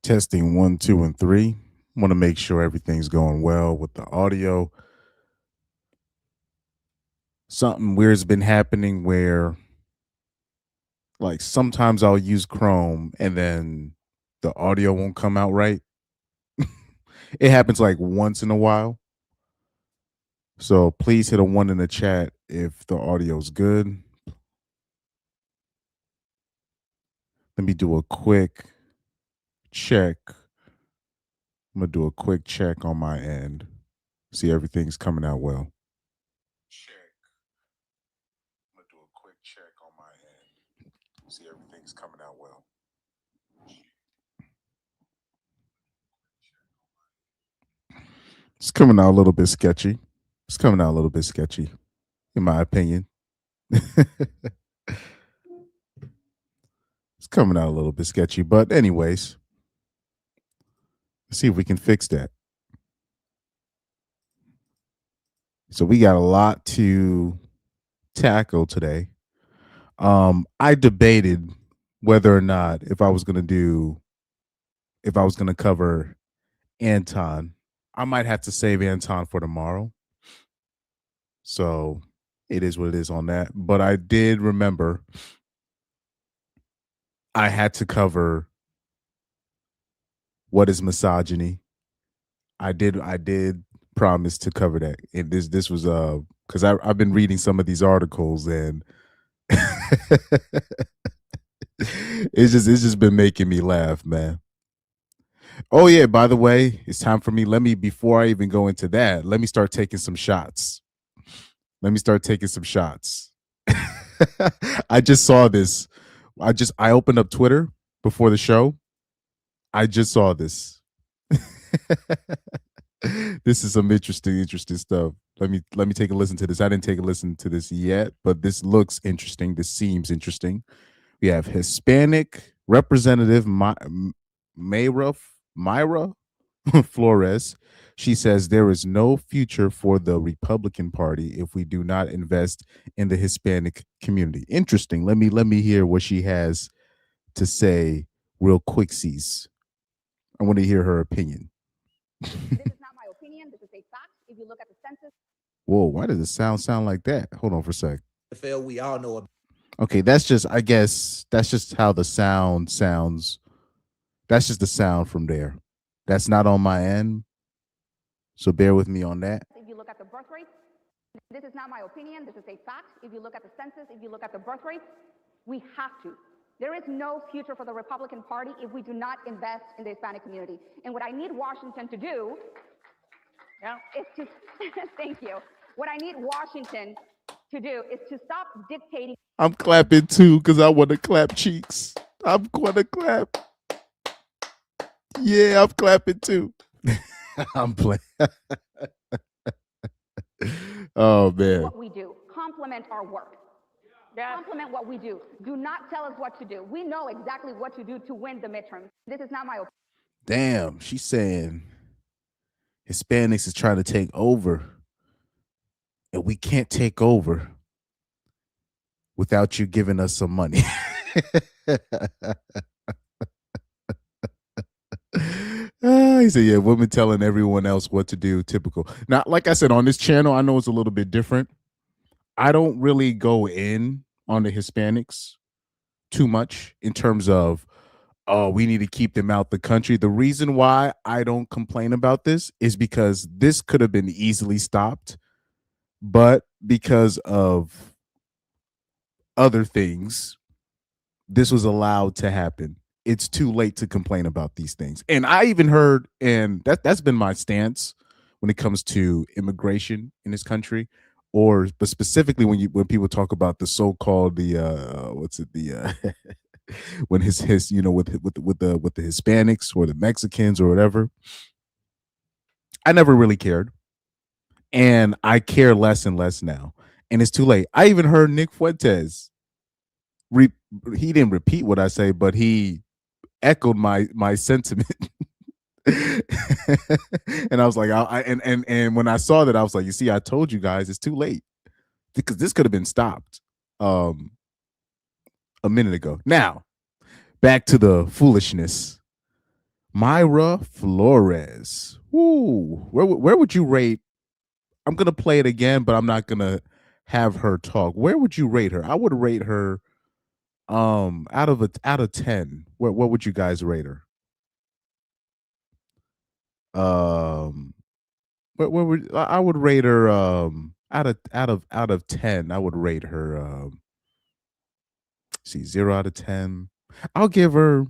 Testing 1, 2, and 3. Want to make sure everything's going well with the audio. Something weird's been happening where, like, sometimes I'll use Chrome and then the audio won't come out right. It happens like once in a while. So please hit a 1 in the chat if the audio's good. Let me do a quick check. I'm going to do a quick check on my end. See everything's coming out well. Check. I'm going to do a quick check on my end. See everything's coming out well. It's coming out a little bit sketchy. It's coming out a little bit sketchy, in my opinion. It's coming out a little bit sketchy. But anyways, let's see if we can fix that. So we got a lot to tackle today. I debated whether or not if I was going to cover Anton. I might have to save Anton for tomorrow. So it is what it is on that. But I did remember I had to cover what is misogyny. I did promise to cover that. And this was because I've been reading some of these articles and it's just been making me laugh, man. Oh yeah, by the way, it's time for me. Before I even go into that, let me start taking some shots. I just saw this. I opened up Twitter before the show. I just saw this. This is some interesting stuff. Let me take a listen to this. I didn't take a listen to this yet, but this looks interesting. This seems interesting. We have Hispanic Representative Myra Flores. She says there is no future for the Republican Party if we do not invest in the Hispanic community. Interesting. Let me hear what she has to say real quicksies. I want to hear her opinion. This is not my opinion. This is a fact. If you look at the census. Whoa, why does it sound like that? Hold on for a sec. We all know. Okay, I guess that's just how the sound sounds. That's just the sound from there. That's not on my end. So bear with me on that. If you look at the birth rate, this is not my opinion. This is a fact. If you look at the census, if you look at the birth rate, we have to. There is no future for the Republican Party if we do not invest in the Hispanic community. And what I need Washington to do is to, thank you. What I need Washington to do is to stop dictating. I'm clapping too because I want to clap cheeks. I'm going to clap. Yeah, I'm clapping too. I'm playing. Oh, man. What we do, complement our work. Yes. Complement what we do. Do not tell us what to do. We know exactly what to do to win the midterms. This is not my opinion. Damn, she's saying Hispanics is trying to take over. And we can't take over without you giving us some money. He said, yeah, women telling everyone else what to do, typical. Now, like I said, on this channel, I know it's a little bit different. I don't really go in on the Hispanics too much in terms of, oh, we need to keep them out the country. The reason why I don't complain about this is because this could have been easily stopped, but because of other things, this was allowed to happen. It's too late to complain about these things. And I even heard, and that's been my stance when it comes to immigration in this country, but specifically when people talk about the so-called when his with the Hispanics or the Mexicans or whatever. I never really cared, and I care less and less now. And it's too late. I even heard Nick Fuentes. He didn't repeat what I say, but he echoed my sentiment. And I was like, and when I saw that, I was like, you see, I told you guys it's too late because this could have been stopped a minute ago. Now, back to the foolishness. Myra Flores. Woo. Where would you rate? I'm gonna play it again, but I'm not gonna have her talk. Where would you rate her? I would rate her out of 10. What would you guys rate her? Um what would I would rate her out of 10. I would rate her see 0 out of 10. I'll give her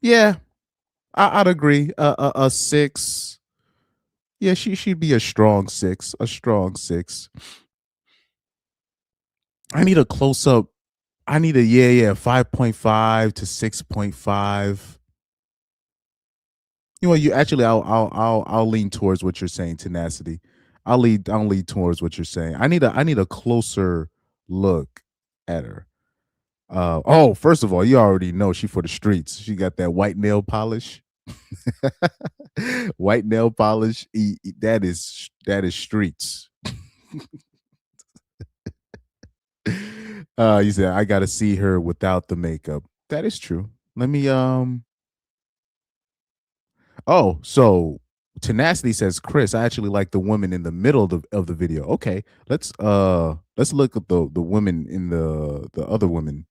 yeah, I'd agree. A 6. Yeah, she'd be a strong 6, a strong 6. I need a close up. I need a 5.5 to 6.5. You know, you actually, I'll lean towards what you're saying. Tenacity. I'll lean towards what you're saying. I need a closer look at her. Oh, first of all, you already know she for the streets. She got that white nail polish. White nail polish. That is streets. You said I got to see her without the makeup. That is true. Let me Oh, so Tenacity says, Chris, I actually like the woman in the middle of the video. Okay, let's look at the women in the other women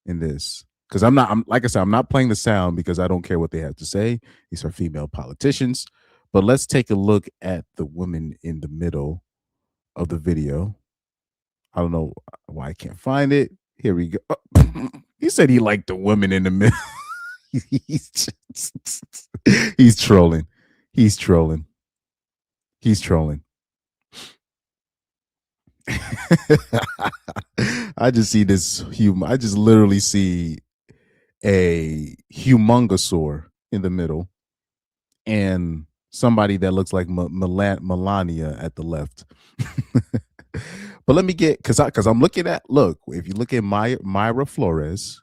in this. Because I'm like I said, I'm not playing the sound because I don't care what they have to say. These are female politicians. But let's take a look at the women in the middle of the video. I don't know why I can't find it. Here we go. Oh, he said he liked the women in the middle. he's he's trolling. He's trolling. He's trolling. I just see this I just literally see a humongosaur in the middle and somebody that looks like Melania at the left. But let me get because I'm looking at look if you look at Myra Flores,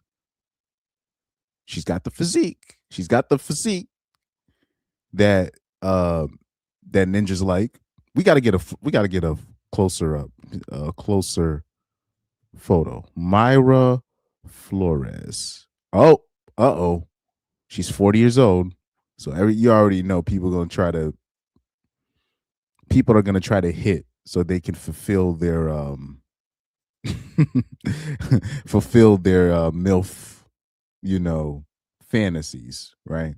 she's got the physique. She's got the physique that that ninjas like. We got to get a closer up, a closer photo. Myra Flores. Oh, uh-oh. She's 40 years old. So you already know people are gonna try to hit so they can fulfill their fulfill their MILF, you know, fantasies, right?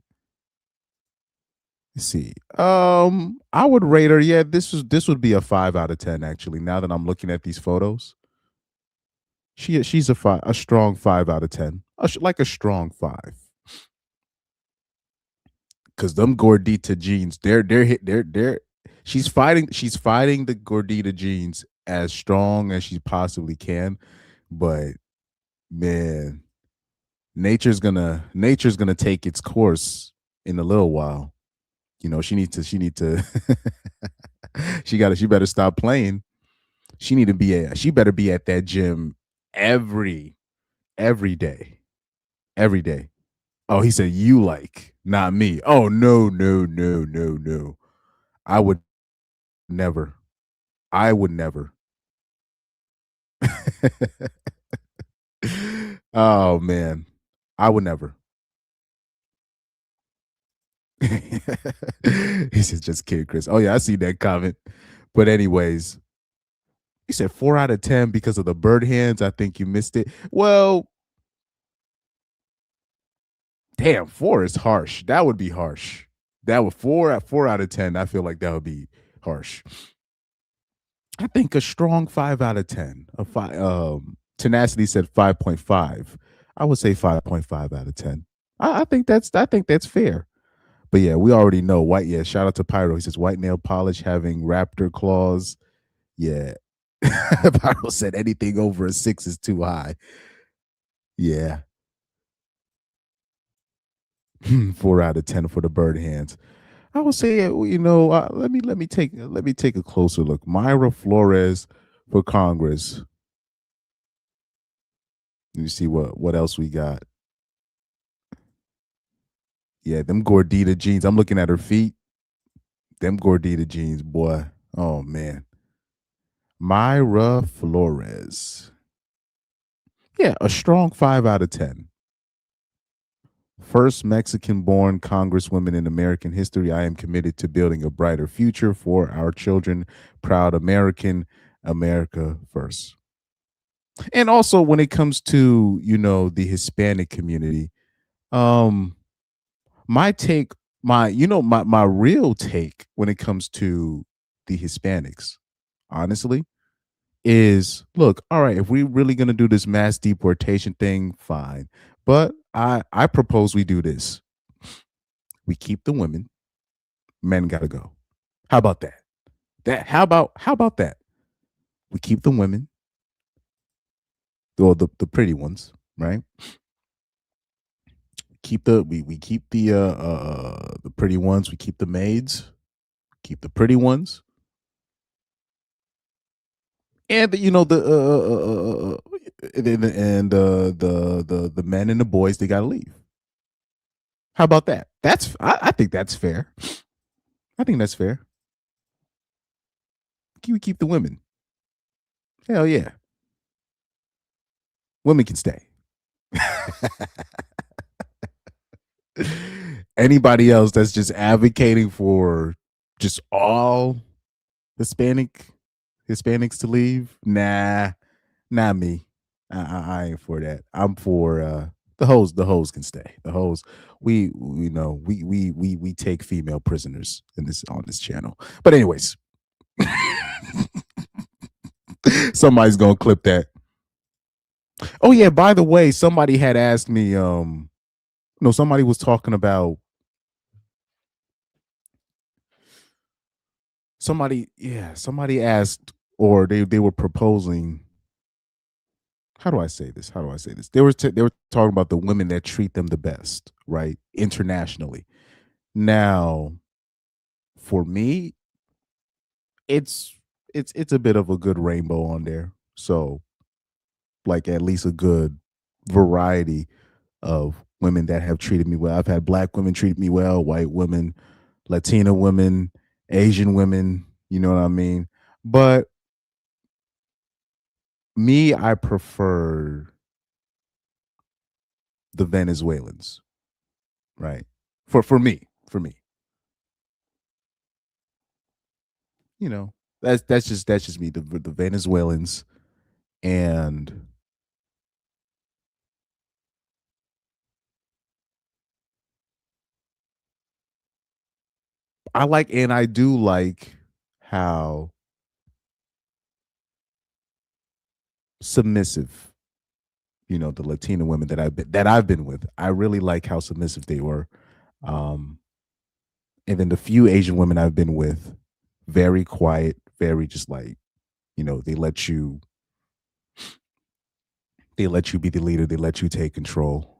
Let's see. I would rate her. Yeah, this would be a 5 out of 10 actually. Now that I'm looking at these photos, she's a strong 5 out of 10. Like a strong 5. Cuz them Gordita jeans, they're she's fighting the Gordita jeans as strong as she possibly can, but man, nature's gonna take its course in a little while. You know, she need to she better stop playing. She better be at that gym every every day. Every day. Oh, he said you like, not me. Oh no, no, no, no, no. I would never. I would never. Oh man. I would never. He says just kidding, Chris. Oh yeah, I see that comment. But anyways, you said 4 out of 10 because of the bird hands. I think you missed it. Well, damn, 4 is harsh. That would be harsh. That would 4 out of 10. I feel like that would be harsh. I think a strong 5 out of 10. A 5 Tenacity said 5.5. I would say 5.5 out of 10. I think that's fair. But yeah, we already know white. Yeah, shout out to Pyro. He says white nail polish having raptor claws. Yeah. Pyro said anything over a 6 is too high. Yeah. 4 out of 10 for the bird hands. I would say, you know, let me take a closer look. Myra Flores for Congress. Let me see what else we got. Yeah, them Gordita jeans. I'm looking at her feet. Them Gordita jeans, boy. Oh man. Myra Flores. Yeah, a strong 5 out of 10. First Mexican born Congresswoman in American history, I am committed to building a brighter future for our children. Proud American, America first. And also when it comes to, the Hispanic community, um, my take, my real take when it comes to the Hispanics, honestly, is look, all right, if we really gonna do this mass deportation thing, fine. But I propose we do this. We keep the women, men gotta go. How about that? How about that? We keep the women, or the pretty ones, right? We keep the pretty ones, we keep the maids, keep the pretty ones, and the men and the boys, they gotta leave. How about that? I think that's fair. I think that's fair. We keep the women. Hell yeah, women can stay. Anybody else that's just advocating for just all Hispanic Hispanics to leave? Nah, not me. I ain't for that. I'm for the hoes. The hoes can stay. The hoes. We take female prisoners in this on this channel. But anyways, somebody's gonna clip that. Oh yeah. By the way, somebody had asked me. No, somebody was talking about somebody. Yeah, somebody asked, or they were proposing. How do I say this? How do I say this? They were talking about the women that treat them the best, right? Internationally. Now, for me, it's it's a bit of a good rainbow on there. So, like at least a good variety of women that have treated me well. I've had black women treat me well, white women, Latina women, Asian women, you know what I mean? But me, I prefer the Venezuelans, right? For me, you know, that's just me. The Venezuelans, and I do like how submissive, the Latina women that I've been with. I really like how submissive they were. Um, and then the few Asian women I've been with, very quiet, very just like, they let you be the leader, they let you take control.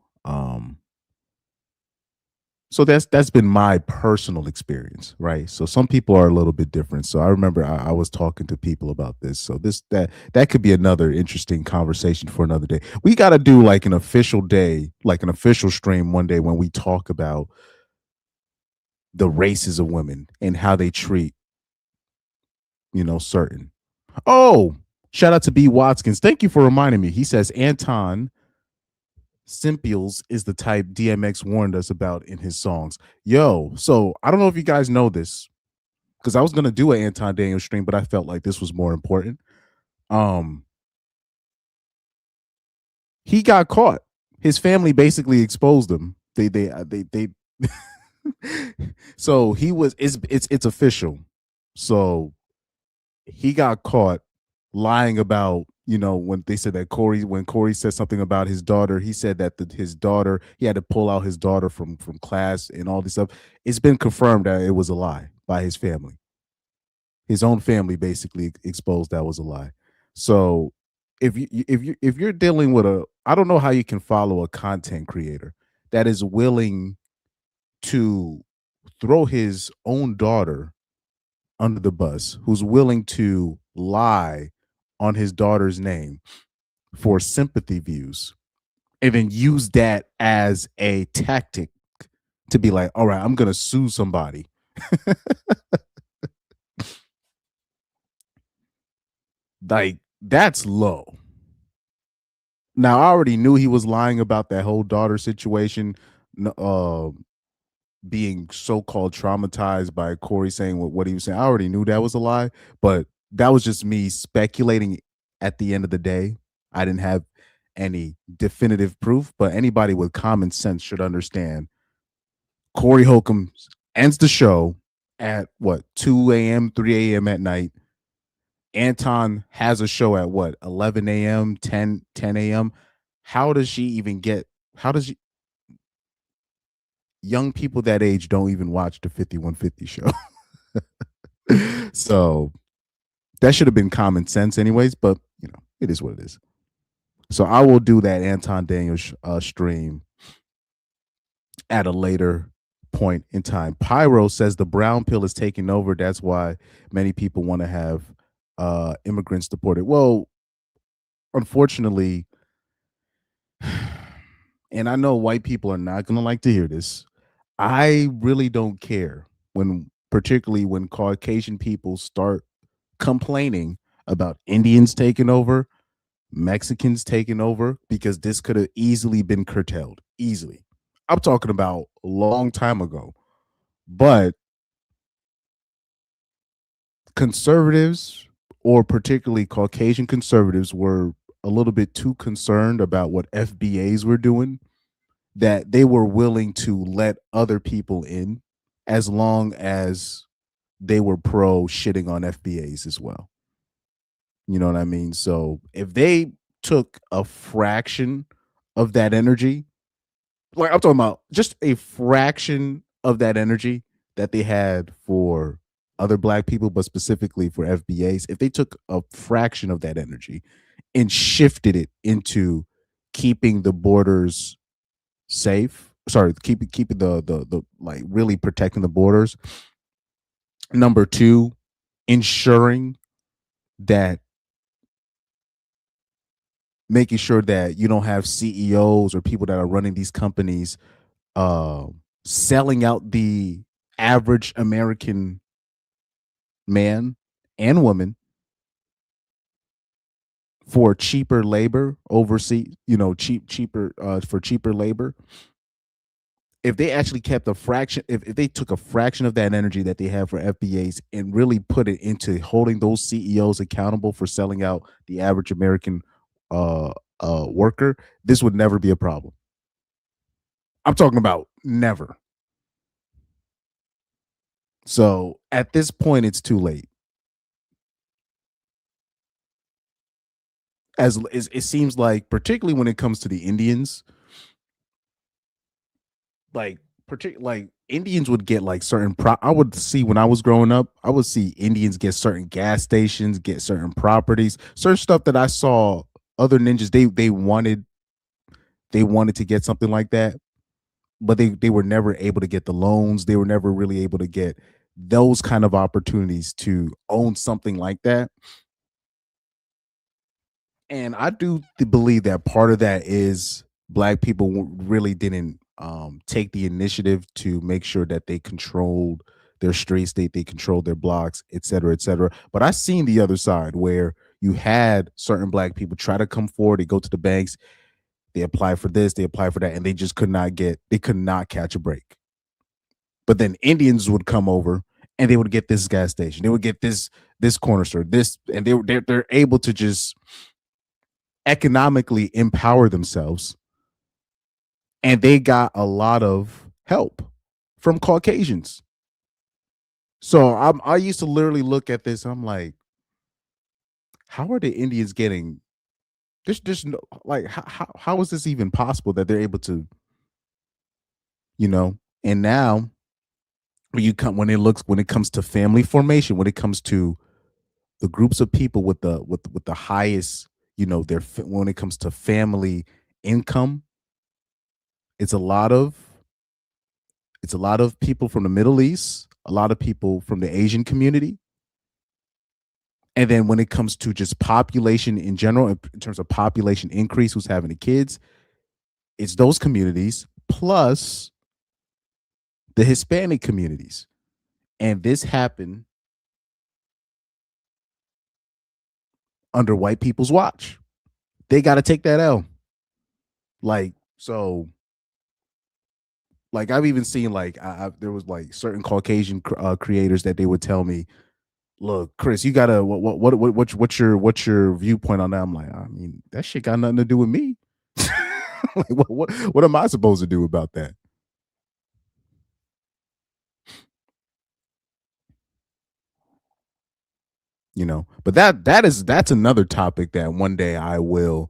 So that's been my personal experience, right? So some people are a little bit different. So I remember I was talking to people about this. So that could be another interesting conversation for another day. We got to do like an official day, like an official stream one day when we talk about the races of women and how they treat, certain. Oh, shout out to B Watkins. Thank you for reminding me. He says Anton Simpials is the type DMX warned us about in his songs. Yo, so I don't know if you guys know this, because I was gonna do an Anton Daniel stream, but I felt like this was more important. Um, he got caught. His family basically exposed him. They so he was it's official. So he got caught lying about, when they said that Corey said something about his daughter. He said that his daughter, he had to pull out his daughter from class and all this stuff. It's been confirmed that it was a lie by his family. His own family basically exposed that was a lie. So if you're dealing with I don't know how you can follow a content creator that is willing to throw his own daughter under the bus, who's willing to lie on his daughter's name for sympathy views, and then use that as a tactic to be like, all right, I'm gonna sue somebody. Like, that's low. Now, I already knew he was lying about that whole daughter situation. being so-called traumatized by Corey saying what he was saying. I already knew that was a lie, but that was just me speculating at the end of the day. I didn't have any definitive proof, but anybody with common sense should understand Corey Holcomb ends the show at what 2 a.m., 3 a.m. at night. Anton has a show at what 11 a.m., 10 a.m. How does she even get how does she young people that age don't even watch the 5150 show? So that should have been common sense anyways, but it is what it is. So I will do that Anton Daniels stream at a later point in time. Pyro says the brown pill is taking over. That's why many people want to have immigrants deported. Well, unfortunately, and I know white people are not going to like to hear this. I really don't care particularly when Caucasian people start complaining about Indians taking over, Mexicans taking over, because this could have easily been curtailed. Easily. I'm talking about a long time ago. But conservatives, or particularly Caucasian conservatives, were a little bit too concerned about what FBAs were doing that they were willing to let other people in as long as they were pro shitting on FBAs as well. You know what I mean? So if they took a fraction of that energy, like I'm talking about just a fraction of that energy that they had for other black people, but specifically for FBAs, if they took a fraction of that energy and shifted it into keeping the borders safe, sorry, keeping the like really protecting the borders. Number two, ensuring that making sure that you don't have CEOs or people that are running these companies uh, selling out the average American man and woman for cheaper labor overseas, cheaper for cheaper labor. If they actually kept a fraction, if they took a fraction of that energy that they have for FBAs and really put it into holding those CEOs accountable for selling out the average American uh, worker, this would never be a problem. I'm talking about never. So at this point, it's too late. As it seems like, particularly when it comes to the Indians, like like Indians would get like certain I would see when I was growing up, I would see Indians get certain gas stations, get certain properties, certain stuff that I saw other ninjas they wanted to get something like that, but they were never able to get the loans. They were never really able to get those kind of opportunities to own something like that. And I do believe that part of that is black people really didn't take the initiative to make sure that they controlled their streets, they controlled their blocks, et cetera, et cetera. But I seen the other side where you had certain black people try to come forward, they go to the banks, they apply for this, they apply for that, and they just they could not catch a break. But then Indians would come over and they would get this gas station, they would get this corner store, this, and they're able to just economically empower themselves, and they got a lot of help from Caucasians. So I used to literally look at this and I'm like, how are the Indians getting there's no, like how is this even possible that they're able to, and now when it comes to family formation, when it comes to the groups of people with the highest, when it comes to family income, it's a lot of It's a lot of people from the Middle East, a lot of people from the Asian community. And then when it comes to just population in general, in terms of population increase, who's having the kids, it's those communities plus the Hispanic communities. And this happened under white people's watch. They got to take that L. Like, so Like I've even seen like there was like certain Caucasian creators that they would tell me, "Look, Chris, you gotta what's your viewpoint on that?" I'm like, I mean, that shit got nothing to do with me. Like, what am I supposed to do about that? But that's another topic that one day I will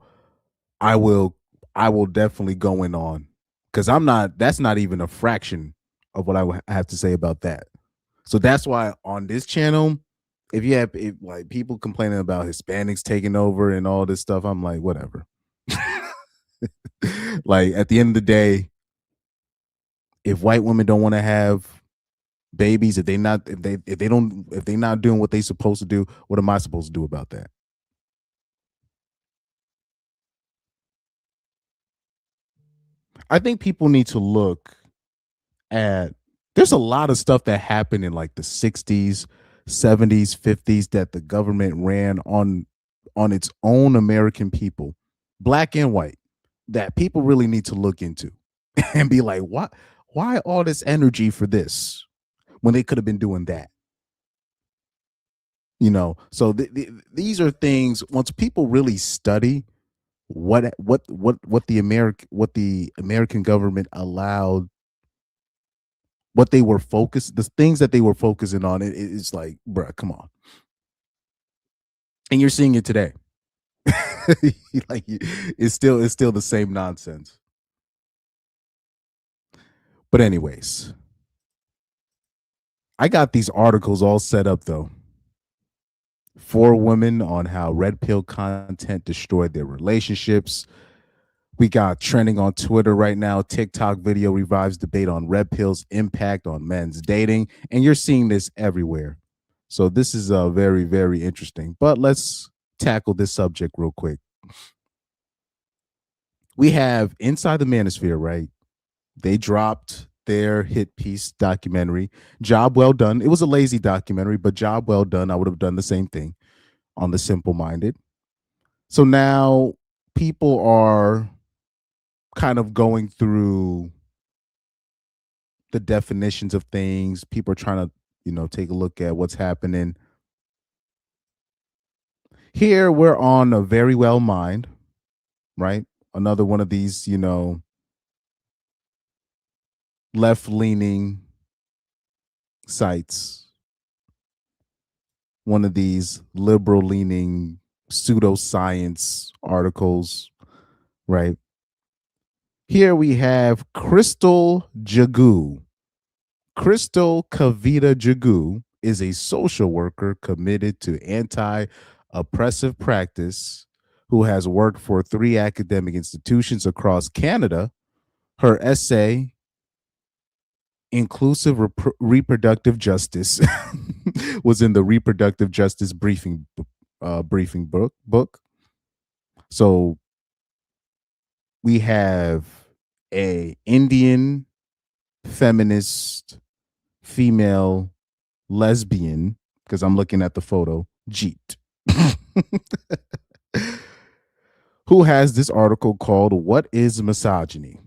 I will definitely go in on, because I'm not that's not even a fraction of what I have to say about that. So that's why on this channel, if you have like people complaining about Hispanics taking over and all this stuff, I'm like, whatever. Like at the end of the day, if white women don't want to have babies, if they not doing what they supposed to do, what am I supposed to do about that? I think people need to look at there's a lot of stuff that happened in like the 60s, 70s, 50s that the government ran on its own American people, black and white, that people really need to look into and be like, what why all this energy for this when they could have been doing that? So these are things once people really study what the American government allowed, what they were focused, the things that they were focusing on, it's like, bruh, come on. And you're seeing it today. Like it's still the same nonsense. But anyways, I got these articles all set up though. 4 women on how red pill content destroyed their relationships. We got trending on Twitter right now. TikTok video revives debate on red pill's impact on men's dating. And you're seeing this everywhere. So this is very, very interesting. But let's tackle this subject real quick. We have Inside the Manosphere, right? They dropped their hit piece documentary, Job Well Done. It was a lazy documentary, but job well done. I would have done the same thing on The Simple Minded. So now people are kind of going through the definitions of things. People are trying to, take a look at what's happening. Here we're on a Very Well Mind, right? Another one of these, left-leaning sites. One of these liberal-leaning pseudoscience articles, right? Here we have Crystal Jagu. Crystal Kavita Jagu is a social worker committed to anti-oppressive practice who has worked for 3 academic institutions across Canada. Her essay, Inclusive Reproductive Justice, was in the Reproductive Justice briefing book. So we have a Indian feminist female lesbian, because I'm looking at the photo, Jeet, who has this article called What is Misogyny?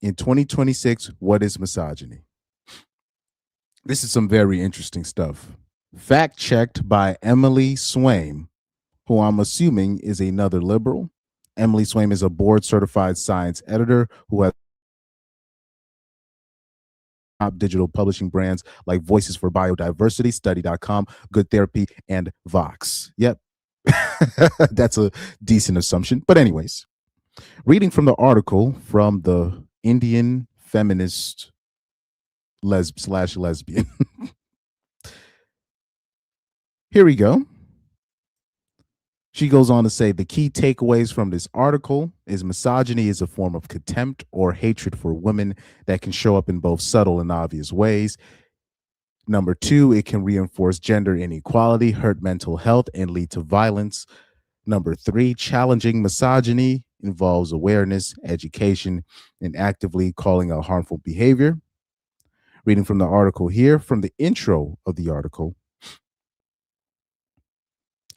In 2026, what is misogyny? This is some very interesting stuff. Fact checked by Emily Swaim, who I'm assuming is another liberal. Emily Swaim is a board certified science editor who has top digital publishing brands like Voices for Biodiversity, Study.com, Good Therapy, and Vox. Yep. That's a decent assumption. But, anyways, reading from the article from the Indian feminist lesbian. Here we go. She goes on to say the key takeaways from this article is misogyny is a form of contempt or hatred for women that can show up in both subtle and obvious ways. Number 2, it can reinforce gender inequality, hurt mental health, and lead to violence. Number 3, challenging misogyny involves awareness, education, and actively calling out harmful behavior. Reading from the article here, from the intro of the article,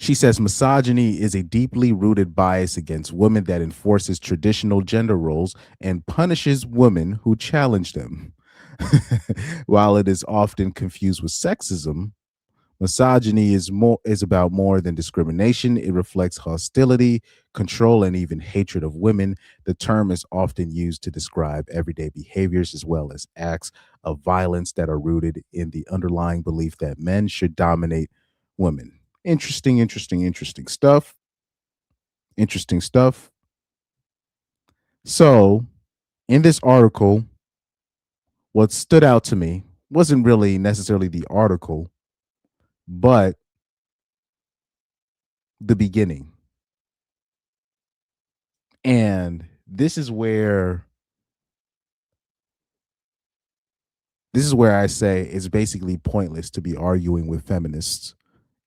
She says misogyny is a deeply rooted bias against women that enforces traditional gender roles and punishes women who challenge them. While it is often confused with sexism, misogyny is about more than discrimination. It reflects hostility, control, and even hatred of women. The term is often used to describe everyday behaviors as well as acts of violence that are rooted in the underlying belief that men should dominate women. Interesting, interesting, interesting stuff. Interesting stuff. So, in this article, what stood out to me wasn't really necessarily the article, but the beginning. And this is where I say it's basically pointless to be arguing with feminists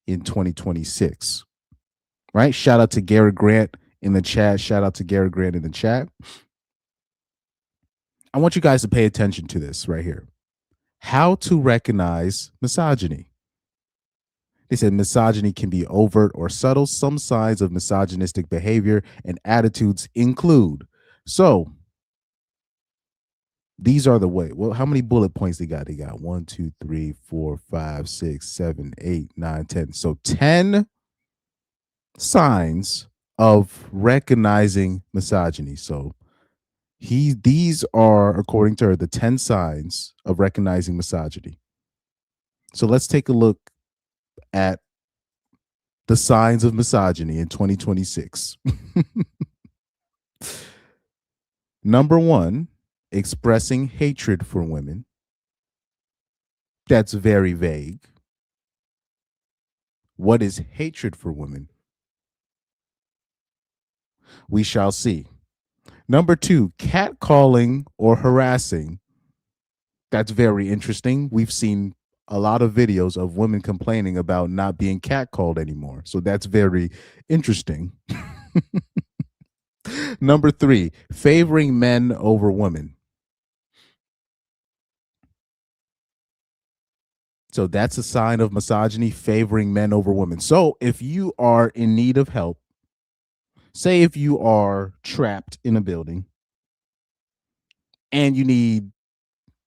in 2026. Right? Shout out to Garrett Grant in the chat. Shout out to Garrett Grant in the chat. I want you guys to pay attention to this right here. How to recognize misogyny. They said misogyny can be overt or subtle. Some signs of misogynistic behavior and attitudes include. So, these are the way. Well, how many bullet points they got? They got 1, 2, 3, 4, 5, 6, 7, 8, 9, 10. So 10 signs of recognizing misogyny. So these are, according to her, the 10 signs of recognizing misogyny. So let's take a look at the signs of misogyny in 2026. Number one, expressing hatred for women. That's very vague. What is hatred for women? We shall see. Number two, catcalling or harassing. That's very interesting. We've seen a lot of videos of women complaining about not being catcalled anymore. So that's very interesting. Number three, favoring men over women. So that's a sign of misogyny, favoring men over women. So if you are in need of help, say if you are trapped in a building and you need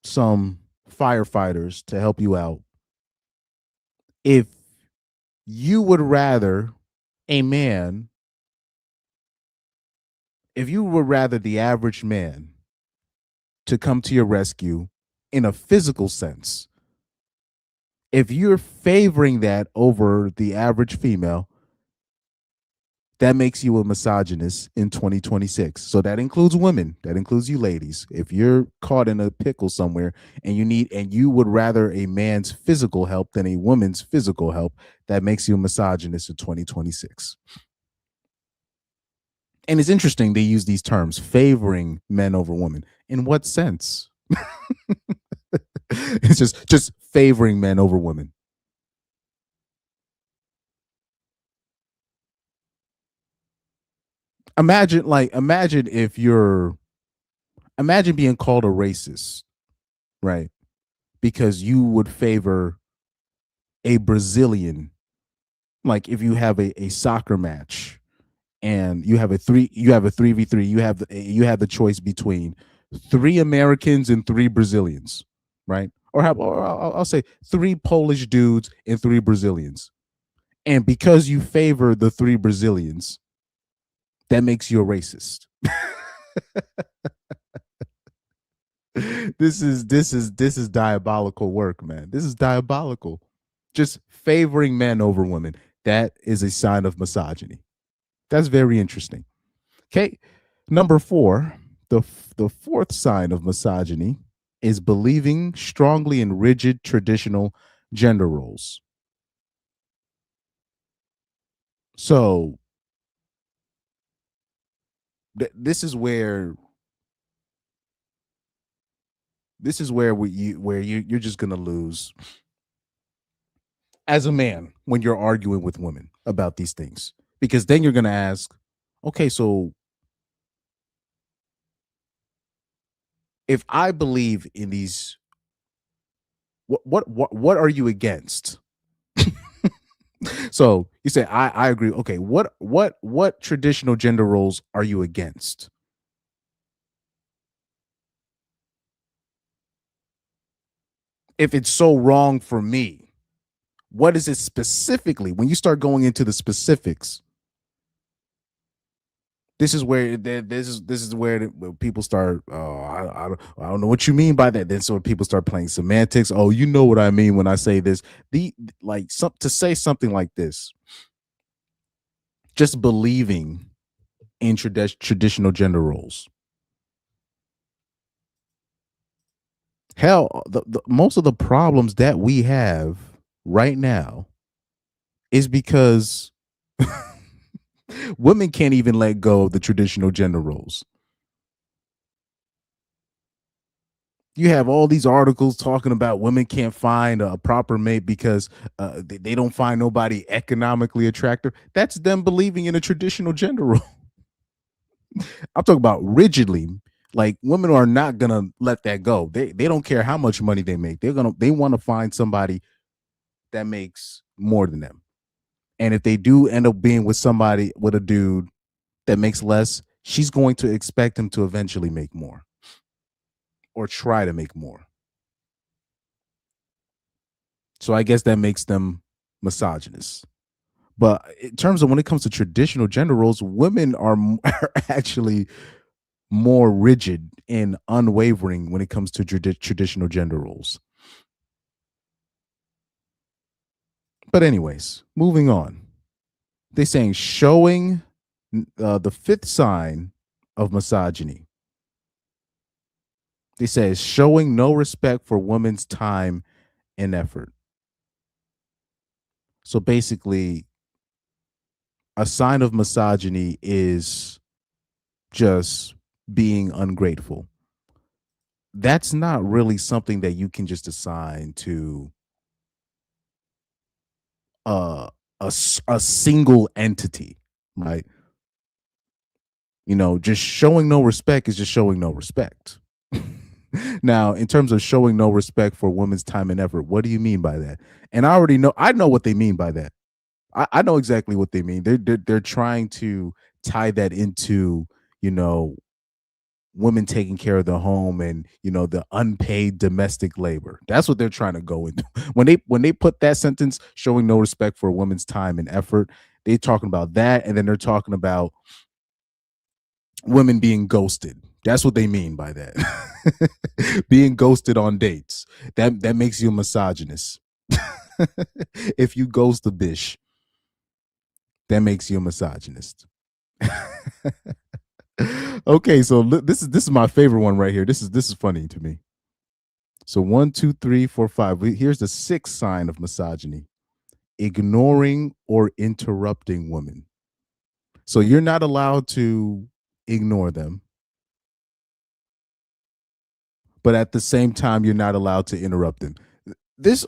some firefighters to help you out, if you would rather a man, if you would rather the average man to come to your rescue in a physical sense, if you're favoring that over the average female, that makes you a misogynist in 2026. So that includes women. That includes you ladies. If you're caught in a pickle somewhere and you would rather a man's physical help than a woman's physical help, that makes you a misogynist in 2026. And it's interesting they use these terms, favoring men over women. In what sense? It's just favoring men over women. Imagine if you're imagine being called a racist, right? Because you would favor a Brazilian, like if you have a soccer match and you have a 3v3, you have the choice between 3 Americans and 3 Brazilians, right? Or I'll say 3 Polish dudes and 3 Brazilians. And because you favor the 3 Brazilians, that makes you a racist. This is diabolical work, man. This is diabolical. Just favoring men over women. That is a sign of misogyny. That's very interesting. Okay. Number four, the fourth sign of misogyny is believing strongly in rigid traditional gender roles. So this is where you're just gonna lose as a man when you're arguing with women about these things, because then you're gonna ask, okay, so if I believe in these, what are you against? So you say I agree. Okay, what traditional gender roles are you against? If it's so wrong for me, what is it specifically? When you start going into the specifics, this is where this is where people start. Oh, I don't know what you mean by that. Then so people start playing semantics. Oh, you know what I mean when I say this. The like some to say something like this. Just believing in traditional gender roles. Hell, the most of the problems that we have right now is because women can't even let go of the traditional gender roles. You have all these articles talking about women can't find a proper mate because they don't find nobody economically attractive. That's them believing in a traditional gender role. I'm talking about rigidly. Like women are not gonna let that go. They don't care how much money they make. They want to find somebody that makes more than them. And if they do end up being with a dude that makes less, she's going to expect him to eventually make more or try to make more. So I guess that makes them misogynists. But in terms of when it comes to traditional gender roles, women are, are actually more rigid and unwavering when it comes to traditional gender roles. But anyways, moving on. They're saying showing the fifth sign of misogyny. They say showing no respect for women's time and effort. So basically, a sign of misogyny is just being ungrateful. That's not really something that you can just assign to a a single entity, right? You know, just showing no respect is just showing no respect. Now, in terms of showing no respect for women's time and effort, what do you mean by that? And I know what they mean by that. I know exactly what they mean. They're trying to tie that into, you know, women taking care of the home and, you know, the unpaid domestic labor. That's what they're trying to go into. When they put that sentence, showing no respect for a woman's time and effort, they're talking about that, and then they're talking about women being ghosted. That's what they mean by that. Being ghosted on dates. That makes you a misogynist. If you ghost a bish, that makes you a misogynist. Okay, so this is my favorite one right here. This is funny to me. So one, two, three, four, five. Here's the sixth sign of misogyny: ignoring or interrupting women. So you're not allowed to ignore them, but at the same time, you're not allowed to interrupt them. This,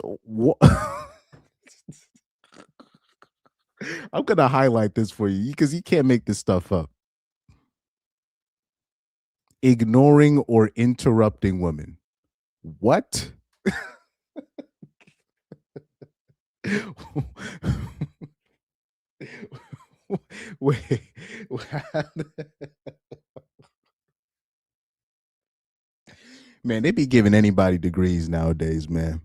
I'm gonna highlight this for you because you can't make this stuff up. Ignoring or interrupting women. What? Wait, man, they be giving anybody degrees nowadays, man.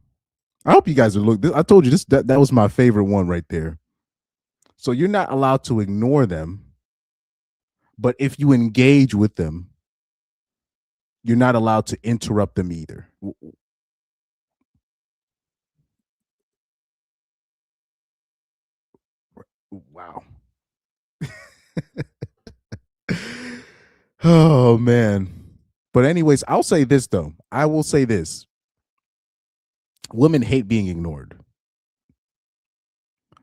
I hope you guys are look. I told you this. That was my favorite one right there. So you're not allowed to ignore them, but if you engage with them, you're not allowed to interrupt them either. Wow. Oh man. But anyways, I'll say this though. I will say this. Women hate being ignored.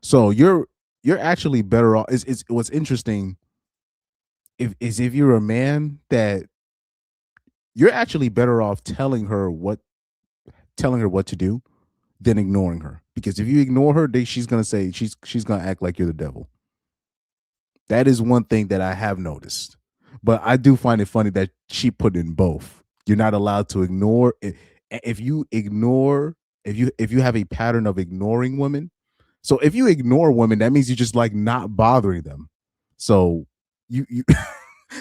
So you're actually better off. Is what's interesting if you're a man that you're actually better off telling her what to do than ignoring her. Because if you ignore her, she's gonna say she's gonna act like you're the devil. That is one thing that I have noticed. But I do find it funny that she put in both. You're not allowed to ignore if you ignore if you have a pattern of ignoring women, So if you ignore women, that means you just like not bothering them. So you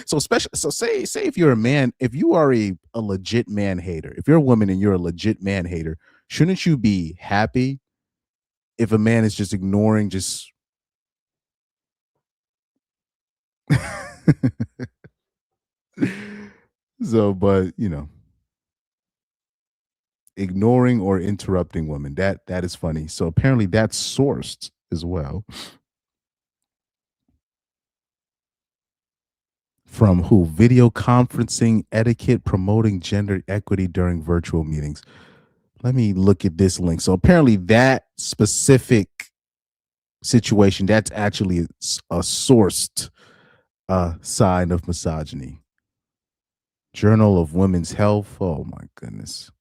so special so say if you're a man, if you are a legit man hater, if you're a woman and you're a legit man hater, shouldn't you be happy if a man is just ignoring just so but ignoring or interrupting women, that is funny. So apparently that's sourced as well from who? Video conferencing etiquette promoting gender equity during virtual meetings. Let me look at this link. So apparently that specific situation, that's actually a sourced sign of misogyny. Journal of Women's Health. Oh my goodness.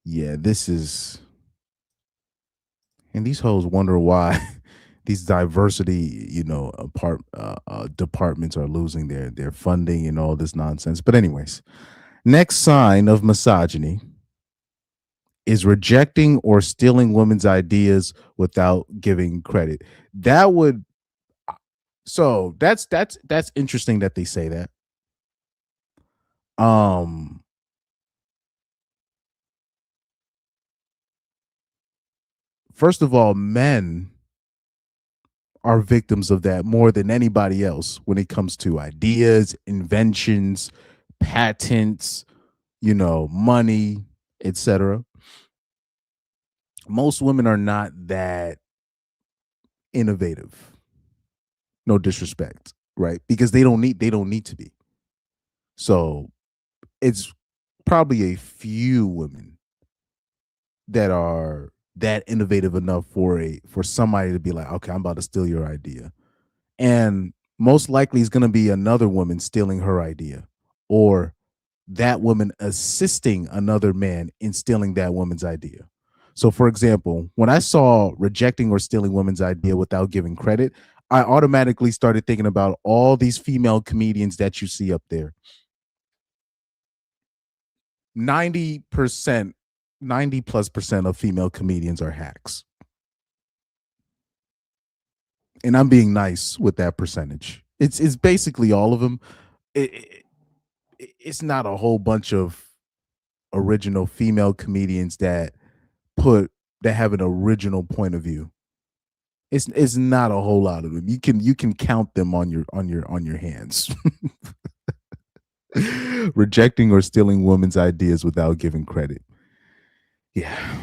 Yeah, this is, and these hoes wonder why these diversity, departments are losing their funding and all this nonsense. But anyways, next sign of misogyny is rejecting or stealing women's ideas without giving credit. That would so that's interesting that they say that. Um First of all, men are victims of that more than anybody else when it comes to ideas, inventions, patents, money, etc. Most women are not that innovative. No disrespect, right? Because they don't need to be. So it's probably a few women that are that innovative enough for somebody to be like, okay, I'm about to steal your idea. And most likely is going to be another woman stealing her idea, or that woman assisting another man in stealing that woman's idea. So, for example, when I saw rejecting or stealing women's idea without giving credit, I automatically started thinking about all these female comedians that you see up there. 90%, 90 plus percent of female comedians are hacks. And I'm being nice with that percentage. It's basically all of them. It, it's not a whole bunch of original female comedians put that have an original point of view. It's not a whole lot of them. You can count them on your hands. Rejecting or stealing women's ideas without giving credit. Yeah.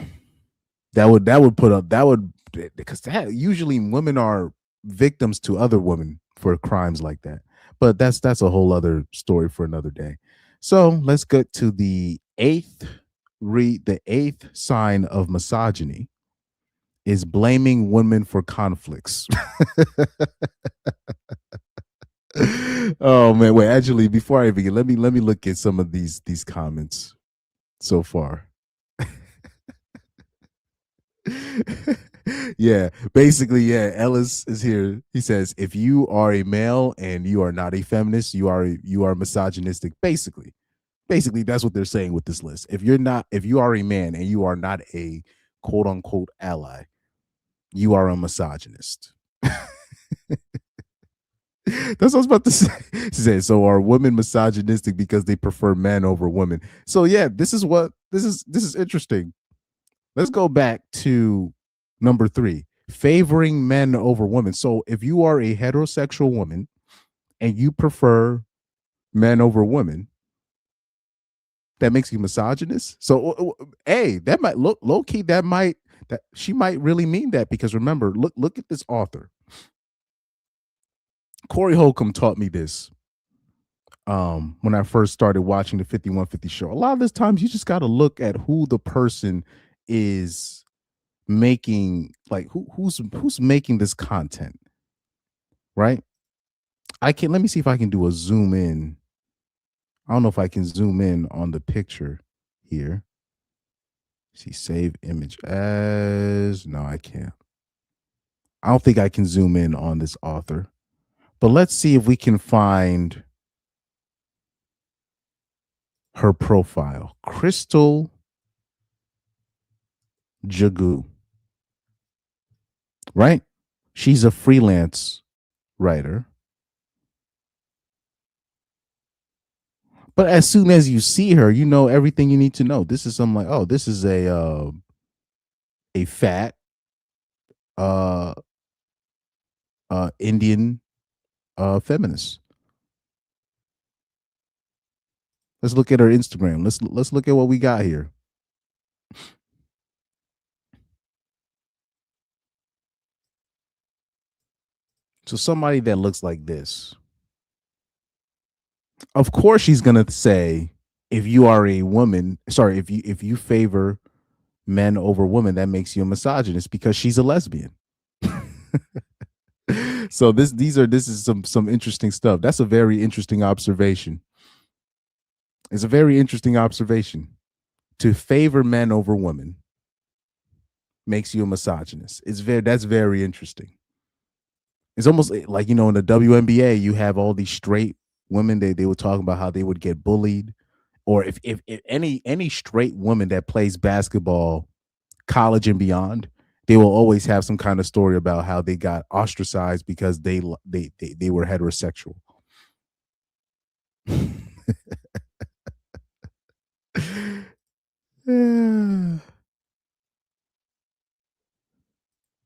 That would put up that would because that usually women are victims to other women for crimes like that. But that's a whole other story for another day. So let's get to the eighth sign of misogyny is blaming women for conflicts. Oh man, wait, actually, before I begin, let me look at some of these comments so far. Yeah, basically, yeah. Ellis is here. He says, if you are a male and you are not a feminist, you are misogynistic. Basically, that's what they're saying with this list. If you are a man and you are not a quote unquote ally, you are a misogynist. That's what I was about to say. She said, so are women misogynistic because they prefer men over women? So yeah, this is interesting. Let's go back to number 3, favoring men over women. So if you are a heterosexual woman and you prefer men over women, that makes you misogynist. So hey, that might look low key. That she might really mean that, because remember, look at this author. Corey Holcomb taught me this when I first started watching the 5150 show. A lot of this times you just got to look at who the person is making, like who's making this content, right? Let me see if I can do a zoom in. I don't know if I can zoom in on the picture here. See, save image as, no, I can't. I don't think I can zoom in on this author, but let's see if we can find her profile. Crystal Jagu, right? She's a freelance writer. But as soon as you see her, you know everything you need to know. This is something like, oh, this is a fat uh Indian feminist. Let's look at her Instagram. Let's look at what we got here. So somebody that looks like this. Of course she's going to say if you are a woman, sorry, if you favor men over women, that makes you a misogynist because she's a lesbian. So this is some interesting stuff. That's a very interesting observation. It's a very interesting observation. To favor men over women makes you a misogynist. That's very interesting. It's almost like, in the WNBA, you have all these straight women. They were talking about how they would get bullied, or if any straight woman that plays basketball, college and beyond, they will always have some kind of story about how they got ostracized because they were heterosexual.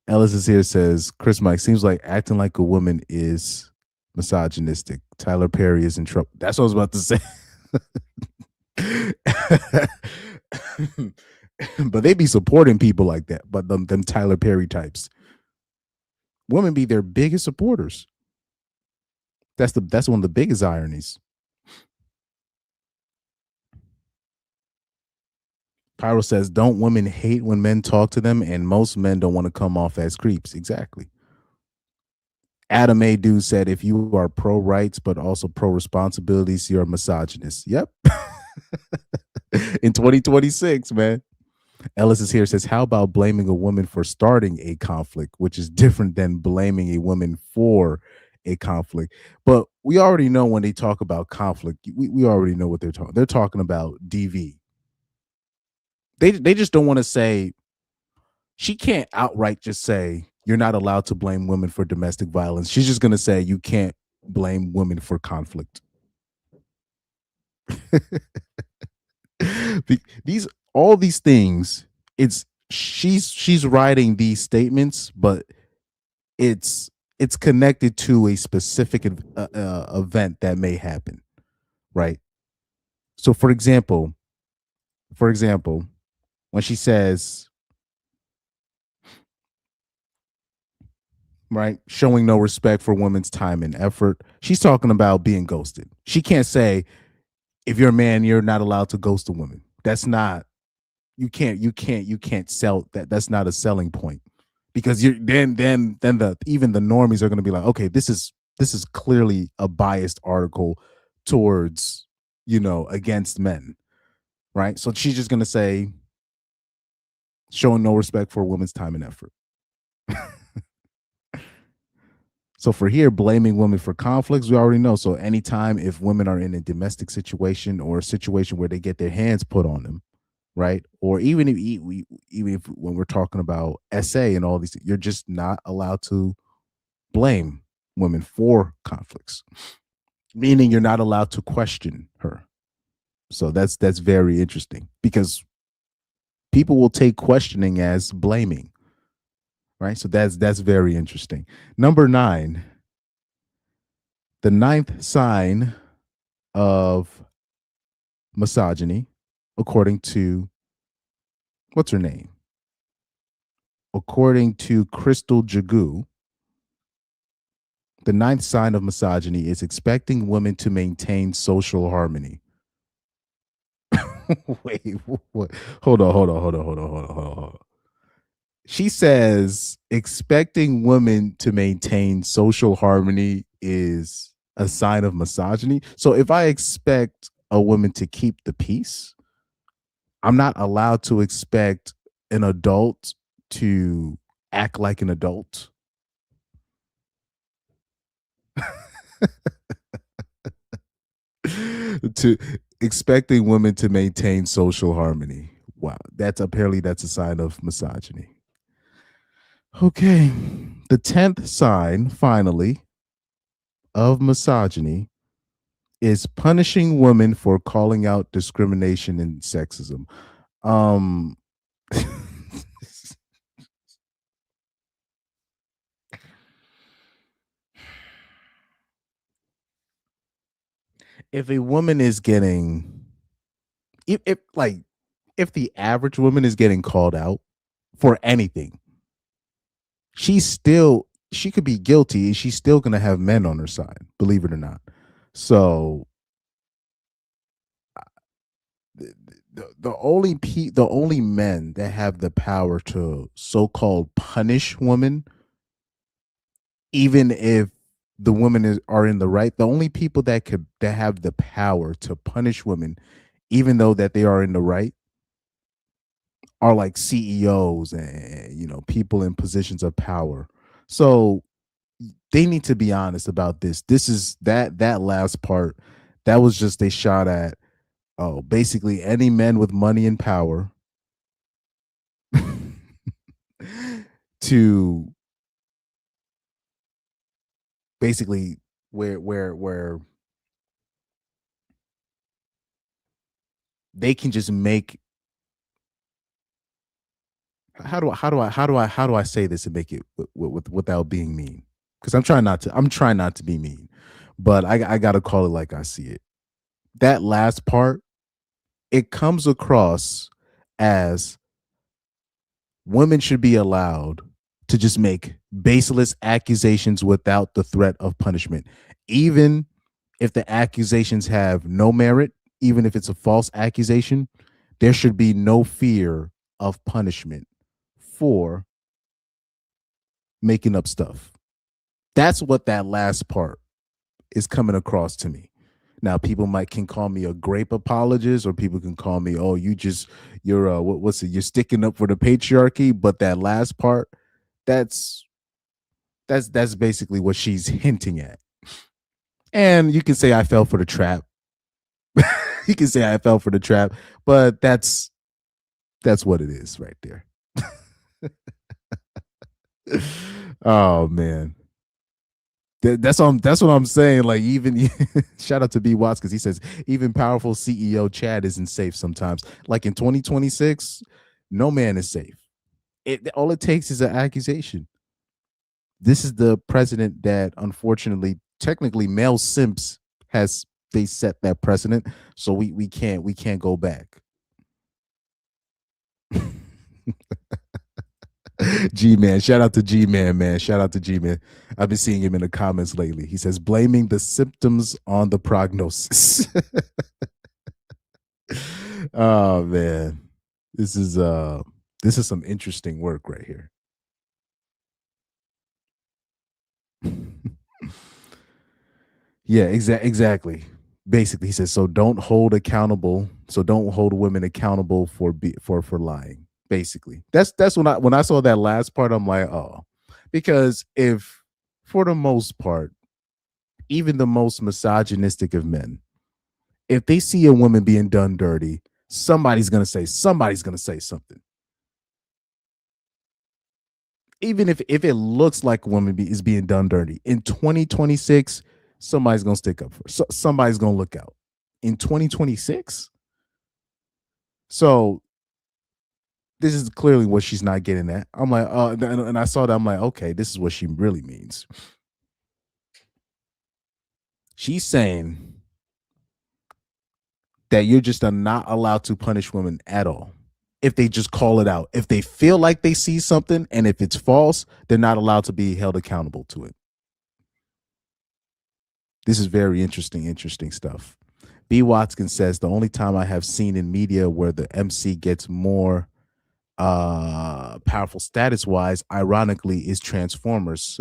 Ellis is here, says Chris Mike seems like acting like a woman is misogynistic. Tyler Perry is in trouble. That's what I was about to say. But they be supporting people like that. But them Tyler Perry types, women be their biggest supporters. That's one of the biggest ironies. Pyro says, don't women hate when men talk to them? And most men don't want to come off as creeps. Exactly. Adam A. Dude said, if you are pro rights but also pro responsibilities, you're a misogynist. Yep. In 2026, man. Ellis is here, says, how about blaming a woman for starting a conflict, which is different than blaming a woman for a conflict? But we already know when they talk about conflict, we already know what they're talking. They're talking about DV. They just don't want to say, she can't outright just say you're not allowed to blame women for domestic violence. She's just going to say you can't blame women for conflict. All these things, it's she's writing these statements, but it's connected to a specific event that may happen, right? So for example, when she says, right, showing no respect for women's time and effort, she's talking about being ghosted. She can't say, if you're a man, you're not allowed to ghost a woman. That's not, you can't sell that. That's not a selling point, because you're then the even the normies are going to be like, okay, this is clearly a biased article towards, against men, right? So she's just going to say, showing no respect for a woman's time and effort. So for here, blaming women for conflicts, we already know. So anytime if women are in a domestic situation or a situation where they get their hands put on them, right? Or even if when we're talking about SA and all these, you're just not allowed to blame women for conflicts, meaning you're not allowed to question her. So that's very interesting, because people will take questioning as blaming, right? So that's very interesting. Number 9, the ninth sign of misogyny, according to, what's her name? According to Crystal Jagu, the ninth sign of misogyny is expecting women to maintain social harmony. Wait, what? Hold on. She says expecting women to maintain social harmony is a sign of misogyny. So if I expect a woman to keep the peace, I'm not allowed to expect an adult to act like an adult. to expecting women to maintain social harmony. Wow, that's a sign of misogyny. Okay, the 10th sign, finally, of misogyny is punishing women for calling out discrimination and sexism. Um, if a woman is getting, if like, if the average woman is getting called out for anything, she could be guilty and she's still gonna have men on her side, believe it or not. So the only men that have the power to so-called punish women, even if the women are in the right, the only people that have the power to punish women, even though that they are in the right, are like CEOs and people in positions of power. So they need to be honest about this. This is that last part. That was just a shot at basically any men with money and power to basically where they can just make how do I say this and make it without being mean? Because I'm trying not to be mean, but I gotta call it like I see it. That last part, it comes across as women should be allowed to just make baseless accusations without the threat of punishment, even if the accusations have no merit, even if it's a false accusation. There should be no fear of punishment for making up stuff. That's what that last part is coming across to me. Now, people can call me a grape apologist, or people can call me, oh, you're what's it? You're sticking up for the patriarchy. But that last part, that's that's basically what she's hinting at. And you can say I fell for the trap. You can say I fell for the trap, but that's what it is right there. Oh man. That's what I'm saying. Like, even shout out to B Watts because he says even powerful CEO Chad isn't safe sometimes. Like in 2026, no man is safe. All it takes is an accusation. This is the president that unfortunately, technically, male simps has they set that precedent. So we can't go back. G Man, shout out to G Man, man. Shout out to G Man. I've been seeing him in the comments lately. He says blaming the symptoms on the prognosis. Oh man, this is uh this is some interesting work right here. Yeah, exactly. Basically, he says so. Don't hold women accountable for lying. Basically, that's when I saw that last part, I'm like, oh, because if for the most part, even the most misogynistic of men, if they see a woman being done dirty, somebody's gonna say something. Even if it looks like a woman is being done dirty in 2026, somebody's gonna stick up for her. Somebody's gonna look out in 2026. So this is clearly what she's not getting at. I'm like, and I saw that. I'm like, okay, this is what she really means. She's saying that you're just not allowed to punish women at all if they just call it out. If they feel like they see something and if it's false, they're not allowed to be held accountable to it. This is very interesting stuff. B. Watkins says the only time I have seen in media where the MC gets more powerful status wise, ironically, is Transformers.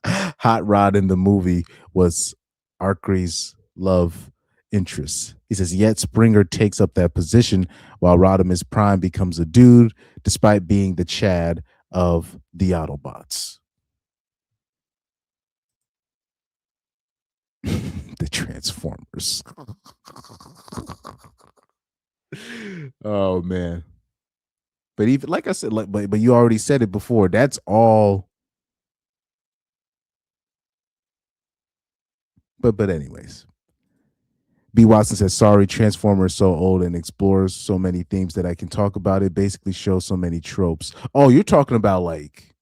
Hot Rod in the movie was Arcree's love interest. He says, yet Springer takes up that position while Rodimus Prime becomes a dude, despite being the Chad of the Autobots. The Transformers. Oh man. But even like I said, like but you already said it before. That's all. But anyways, B. Watson says, sorry, Transformer is so old and explores so many themes that I can talk about. It basically shows so many tropes. Oh, you're talking about like,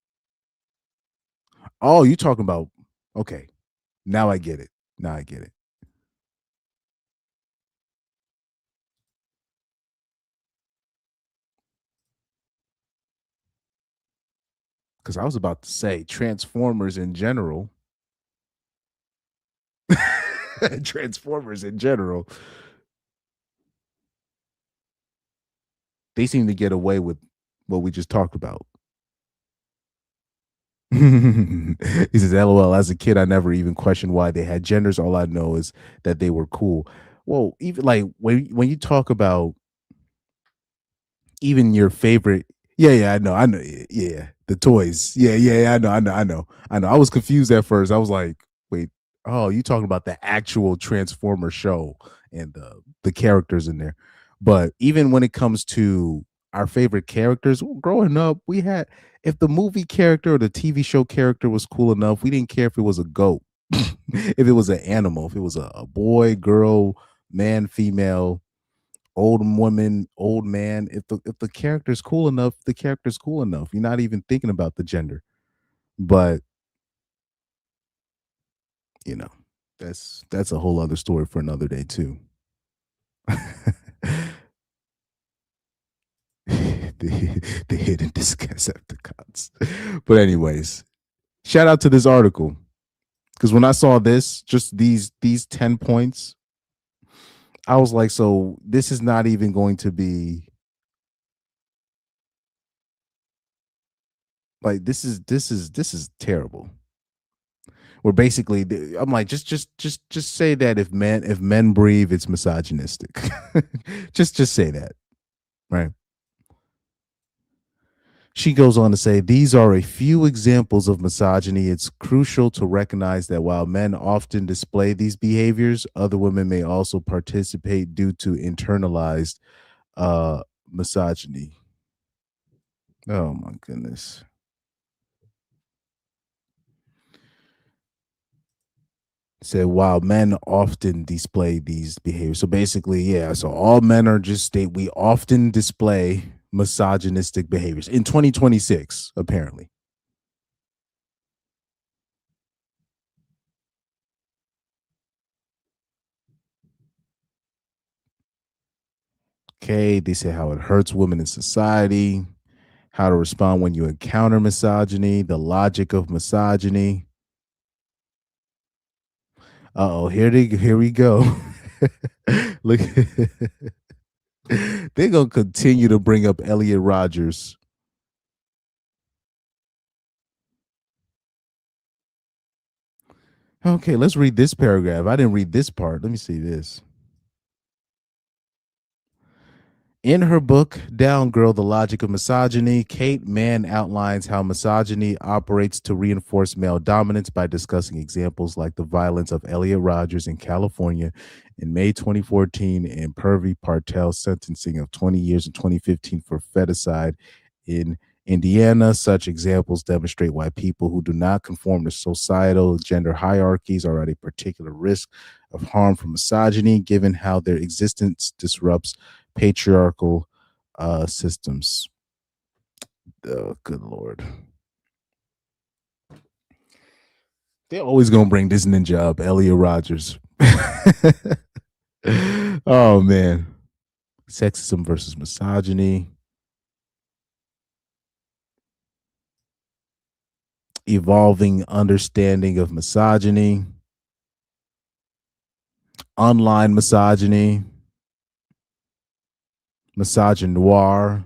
oh, you're talking about, okay. Now I get it. Now I get it. Because I was about to say Transformers in general. Transformers in general, they seem to get away with what we just talked about. He says, LOL, as a kid, I never even questioned why they had genders. All I know is that they were cool. Well, even like when you talk about even your favorite, yeah, I know, yeah, the toys, yeah, I know. I was confused at first. I was like, wait, oh, you talking about the actual Transformer show and the characters in there? But even when it comes to our favorite characters, growing up, we had if the movie character or the TV show character was cool enough, we didn't care if it was a goat, if it was an animal, if it was a boy, girl, man, female, old woman, old man. If the character's cool enough, the character's cool enough. You're not even thinking about the gender. But you know, that's a whole other story for another day too. The hidden Decepticons. But anyways, shout out to this article because when I saw this, just these 10 points, I was like, so this is not even going to be like this is terrible. Where basically I'm like just say that if men breathe it's misogynistic. Just say that, right? She goes on to say these are a few examples of misogyny. It's crucial to recognize that while men often display these behaviors, other women may also participate due to internalized uh misogyny. Oh my goodness. Said while men often display these behaviors. So basically, yeah. So all men are just state we often display misogynistic behaviors in 2026, apparently. Okay, they say how it hurts women in society, how to respond when you encounter misogyny, the logic of misogyny. Uh oh, here we go. Look, they're gonna continue to bring up Elliot Rogers. Okay, let's read this paragraph. I didn't read this part. Let me see this. In her book, Down Girl, The Logic of Misogyny, Kate Mann outlines how misogyny operates to reinforce male dominance by discussing examples like the violence of Elliot Rogers in California in May 2014 and Purvi Partel's sentencing of 20 years in 2015 for feticide in Indiana. Such examples demonstrate why people who do not conform to societal gender hierarchies are at a particular risk of harm from misogyny, given how their existence disrupts patriarchal systems. Oh, good lord. They're always gonna bring this ninja up, Elliot Rogers. Oh man. Sexism versus misogyny, evolving understanding of misogyny, online misogyny, misogynoir.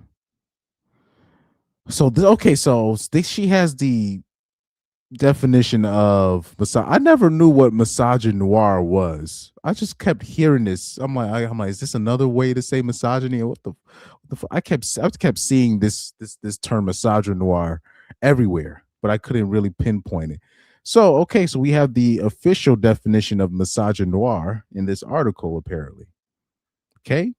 So okay, so she has the definition of I never knew what misogynoir was. I just kept hearing this. I'm like, is this another way to say misogyny? Or I kept seeing this term misogynoir everywhere, but I couldn't really pinpoint it. So okay, so we have the official definition of misogynoir in this article, apparently. Okay,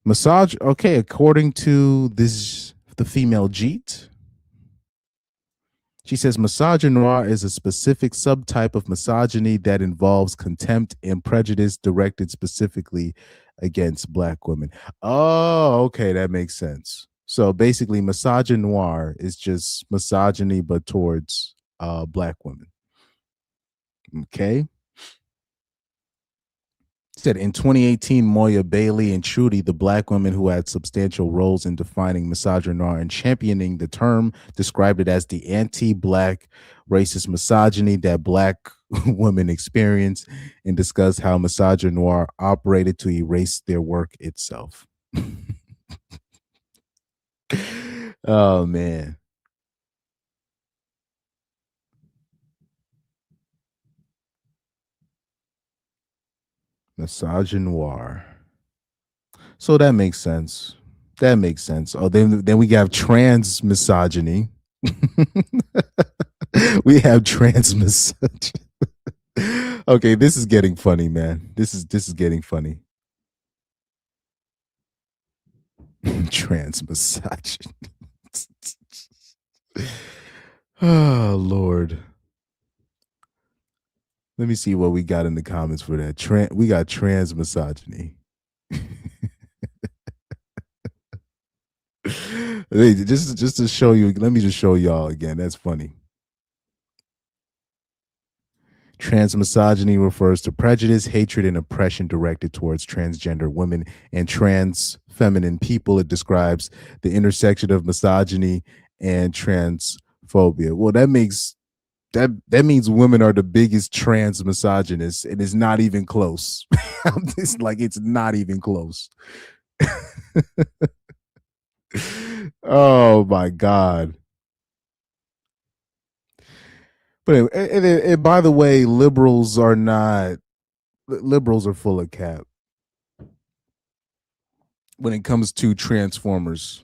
Massage. Okay, according to this, the female Jeet, she says misogynoir is a specific subtype of misogyny that involves contempt and prejudice directed specifically against black women. Oh, okay, that makes sense. So basically, misogynoir is just misogyny, but towards black women. Okay. Said in 2018, Moya Bailey and Trudy, the black women who had substantial roles in defining misogynoir and championing the term, described it as the anti-black racist misogyny that black women experience, and discussed how misogynoir operated to erase their work itself. Oh man, misogynoir. So that makes sense. That makes sense. Oh, then we have trans misogyny. We have trans misogyny. Okay, this is getting funny, man. This is getting funny. Trans misogyny. Oh Lord. Let me see what we got in the comments for that. We got trans misogyny. Wait, just to show you, let me just show y'all again. That's funny. Trans misogyny refers to prejudice, hatred, and oppression directed towards transgender women and trans feminine people. It describes the intersection of misogyny and transphobia. Well, that means women are the biggest trans misogynists, and it's not even close. It's like it's not even close. Oh my god! But by the way, liberals are full of cap when it comes to transformers.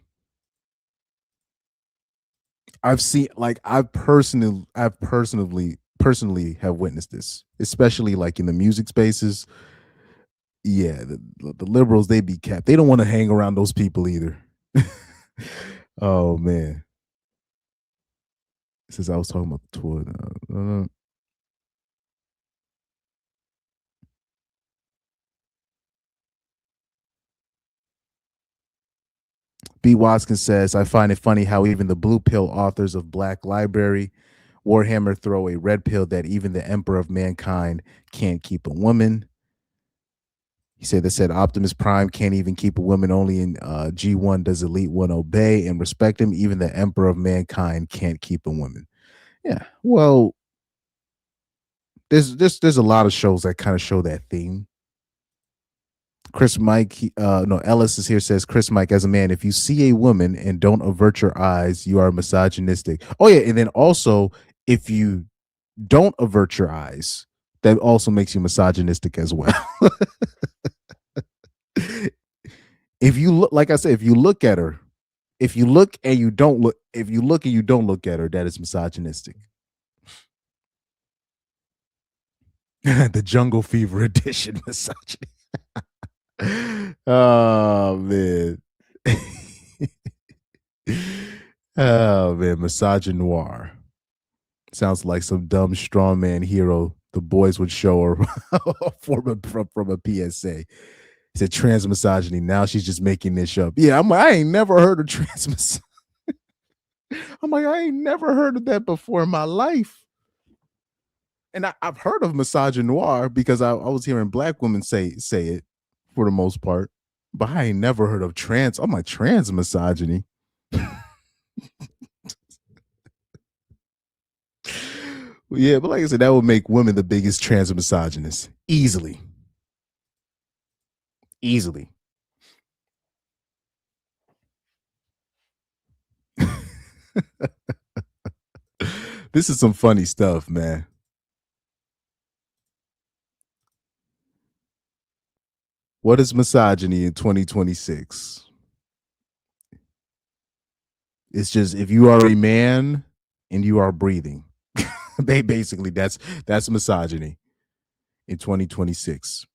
I've seen like I've personally have witnessed this, especially like in the music spaces. Yeah, the liberals, they be capped. They don't want to hang around those people either. Oh man. Since I was talking about the tour. B. Watkins says, I find it funny how even the blue pill authors of Black Library, Warhammer throw a red pill that even the Emperor of Mankind can't keep a woman. He said Optimus Prime can't even keep a woman. Only in G1 does Elite One obey and respect him. Even the Emperor of Mankind can't keep a woman. Yeah. Well, there's a lot of shows that kind of show that theme. Chris Mike, no, Ellis is here, says Chris Mike, as a man, if you see a woman and don't avert your eyes, you are misogynistic. Oh, yeah. And then also, if you don't avert your eyes, that also makes you misogynistic as well. If you look, like I said, if you look at her, if you look and you don't look, if you look and you don't look at her, that is misogynistic. The Jungle Fever edition misogyny. Oh man. Oh man, misogynoir. Sounds like some dumb strongman hero the boys would show her from a PSA. He said trans misogyny. Now she's just making this up. Yeah, I'm like, I ain't never heard of trans misogyny. I'm like, I ain't never heard of that before in my life. And I've heard of misogynoir because I was hearing black women say it for the most part, but I ain't never heard of trans. I'm like trans misogyny. Yeah, but like I said, that would make women the biggest trans misogynists easily, easily. This is some funny stuff, man. What is misogyny in 2026? It's just if you are a man and you are breathing. Basically, that's misogyny in 2026.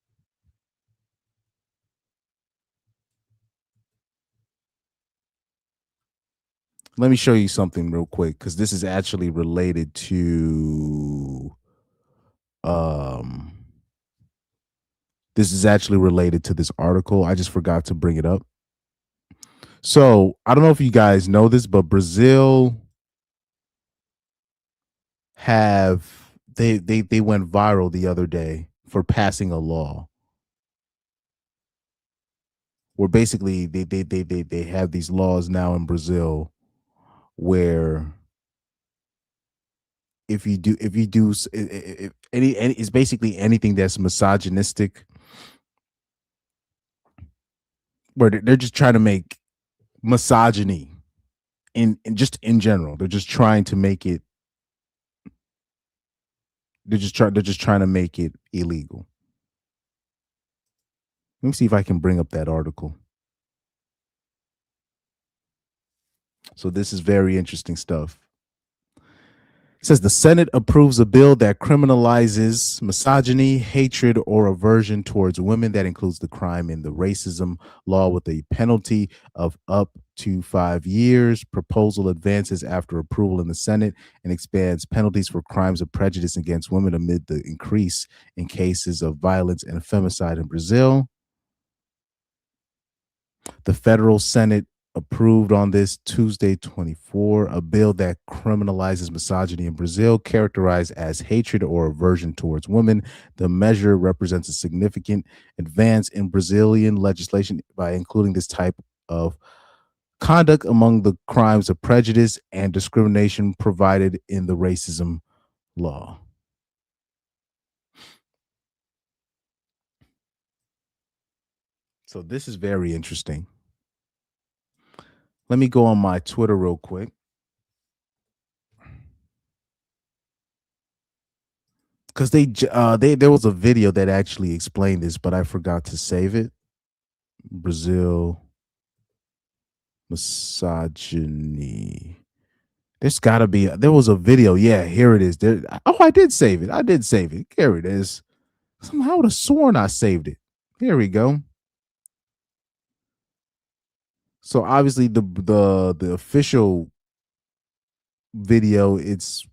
Let me show you something real quick because this is actually related to um this article. I just forgot to bring it up. So I don't know if you guys know this, but Brazil they went viral the other day for passing a law where basically they have these laws now in Brazil where if you do if any it's basically anything that's misogynistic, where they're just trying to make misogyny in just in general. They're just trying to make it. They're just trying to make it illegal. Let me see if I can bring up that article. So this is very interesting stuff. It says the Senate approves a bill that criminalizes misogyny, hatred, or aversion towards women. That includes the crime in the racism law with a penalty of up to 5 years. Proposal advances after approval in the Senate and expands penalties for crimes of prejudice against women amid the increase in cases of violence and femicide in Brazil. The federal Senate approved on this Tuesday 24 a bill that criminalizes misogyny in Brazil, characterized as hatred or aversion towards women. The measure represents a significant advance in Brazilian legislation by including this type of conduct among the crimes of prejudice and discrimination provided in the racism law. So this is very interesting. Let me go on my Twitter real quick. Because they there was a video that actually explained this, but I forgot to save it. Brazil misogyny. There was a video. Yeah, here it is. I did save it. I did save it. Here it is. Somehow I would have sworn I saved it. Here we go. So obviously the official video, it's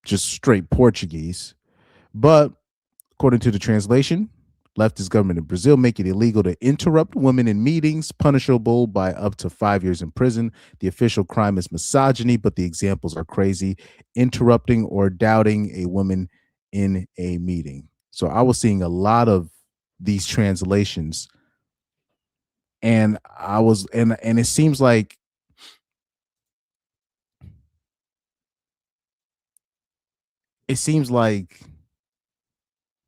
just straight Portuguese, but according to the translation, leftist government in Brazil make it illegal to interrupt women in meetings, punishable by up to 5 years in prison. The official crime is misogyny, but the examples are crazy. Interrupting or doubting a woman in a meeting. So I was seeing a lot of these translations, and it seems like it seems like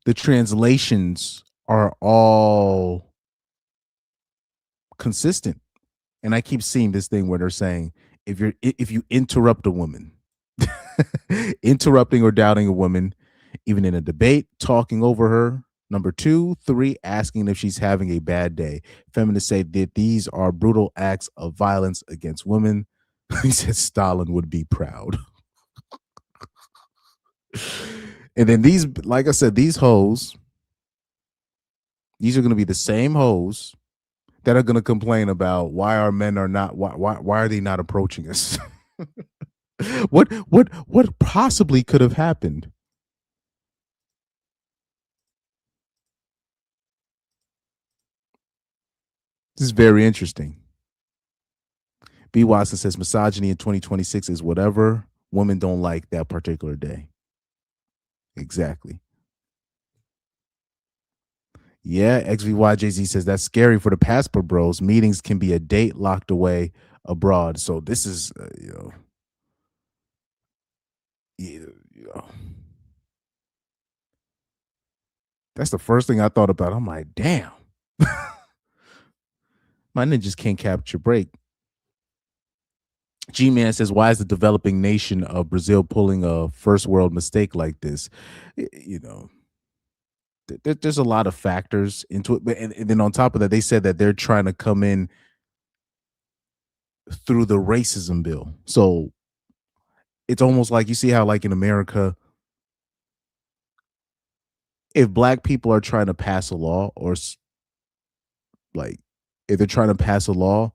the translations are all consistent. And I keep seeing this thing where they're saying if you interrupt a woman, interrupting or doubting a woman, even in a debate, talking over her. Number 2, 3, asking if she's having a bad day. Feminists say that these are brutal acts of violence against women. He said Stalin would be proud. And then these, like I said, these hoes, these are going to be the same hoes that are going to complain about why our men are not why are they not approaching us. What possibly could have happened? This is very interesting. B. Watson says misogyny in 2026 is whatever women don't like that particular day. Exactly. Yeah, XVYJZ says that's scary for the passport bros. Meetings can be a date locked away abroad. So this is, you know, that's the first thing I thought about. I'm like, damn, my ninjas can't capture break. G Man says, why is the developing nation of Brazil pulling a first world mistake like this? You know, there's a lot of factors into it. But and then on top of that, they said that they're trying to come in through the racism bill. So it's almost like you see how, like in America, if black people are trying to pass a law, or like if they're trying to pass a law,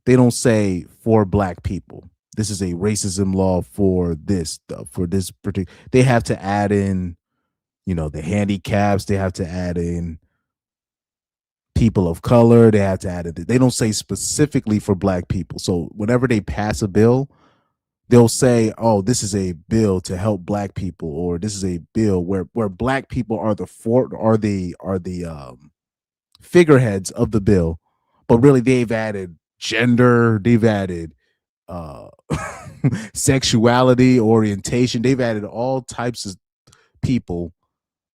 they don't say for black people. this is a racism law for this particular. They have to add in, the handicaps. They have to add in people of color. They have to add it. They don't say specifically for black people. So whenever they pass a bill, they'll say, "Oh, this is a bill to help black people," or "This is a bill where black people are the figureheads of the bill." But really, they've added gender. They've added uh sexuality, orientation. They've added all types of people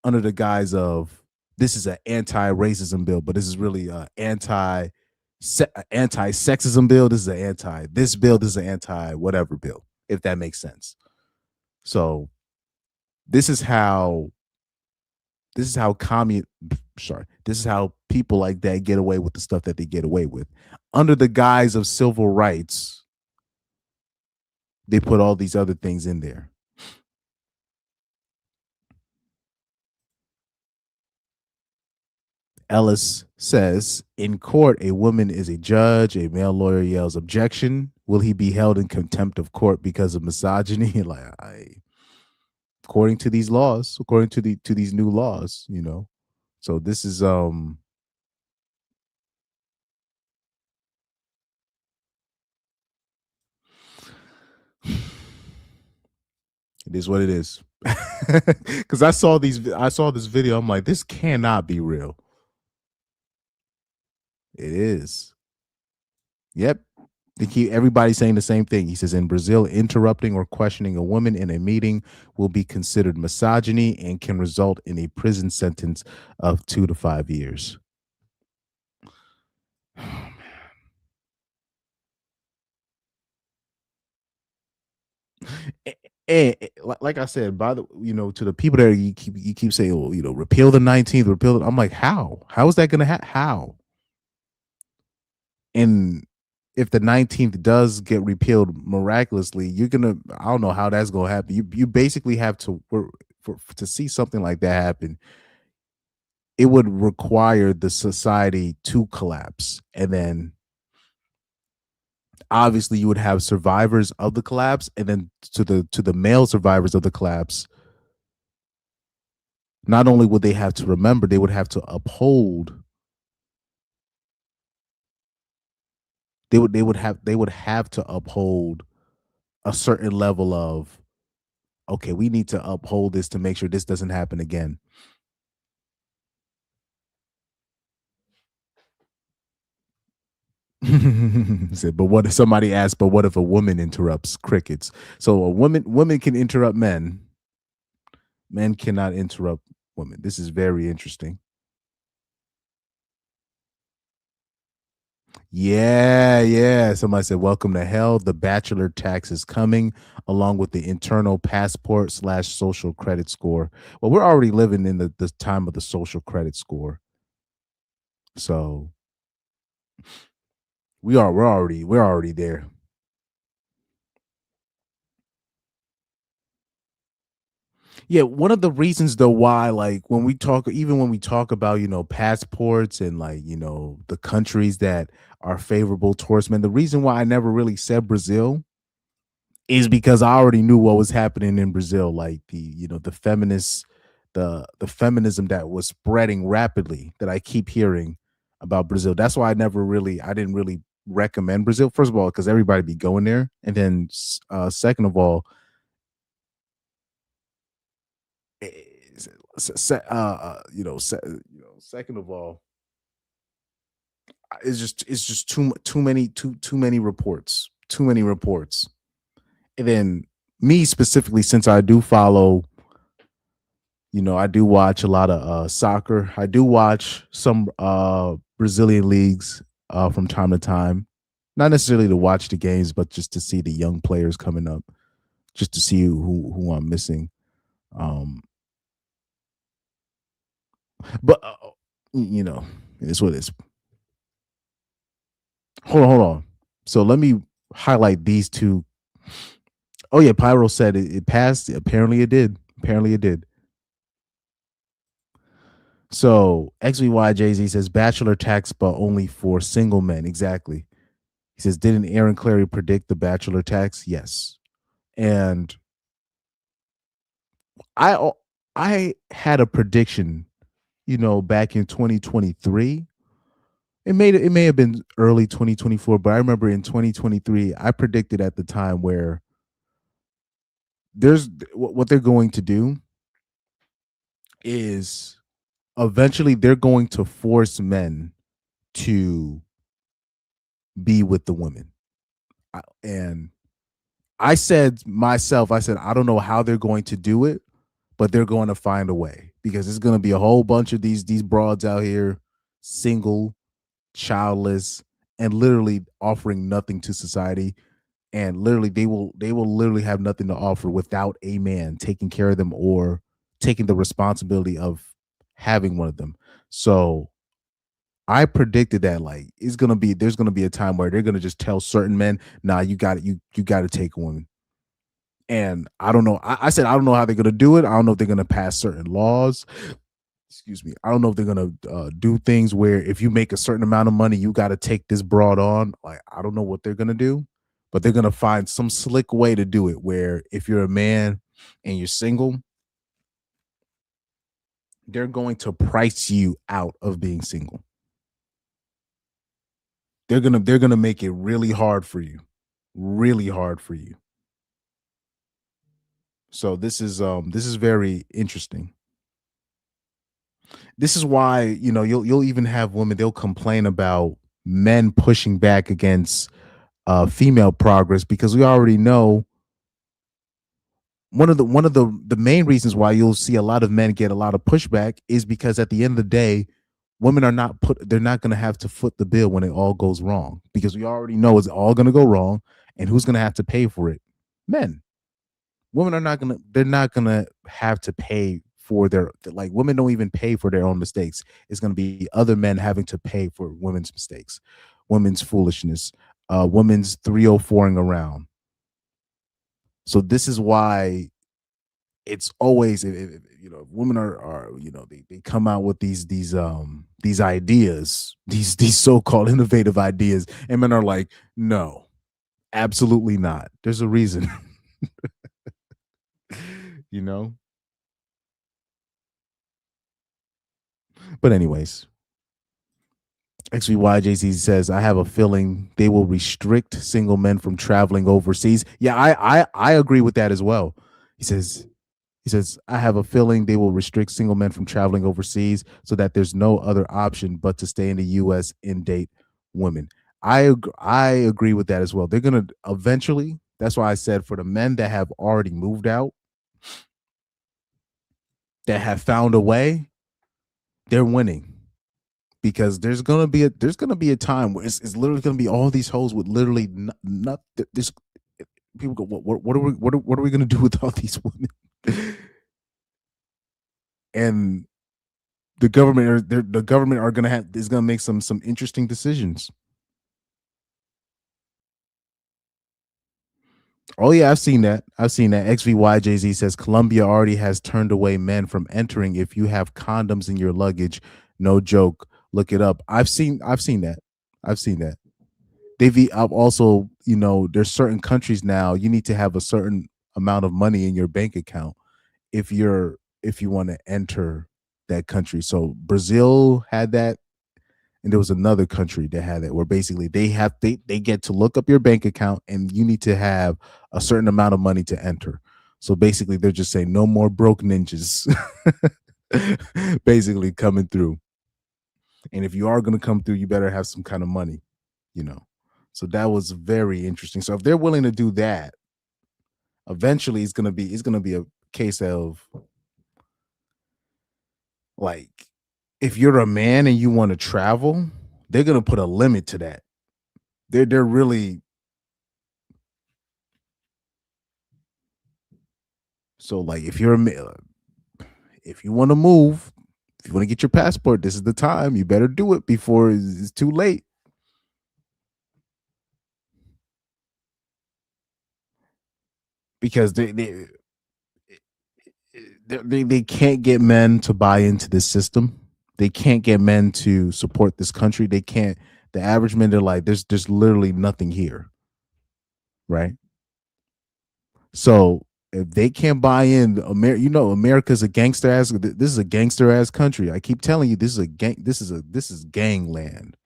under the guise of this is an anti-racism bill, but this is really a anti-sexism bill. This is an anti this bill. This is an anti whatever bill, if that makes sense. So this is how this is how this is how people like that get away with the stuff that they get away with under the guise of civil rights. They put all these other things in there. Ellis says, in court, a woman is a judge. A male lawyer yells objection. Will he be held in contempt of court because of misogyny? According to these laws, according to these new laws, So this is it is what it is. Because I saw this video. I'm like, this cannot be real. It is. Yep. They keep everybody saying the same thing. He says in Brazil, interrupting or questioning a woman in a meeting will be considered misogyny and can result in a prison sentence of 2 to 5 years. And like I said, by the to the people that you keep saying, well, repeal the 19th, repeal it. I'm like, how? How is that going to happen? How? And if the 19th does get repealed miraculously, I don't know how that's gonna happen. You basically have to to see something like that happen, it would require the society to collapse. And then obviously you would have survivors of the collapse, and then to the male survivors of the collapse, not only would they have to remember, they would have to uphold they would have to uphold a certain level of, okay, we need to uphold this to make sure this doesn't happen again. Said, but what if somebody asked, but what if a woman interrupts? Crickets. So women can interrupt men. Men cannot interrupt women. This is very interesting. Yeah, yeah. Somebody said, welcome to hell. The bachelor tax is coming along with the internal passport / social credit score. Well, we're already living in the time of the social credit score. So we're already there. Yeah, one of the reasons though why, like, when we talk about, passports and, like, the countries that are favorable towards men, the reason why I never really said Brazil is because I already knew what was happening in Brazil, like the feminists, the feminism that was spreading rapidly that I keep hearing about Brazil. That's why I didn't really recommend Brazil. First of all, because everybody be going there, and then second of all, second of all, it's just too many reports, too many reports. And then me specifically, since I do follow, I do watch a lot of soccer. I do watch some Brazilian leagues from time to time, not necessarily to watch the games, but just to see the young players coming up, just to see who I'm missing. Um, but it's what it is. Hold on. So let me highlight these two. Oh yeah, Pyro said it passed. Apparently it did. Apparently it did. So XVY Jay Z says bachelor tax, but only for single men. Exactly. He says, "Didn't Aaron Clary predict the bachelor tax?" Yes, and I I had a prediction, back in 2023. It may have been early 2024, but I remember in 2023 I predicted at the time where there's what they're going to do is eventually they're going to force men to be with the women. And I said myself, I said, I don't know how they're going to do it, but they're going to find a way because there's going to be a whole bunch of these broads out here, single, childless, and literally offering nothing to society. And literally they will literally have nothing to offer without a man taking care of them or taking the responsibility of having one of them. So I predicted that like there's gonna be a time where they're gonna just tell certain men, nah, you got to take a woman. And I don't know. I said I don't know how they're gonna do it. I don't know if they're gonna pass certain laws. Excuse me. I don't know if they're gonna do things where if you make a certain amount of money, you got to take this broad on. Like I don't know what they're gonna do, but they're gonna find some slick way to do it. Where if you're a man and you're single, they're going to price you out of being single. They're gonna make it really hard for you, really hard for you. So this is very interesting. This is why you'll even have women they'll complain about men pushing back against female progress because we already know one of the main reasons why you'll see a lot of men get a lot of pushback is because at the end of the day women are not put they're not going to have to foot the bill when it all goes wrong because we already know it's all going to go wrong and who's going to have to pay for it. Men. Women are not gonna they're not gonna have to pay for their like women don't even pay for their own mistakes. It's gonna be other men having to pay for women's mistakes, women's foolishness, women's 304ing around. So this is why it's always women are they come out with these ideas, these so-called innovative ideas, and men are like, no, absolutely not. There's a reason. you know but anyways, XVYJC says, I have a feeling they will restrict single men from traveling overseas. Yeah, I agree with that as well. He says, I have a feeling they will restrict single men from traveling overseas so that there's no other option but to stay in the US and date women. I agree with that as well. They're gonna eventually, that's why I said for the men that have already moved out, that have found a way, they're winning because there's gonna be a time where it's literally gonna be all these hoes with literally not this people go what are we gonna do with all these women and the government are gonna have is gonna make some interesting decisions. Oh yeah, I've seen that. XVYJZ says Colombia already has turned away men from entering if you have condoms in your luggage. No joke, look it up. I've seen that. I've seen that. I've also, there's certain countries now you need to have a certain amount of money in your bank account if you want to enter that country. So Brazil had that, and there was another country that had that where basically they get to look up your bank account and you need to have a certain amount of money to enter. So basically they're just saying no more broke ninjas basically coming through. And if you are going to come through, you better have some kind of money, you know. So that was very interesting. So if they're willing to do that, eventually it's gonna be a case of like if you're a man and you want to travel, they're gonna put a limit to that. They're really so like if you want to move, if you want to get your passport, this is the time. You better do it before it's too late because they can't get men to buy into this system. They can't get men to support this country. The average men, they're like, there's literally nothing here, right? So if they can't buy in, America's a gangster ass. This is a gangster ass country. I keep telling you, this is a gang. This is gangland.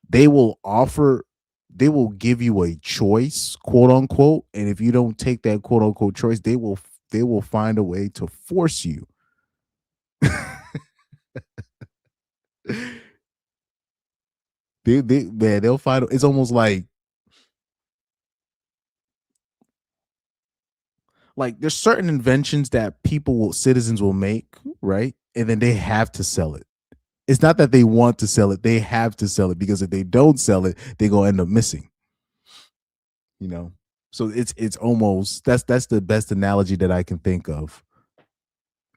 They will offer, they will give you a choice, quote unquote, and if you don't take that quote unquote choice, they will find a way to force you. They'll find. It's almost like there's certain inventions that citizens will make, right? And then they have to sell it. It's not that they want to sell it, they have to sell it, because if they don't sell it, they're gonna end up missing, you know. So it's almost, that's the best analogy that I can think of.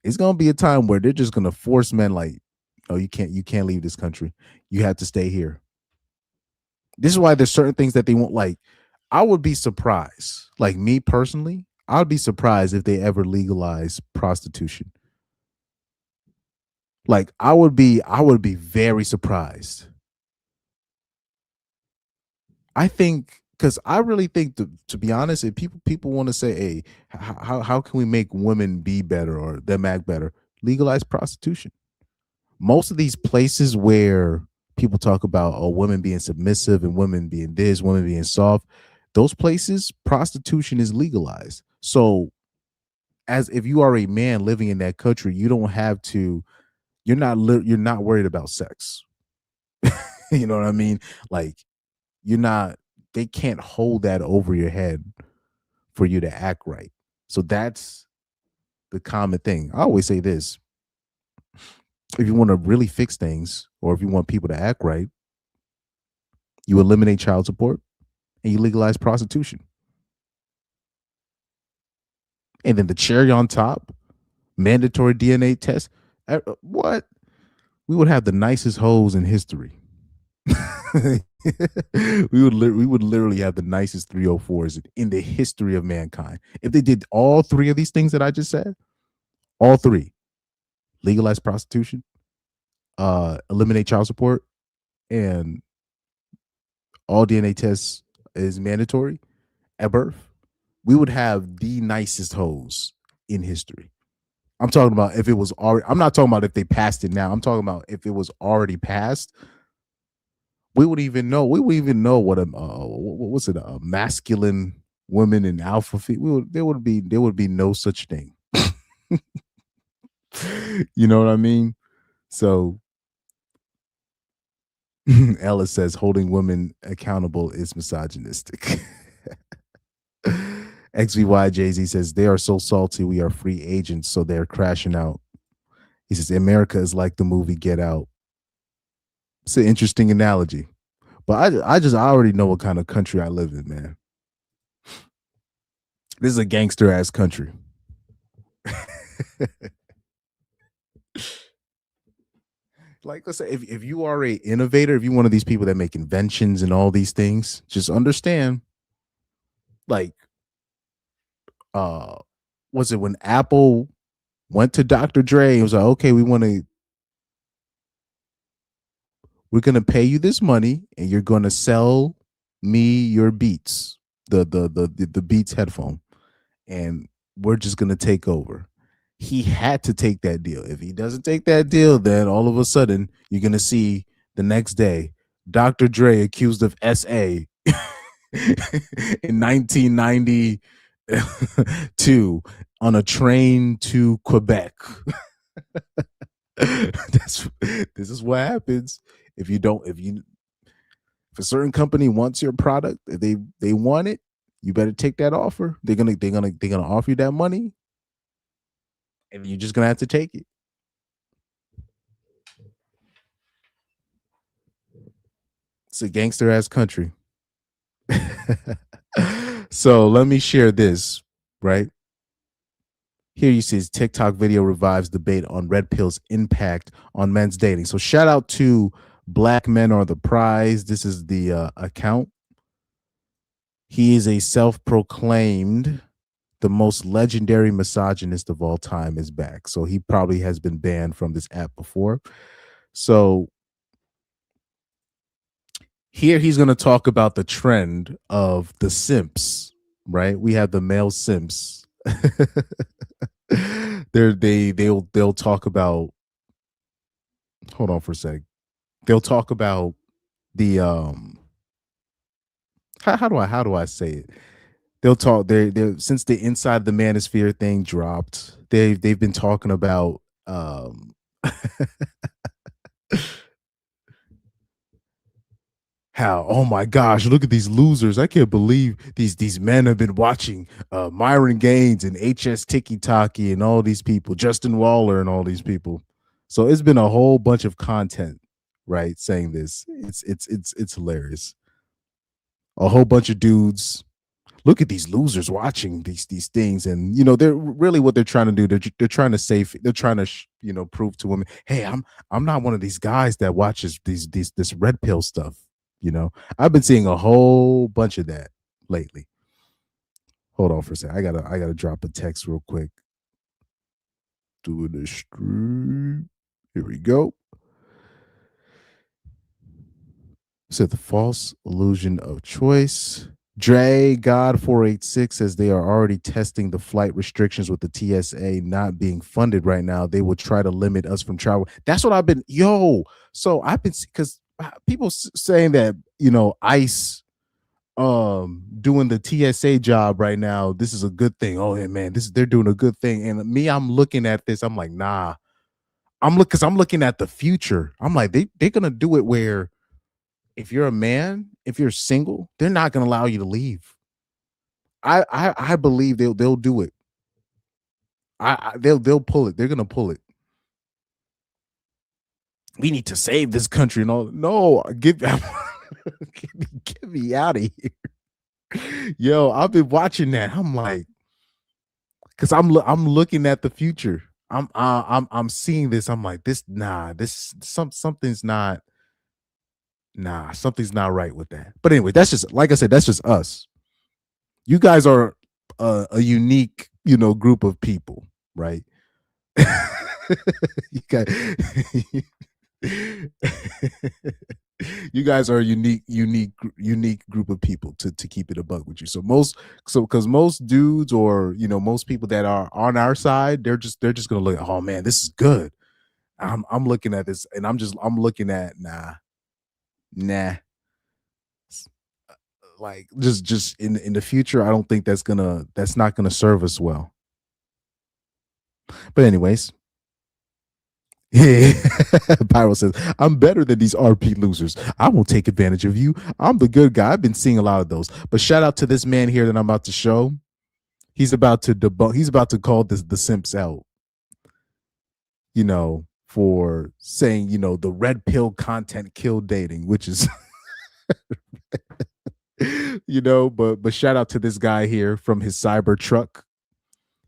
It's gonna be a time where they're just gonna force men, like, oh, you can't leave this country. You have to stay here. This is why there's certain things that they won't like. I would be surprised, like me personally, I would be surprised if they ever legalize prostitution. Like I would be very surprised. I think, because I really think, to be honest, if people want to say, hey, how can we make women be better or them act better? Legalize prostitution. Most of these places where people talk about, oh, women being submissive and women being this, women being soft, those places, prostitution is legalized. So as if you are a man living in that country, you don't have to, you're not worried about sex. You know what I mean? Like, you're not, they can't hold that over your head for you to act right. So that's the common thing. I always say this: if you want to really fix things, or if you want people to act right, you eliminate child support and you legalize prostitution. And then the cherry on top, mandatory DNA test. What? We would have the nicest hoes in history. We would literally have the nicest 304s in the history of mankind if they did all three of these things that I just said. All three: legalize prostitution, eliminate child support, and all DNA tests is mandatory at birth. We would have the nicest hoes in history. I'm talking about if it was already. I'm not talking about if they passed it now. I'm talking about if it was already passed. We would even know. We would even know what what's it? A masculine woman and alpha. There would be no such thing. You know what I mean? So Ellis says holding women accountable is misogynistic. XVY Jay Z says they are so salty. We are free agents, so they're crashing out. He says America is like the movie Get Out. It's an interesting analogy, but I already know what kind of country I live in, man. This is a gangster ass country. Like I said, if you are a innovator, if you're one of these people that make inventions and all these things, just understand, like, uh was it when Apple went to Dr. Dre? It was like, okay, we're gonna pay you this money and you're gonna sell me your Beats, the Beats headphone, and we're just gonna take over. He had to take that deal. If he doesn't take that deal, then all of a sudden you're gonna see the next day Dr. Dre accused of SA in 1992 on a train to Quebec. That's this is what happens if you don't if a certain company wants your product, if they want it, you better take that offer. They're gonna offer you that money, and you're just gonna have to take it. It's a gangster ass country. So let me share this, right? Here you see TikTok video revives debate on red pill's impact on men's dating. So shout out to Black Men Are the Prize. This is the account. He is a self-proclaimed the most legendary misogynist of all time is back. So he probably has been banned from this app before. So Here he's going to talk about the trend of the simps, right? We have the male simps. They'll talk about, hold on for a sec. They'll talk about the how do I say it? They'll talk they since the inside the manosphere thing dropped, they've been talking about how, oh my gosh, look at these losers. I can't believe these men have been watching Myron Gaines and HS Tiki Taki and all these people, Justin Waller and all these people. So it's been a whole bunch of content, right, saying this. It's hilarious. A whole bunch of dudes, look at these losers watching these things, and they're really, what they're trying to do, they're trying to save, they're trying to prove to women, hey, I'm not one of these guys that watches this red pill stuff. I've been seeing a whole bunch of that lately. Hold on for a second. I gotta drop a text real quick. Doing the stream. Here we go. Said the false illusion of choice. Dre God 486 says they are already testing the flight restrictions with the TSA not being funded right now. They will try to limit us from travel. That's what I've been, So I've been, because people saying that, ICE doing the TSA job right now, this is a good thing. Oh yeah, man, they're doing a good thing. And me, I'm looking at this, I'm like, nah. I'm looking at the future. I'm like, they're gonna do it where, if you're a man, if you're single, they're not going to allow you to leave. I believe they'll do it. They'll pull it. They're going to pull it. We need to save this country and all. No, get me out of here. Yo, I've been watching that. I'm like, because I'm looking at the future. I'm seeing this. I'm like, something's not. Nah, something's not right with that. But anyway, that's just, like I said, that's just us. You guys are a unique, group of people, right? you guys, you guys are a unique group of people, to keep it a buck with you. So because most dudes, or most people that are on our side, they're just gonna look, oh man, this is good. I'm looking at this, and I'm looking at, nah. Like, just in the future, I don't think that's not gonna serve us well. But anyways, yeah. Pyro says, I'm better than these RP losers. I won't take advantage of you. I'm the good guy. I've been seeing a lot of those. But shout out to this man here that I'm about to show. He's about to debunk, he's about to call the simps out, for saying, the red pill content kill dating, which is but shout out to this guy here from his cyber truck.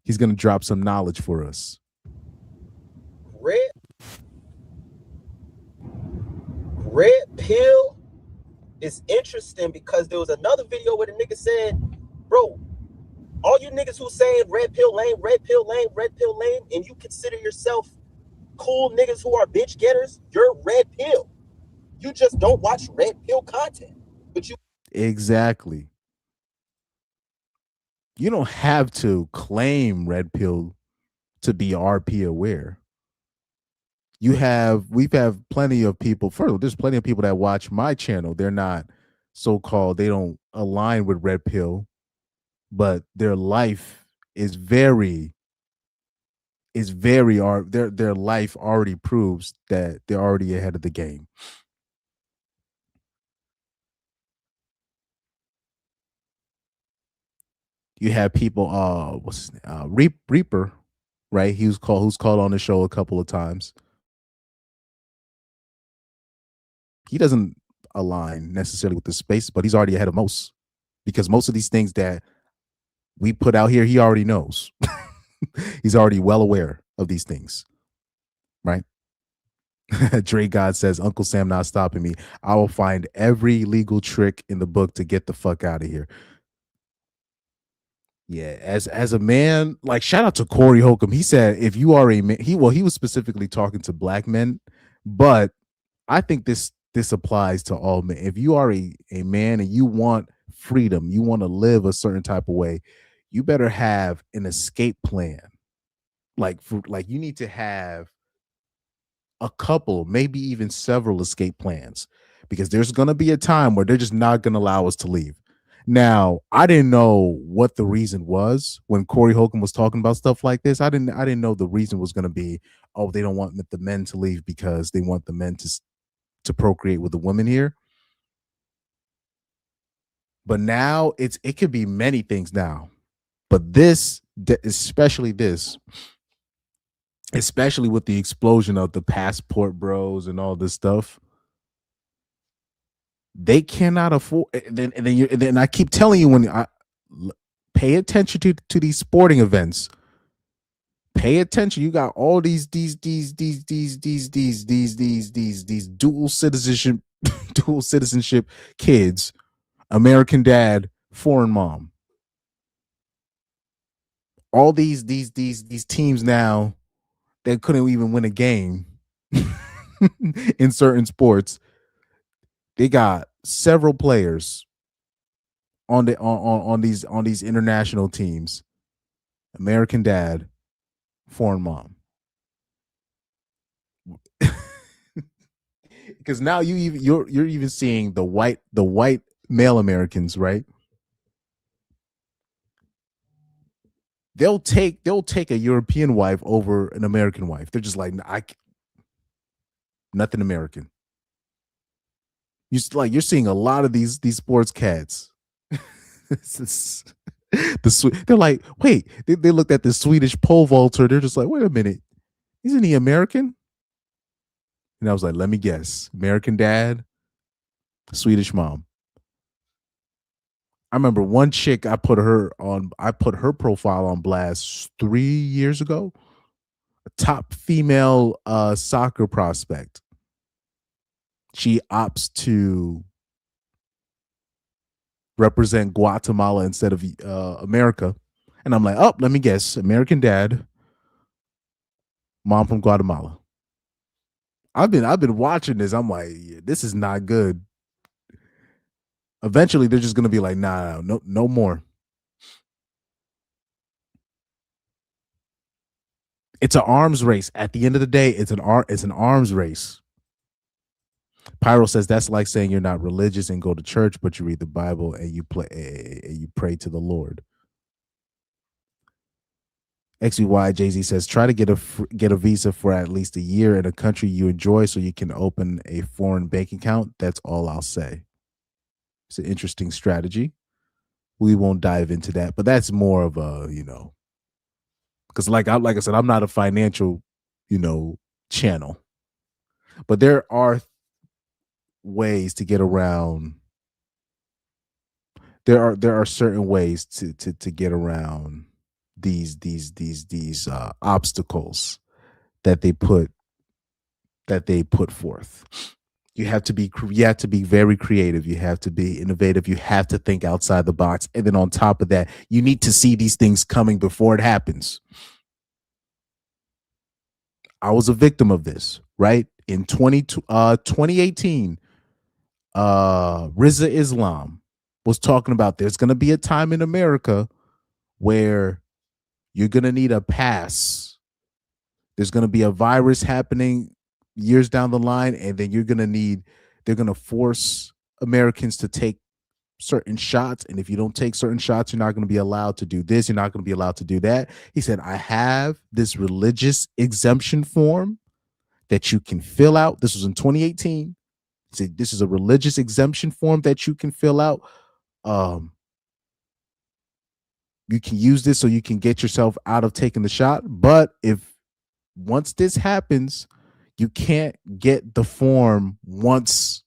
He's gonna drop some knowledge for us. Red pill is interesting because there was another video where the nigga said, bro, all you niggas who saying red pill lame, and you consider yourself cool niggas who are bitch getters, you're red pill. You just don't watch red pill content. But you Exactly. You don't have to claim red pill to be RP aware. We've had plenty of people. First, there's plenty of people that watch my channel. They're not so-called, they don't align with red pill, but their life is very their life already proves that they're already ahead of the game. You have people, what's his name? Reaper, right? Who's called on the show a couple of times. He doesn't align necessarily with the space, but he's already ahead of most, because most of these things that we put out here, he already knows. He's already well aware of these things, right? Dre God says, Uncle Sam not stopping me. I will find every legal trick in the book to get the fuck out of here. Yeah, as a man, like, shout out to Corey Holcomb. He said, if you are a man, he was specifically talking to black men, but I think this this applies to all men. If you are a man and you want freedom, you want to live a certain type of way, you better have an escape plan. Like you need to have a couple, maybe even several escape plans, because there's going to be a time where they're just not going to allow us to leave. Now, I didn't know what the reason was when Corey Holcomb was talking about stuff like this. I didn't know the reason was going to be, oh, they don't want the men to leave because they want the men to procreate with the women here. But now it could be many things now. But this, especially with the explosion of the passport bros and all this stuff, they cannot afford. And then I keep telling you, when I pay attention to these sporting events, pay attention. You got all these dual citizenship kids, American dad, foreign mom. All these teams now that couldn't even win a game in certain sports. They got several players on these international teams. American dad, foreign mom. Because now you're even seeing the white male Americans, right? They'll take a European wife over an American wife. They're just like, nothing American. You're seeing a lot of these sports cats. They're like, wait, they looked at the Swedish pole vaulter. They're just like, wait a minute, isn't he American? And I was like, let me guess, American dad, Swedish mom. I remember one chick, I put her profile on blast 3 years ago. A top female soccer prospect. She opts to represent Guatemala instead of America. And I'm like, oh, let me guess, American dad, mom from Guatemala. I've been watching this. I'm like, yeah, this is not good. Eventually, they're just gonna be like, nah, no more. It's an arms race. At the end of the day, it's an arms race. Pyro says that's like saying you're not religious and go to church, but you read the Bible and you pray to the Lord. XY Jay-Z says try to get a visa for at least a year in a country you enjoy so you can open a foreign bank account. That's all I'll say. It's an interesting strategy. We won't dive into that, but that's more of a, because like I said, I'm not a financial, channel, but there are ways to get around. There are certain ways to get around these obstacles that they put forth. You have to be very creative. You have to be innovative. You have to think outside the box. And then on top of that, you need to see these things coming before it happens. I was a victim of this, right? In 2018, Riza Islam was talking about there's going to be a time in America where you're going to need a pass. There's going to be a virus happening years down the line, and then they're going to force Americans to take certain shots. And if you don't take certain shots, you're not going to be allowed to do this. You're not going to be allowed to do that. He said, I have this religious exemption form that you can fill out. This was in 2018. He said, this is a religious exemption form that you can fill out. You can use this so you can get yourself out of taking the shot. But once this happens, you can't get the form once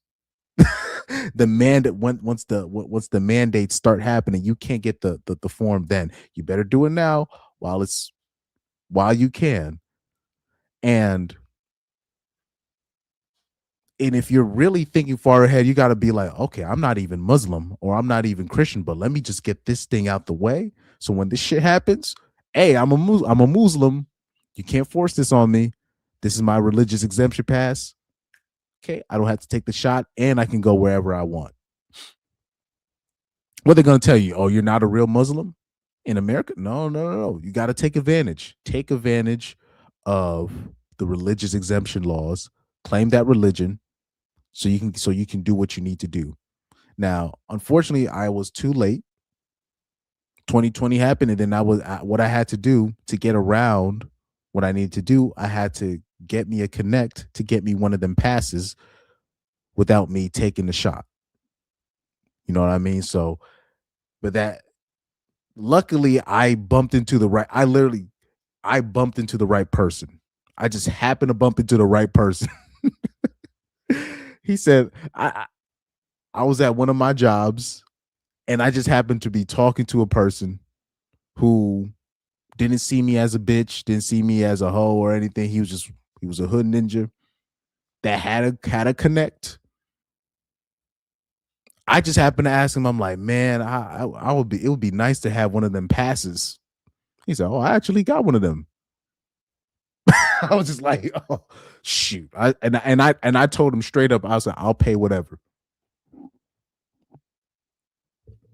the mandates start happening. You can't get the form then. You better do it now while you can. And if you're really thinking far ahead, you got to be like, okay, I'm not even Muslim or I'm not even Christian, but let me just get this thing out the way. So when this shit happens, hey, I'm a Muslim. You can't force this on me. This is my religious exemption pass. okay, I don't have to take the shot and I can go wherever I want. What they're going to tell you, oh, you're not a real Muslim in America? No, no, no, no. You got to take advantage. Take advantage of the religious exemption laws. Claim that religion so you can do what you need to do. Now, unfortunately, I was too late. 2020 happened, and then what I had to do to get around what I needed to do. I had to get me a connect to get me one of them passes without me taking the shot. You know what I mean? So, but that luckily I bumped into the right. I bumped into the right person. I just happened to bump into the right person. He said I was at one of my jobs and I just happened to be talking to a person who didn't see me as a bitch, didn't see me as a hoe or anything. He was a hood ninja that had a connect. I just happened to ask him, I'm like, man, it would be nice to have one of them passes. He said, oh, I actually got one of them. I was just like, oh shoot. I told him straight up, I was like, I'll pay whatever.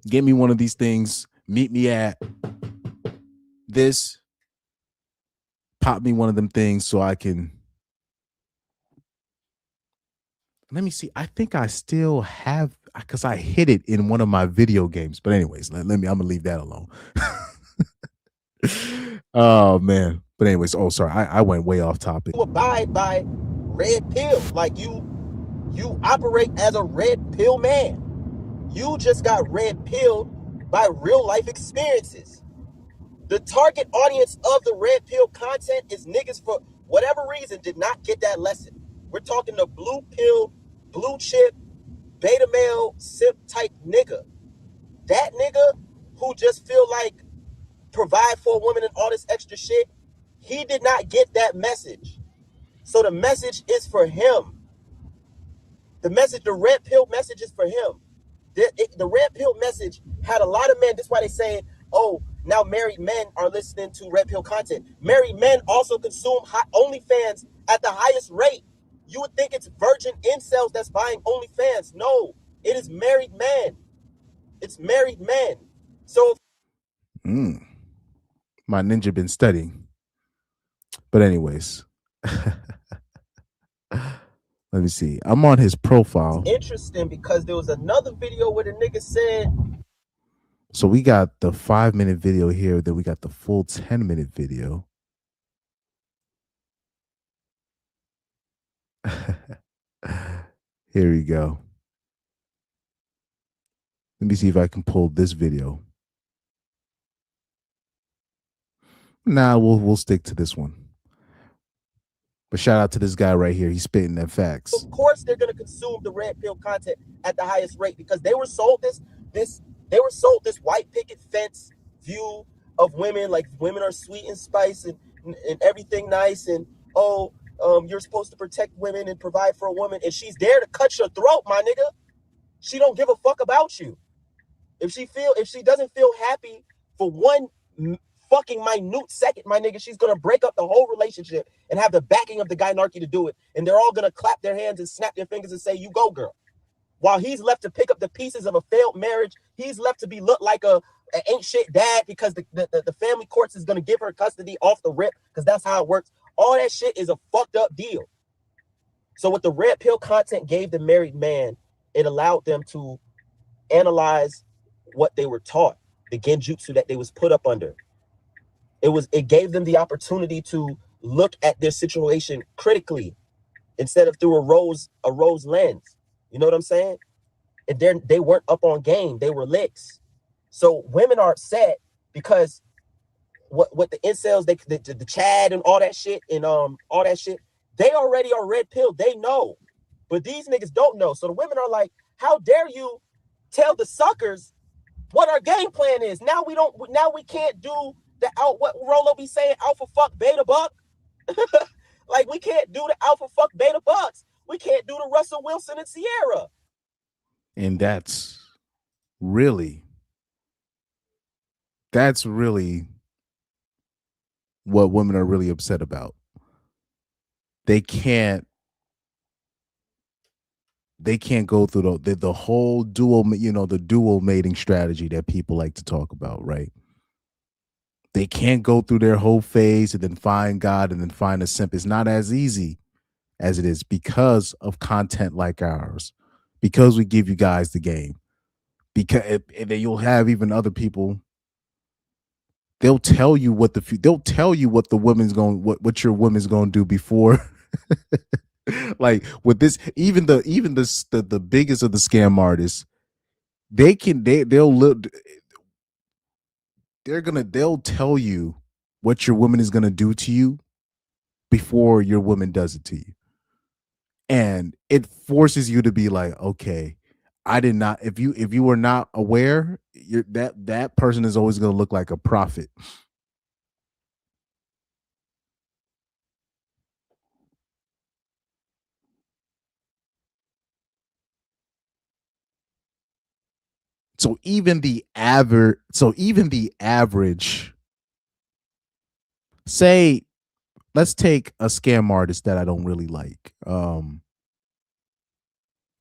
Get me one of these things, meet me at this, pop me one of them things so I can. Let me see. I think I still have, because I hid it in one of my video games. But anyways, I'm gonna leave that alone. Oh man. But anyways, oh sorry, I went way off topic. You abide by red pill, like you operate as a red pill man. You just got red pilled by real life experiences. The target audience of the red pill content is niggas for whatever reason did not get that lesson. We're talking the blue pill, blue chip, beta male, simp type nigga. That nigga who just feel like provide for a woman and all this extra shit, he did not get that message. So the message is for him. The red pill message is for him. The red pill message had a lot of men. That's why they say, oh, now married men are listening to red pill content. Married men also consume OnlyFans at the highest rate. You would think it's virgin incels that's buying OnlyFans. No, it is married men. It's married men. So my ninja been studying. But anyways. Let me see. I'm on his profile. It's interesting because there was another video where the nigga said. So we got the 5-minute video here, then we got the full 10-minute video. Here we go. Let me see if I can pull this video. Nah, we'll stick to this one. But shout out to this guy right here. He's spitting them facts. Of course, they're gonna consume the red pill content at the highest rate because they were sold this white picket fence view of women, like women are sweet and spice and everything nice, and you're supposed to protect women and provide for a woman, and she's there to cut your throat, my nigga. She don't give a fuck about you. If she doesn't feel happy for one fucking minute second, my nigga, she's gonna break up the whole relationship and have the backing of the gynarchy to do it, and they're all gonna clap their hands and snap their fingers and say, you go, girl. While he's left to pick up the pieces of a failed marriage, he's left to be looked like a ain't shit dad because the family courts is gonna give her custody off the rip because that's how it works. All that shit is a fucked up deal. So what the red pill content gave the married man, it allowed them to analyze what they were taught, the genjutsu that they was put up under. It gave them the opportunity to look at their situation critically instead of through a rose lens. You know what I'm saying? And they weren't up on game. They were licks. So women are upset because what the incels, the Chad and all that shit and all that shit, they already are red pill. They know. But these niggas don't know. So the women are like, how dare you tell the suckers what our game plan is? Now we can't do what Rolo be saying, alpha fuck beta buck. Like we can't do the alpha fuck beta bucks. We can't do the Russell Wilson and Sierra. And that's really what women are really upset about. They can't they can't go through the whole dual, the dual mating strategy that people like to talk about, right? They can't go through their whole phase and then find God and then find a simp. It's not as easy as it is because of content like ours, because we give you guys the game. Because and then you'll have even other people. They'll tell you what the women's going, what your women's going to do before. Like with this, even the biggest of the scam artists, they'll tell you what your woman is gonna do to you before your woman does it to you. And it forces you to be like, okay, I did not, if you were not aware, that person is always gonna look like a prophet. So even the average, say, let's take a scam artist that I don't really like.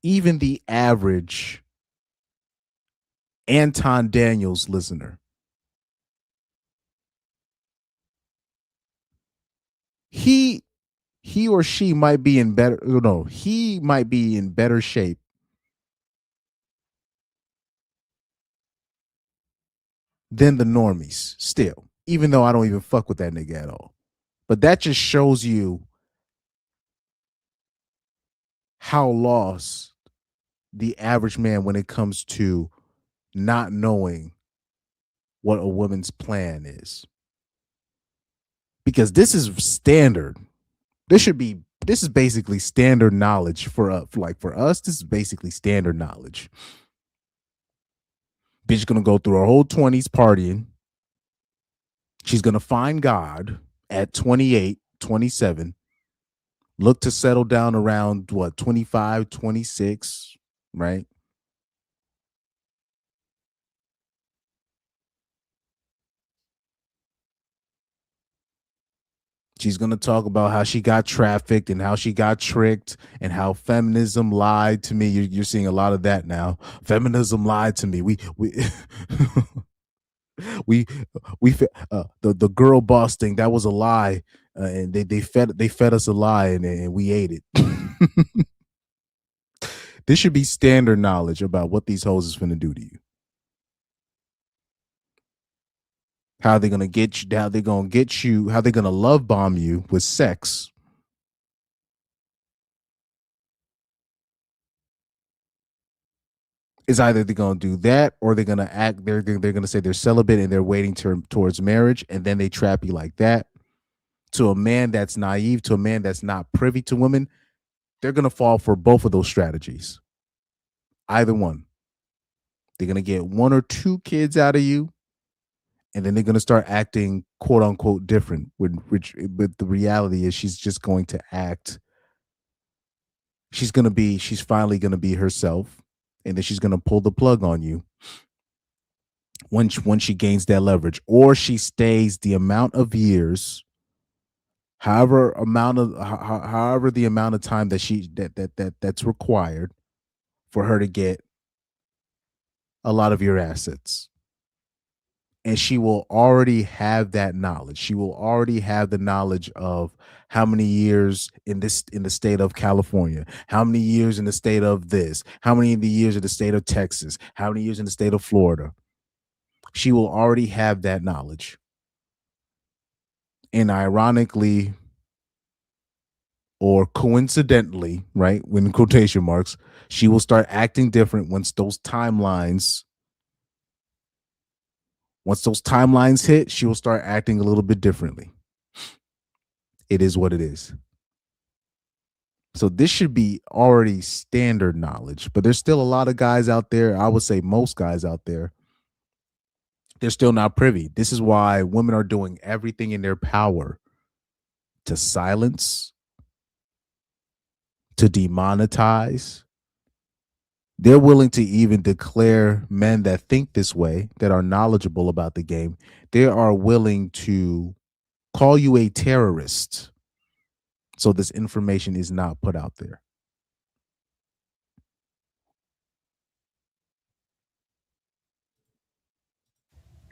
Even the average Anton Daniels listener, he or she might be in better, no, he might be in better shape than the normies still, even though I don't even fuck with that nigga at all. But that just shows you how lost the average man when it comes to not knowing what a woman's plan is. Because this is standard. This is basically standard knowledge for us. This is basically standard knowledge. Bitch gonna go through her whole 20s partying. She's gonna find God at 28, 27. Look to settle down around what, 25, 26, right? She's going to talk about how she got trafficked and how she got tricked and how feminism lied to me. You're seeing a lot of that now. Feminism lied to me. We we the girl boss thing, that was a lie, and they fed us a lie, and we ate it. This should be standard knowledge about what these hoes is finna do to you. How they're gonna get you, how they're gonna love bomb you with sex. Is either they're gonna do that or they're gonna act. They're gonna say they're celibate and they're waiting towards marriage, and then they trap you like that. To a man that's naive, to a man that's not privy to women, they're gonna fall for both of those strategies. Either one. They're gonna get one or two kids out of you, and then they're gonna start acting quote unquote different. But the reality is, she's just going to act. She's finally gonna be herself, and then she's gonna pull the plug on you when she gains that leverage, or she stays the amount of years, however the amount of time that's required for her to get a lot of your assets. And she will already have that knowledge. She will already have the knowledge of how many years in the state of California, how many years in the state of this, how many in the years in the state of Texas, how many years in the state of Florida. She will already have that knowledge. And ironically, or coincidentally, right, when quotation marks, she will start acting different once those timelines hit. She will start acting a little bit differently. It is what it is. So this should be already standard knowledge, but there's still a lot of guys out there. I would say most guys out there, they're still not privy. This is why women are doing everything in their power to silence, to demonetize. They're willing to even declare men that think this way, that are knowledgeable about the game. They are willing to call you a terrorist so this information is not put out there.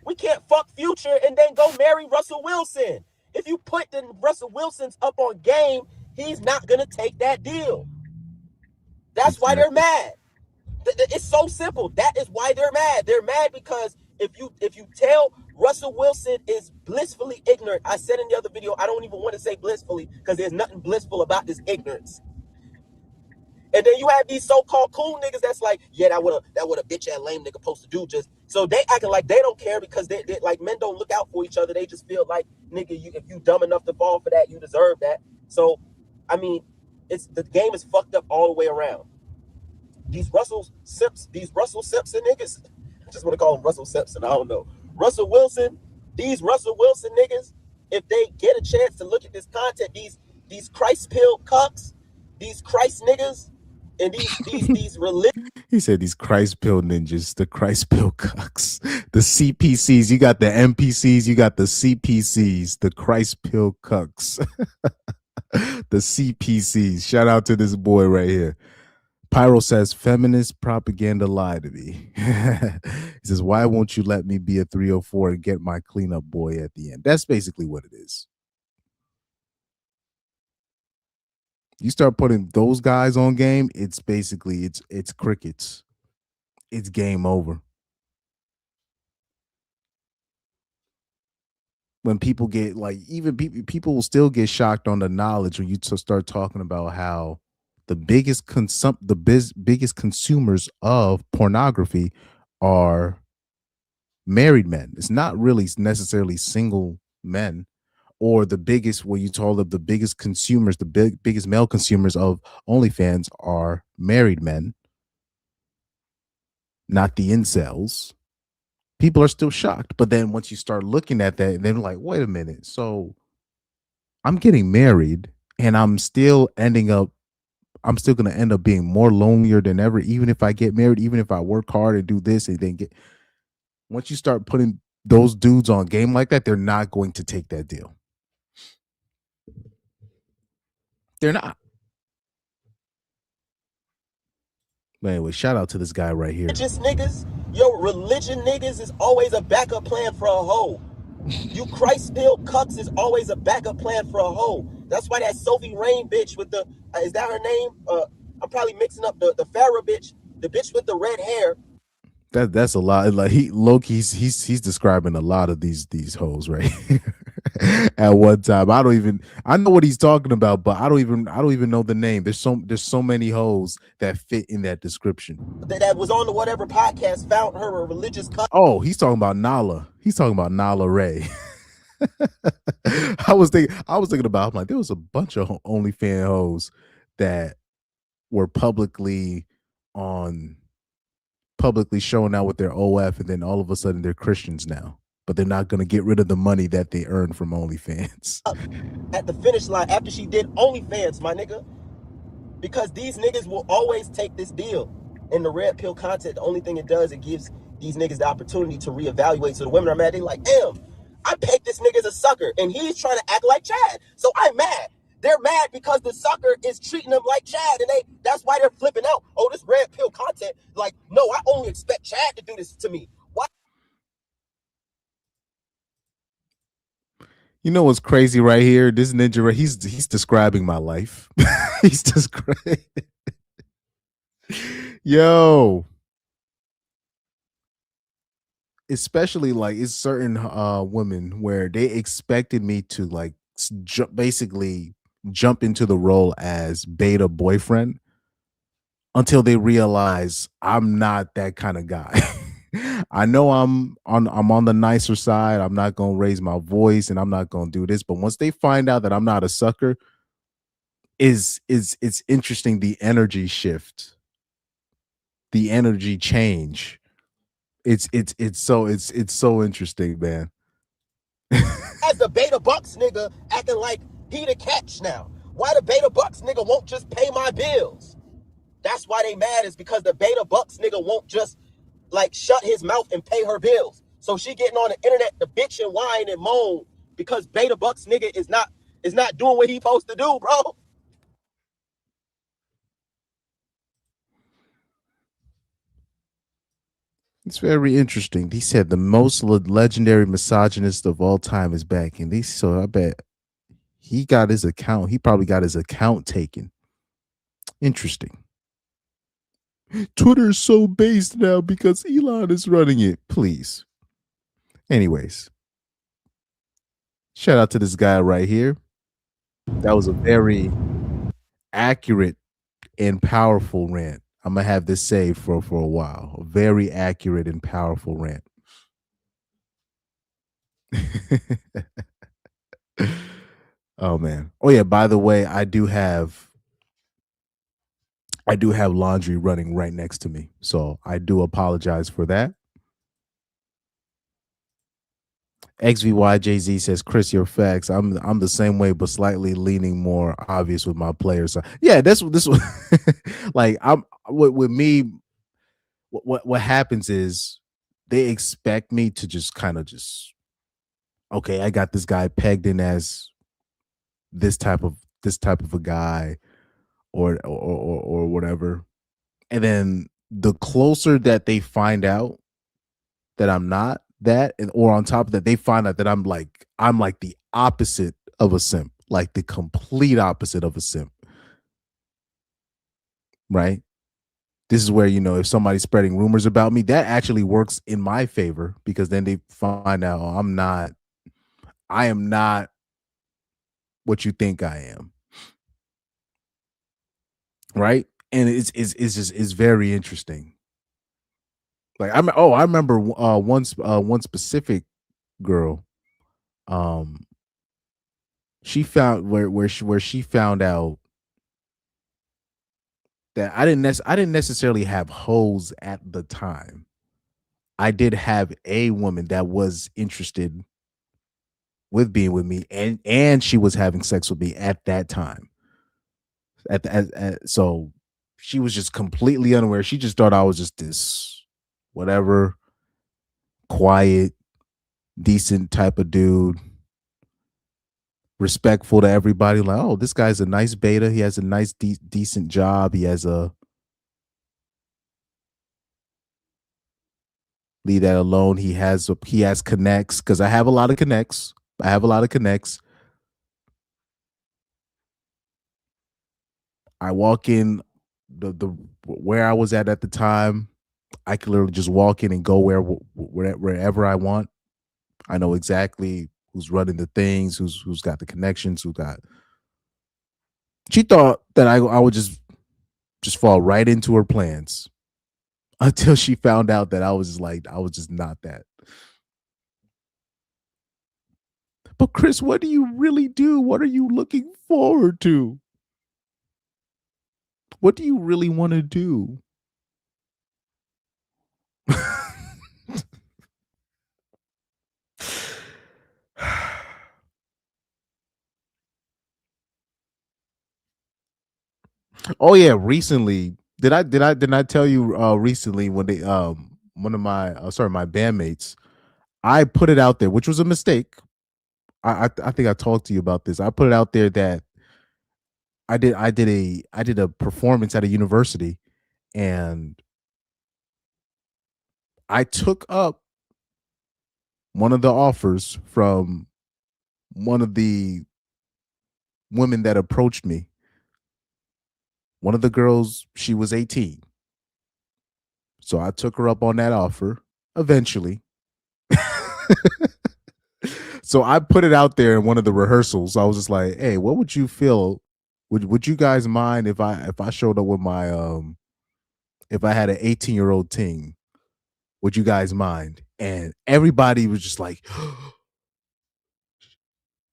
We can't fuck Future and then go marry Russell Wilson. If you put the Russell Wilsons up on game, he's not gonna take that deal. That's why they're mad. It's so simple. That is why they're mad. They're mad because if you tell Russell Wilson is blissfully ignorant, I said in the other video, I don't even want to say blissfully because there's nothing blissful about this ignorance. And then you have these so-called cool niggas that's like, yeah, that what a bitch ass lame nigga supposed to do. Just so they acting like they don't care because they like men don't look out for each other. They just feel like, nigga, if you dumb enough to fall for that, you deserve that. So, I mean, the game is fucked up all the way around. These Russell Simpson niggas, I just want to call them Russell Simpson. I don't know. Russell Wilson, these Russell Wilson niggas, if they get a chance to look at this content, these Christ pill cucks, these Christ niggas, and these religious. He said these Christ pill ninjas, the Christ pill cucks, the CPCs. You got the NPCs, you got the CPCs, the Christ pill cucks, the CPCs. Shout out to this boy right here. Pyro says, feminist propaganda lie to me. He says, why won't you let me be a 304 and get my cleanup boy at the end? That's basically what it is. You start putting those guys on game, it's basically, it's crickets. It's game over. When people get like, even people will still get shocked on the knowledge when you start talking about how the biggest consumers of pornography are married men. It's not really necessarily single men, or the biggest, what you call the biggest consumers, the biggest male consumers of OnlyFans are married men, not the incels. People are still shocked. But then once you start looking at that, they're like, wait a minute. So I'm getting married and I'm still going to end up being more lonelier than ever, even if I get married, even if I work hard and do this and then once you start putting those dudes on game like that, they're not going to take that deal. They're not. But anyway, shout out to this guy right here. Religious niggas, your religion niggas is always a backup plan for a hoe. You Christ pill cucks is always a backup plan for a hoe. That's why that Sophie Rain bitch with the is that her name? I'm probably mixing up the Farrah bitch, the bitch with the red hair. That's a lot. Like he's describing a lot of these hoes right here. At one time. I know what he's talking about, but I don't even know the name. There's so many hoes that fit in that description. That was on the whatever podcast found her a religious cuck. Oh, he's talking about Nala. He's talking about Nala Ray. I was thinking about, I'm like, there was a bunch of OnlyFans hoes that were publicly showing out with their OF, and then all of a sudden they're Christians now, but they're not going to get rid of the money that they earn from OnlyFans. At the finish line after she did OnlyFans, my nigga, because these niggas will always take this deal. And the red pill content, the only thing it does, it gives these niggas the opportunity to reevaluate. So the women are mad. They like, damn, I pegged this nigga as a sucker, and he's trying to act like Chad. So I'm mad. They're mad because the sucker is treating them like Chad, and that's why they're flipping out. Oh, this red pill content, like, no, I only expect Chad to do this to me. Why? You know what's crazy right here? This ninja, he's describing my life. He's describing. Yo. Especially like it's certain women where they expected me to like basically jump into the role as beta boyfriend until they realize I'm not that kind of guy. I know I'm on the nicer side. I'm not gonna raise my voice and I'm not gonna do this. But once they find out that I'm not a sucker, it's interesting, the energy shift, the energy change. It's so interesting, man. As the beta bucks nigga acting like he the catch now. Why the beta bucks nigga won't just pay my bills? That's why they mad, is because the beta bucks nigga won't just like shut his mouth and pay her bills. So she getting on the internet to bitch and whine and moan because beta bucks nigga is not doing what he supposed to do, bro. It's very interesting. He said the most legendary misogynist of all time is back, and these. So I bet he got his account. He probably got his account taken. Interesting. Twitter's so based now because Elon is running it. Please. Anyways, shout out to this guy right here. That was a very accurate and powerful rant. I'm gonna have this saved for a while. A very accurate and powerful rant. Oh man. Oh yeah, by the way, I do have laundry running right next to me. So I do apologize for that. XVYJZ says, Chris, your facts. I'm the same way, but slightly leaning more obvious with my players. So, yeah, that's what this was like. I'm with me. What happens is they expect me to just kind of just okay. I got this guy pegged in as this type of a guy or whatever, and then the closer that they find out that I'm not that, and or on top of that, they find out that I'm like the opposite of a simp, like the complete opposite of a simp, right? This is where if somebody's spreading rumors about me, that actually works in my favor because then they find out I am not what you think I am, right? And it's just it's very interesting. Like I remember one specific girl. Um, she found where she found out that I didn't necessarily have hoes at the time. I did have a woman that was interested with being with me, and she was having sex with me at that time. So she was just completely unaware. She just thought I was just this whatever quiet, decent type of dude, respectful to everybody. Like, oh, this guy's a nice beta. He has a nice, decent job. He has a leave that alone. He has connects because I have a lot of connects. I have a lot of connects. I walk in the where I was at the time. I could literally just walk in and go wherever I want. I know exactly who's running the things, who's got the connections, who got. She thought that I would just fall right into her plans until she found out that I was just not that. But Chris, what do you really do? What are you looking forward to? What do you really want to do? Oh yeah, recently did I tell you recently when they one of my sorry my bandmates, I put it out there, which was a mistake. I think I talked to you about this. I put it out there that I did a performance at a university, and I took up one of the offers from one of the women that approached me. One of the girls, she was 18. So I took her up on that offer eventually. So I put it out there in one of the rehearsals. I was just like, "Hey, what would you feel? Would you guys mind if I showed up with my if I had an 18-year-old team? Would you guys mind?" And everybody was just like,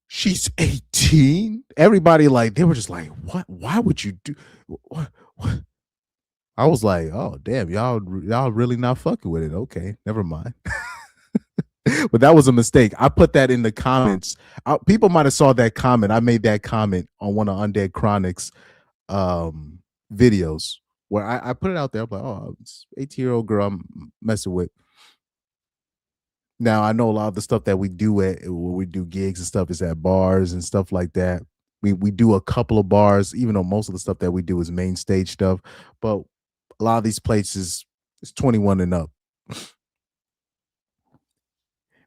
"She's 18?" Everybody like they were just like, "What? Why would you do what?" I was like, "Oh, damn, y'all really not fucking with it. Okay, never mind." But that was a mistake. I put that in the comments. People might have saw that comment. I made that comment on one of Undead Chronic's um, videos where I put it out there. I'm like, oh, it's 18-year-old girl I'm messing with. Now I know a lot of the stuff that we do when we do gigs and stuff is at bars and stuff like that. We do a couple of bars, even though most of the stuff that we do is main stage stuff. But a lot of these places it's 21 and up.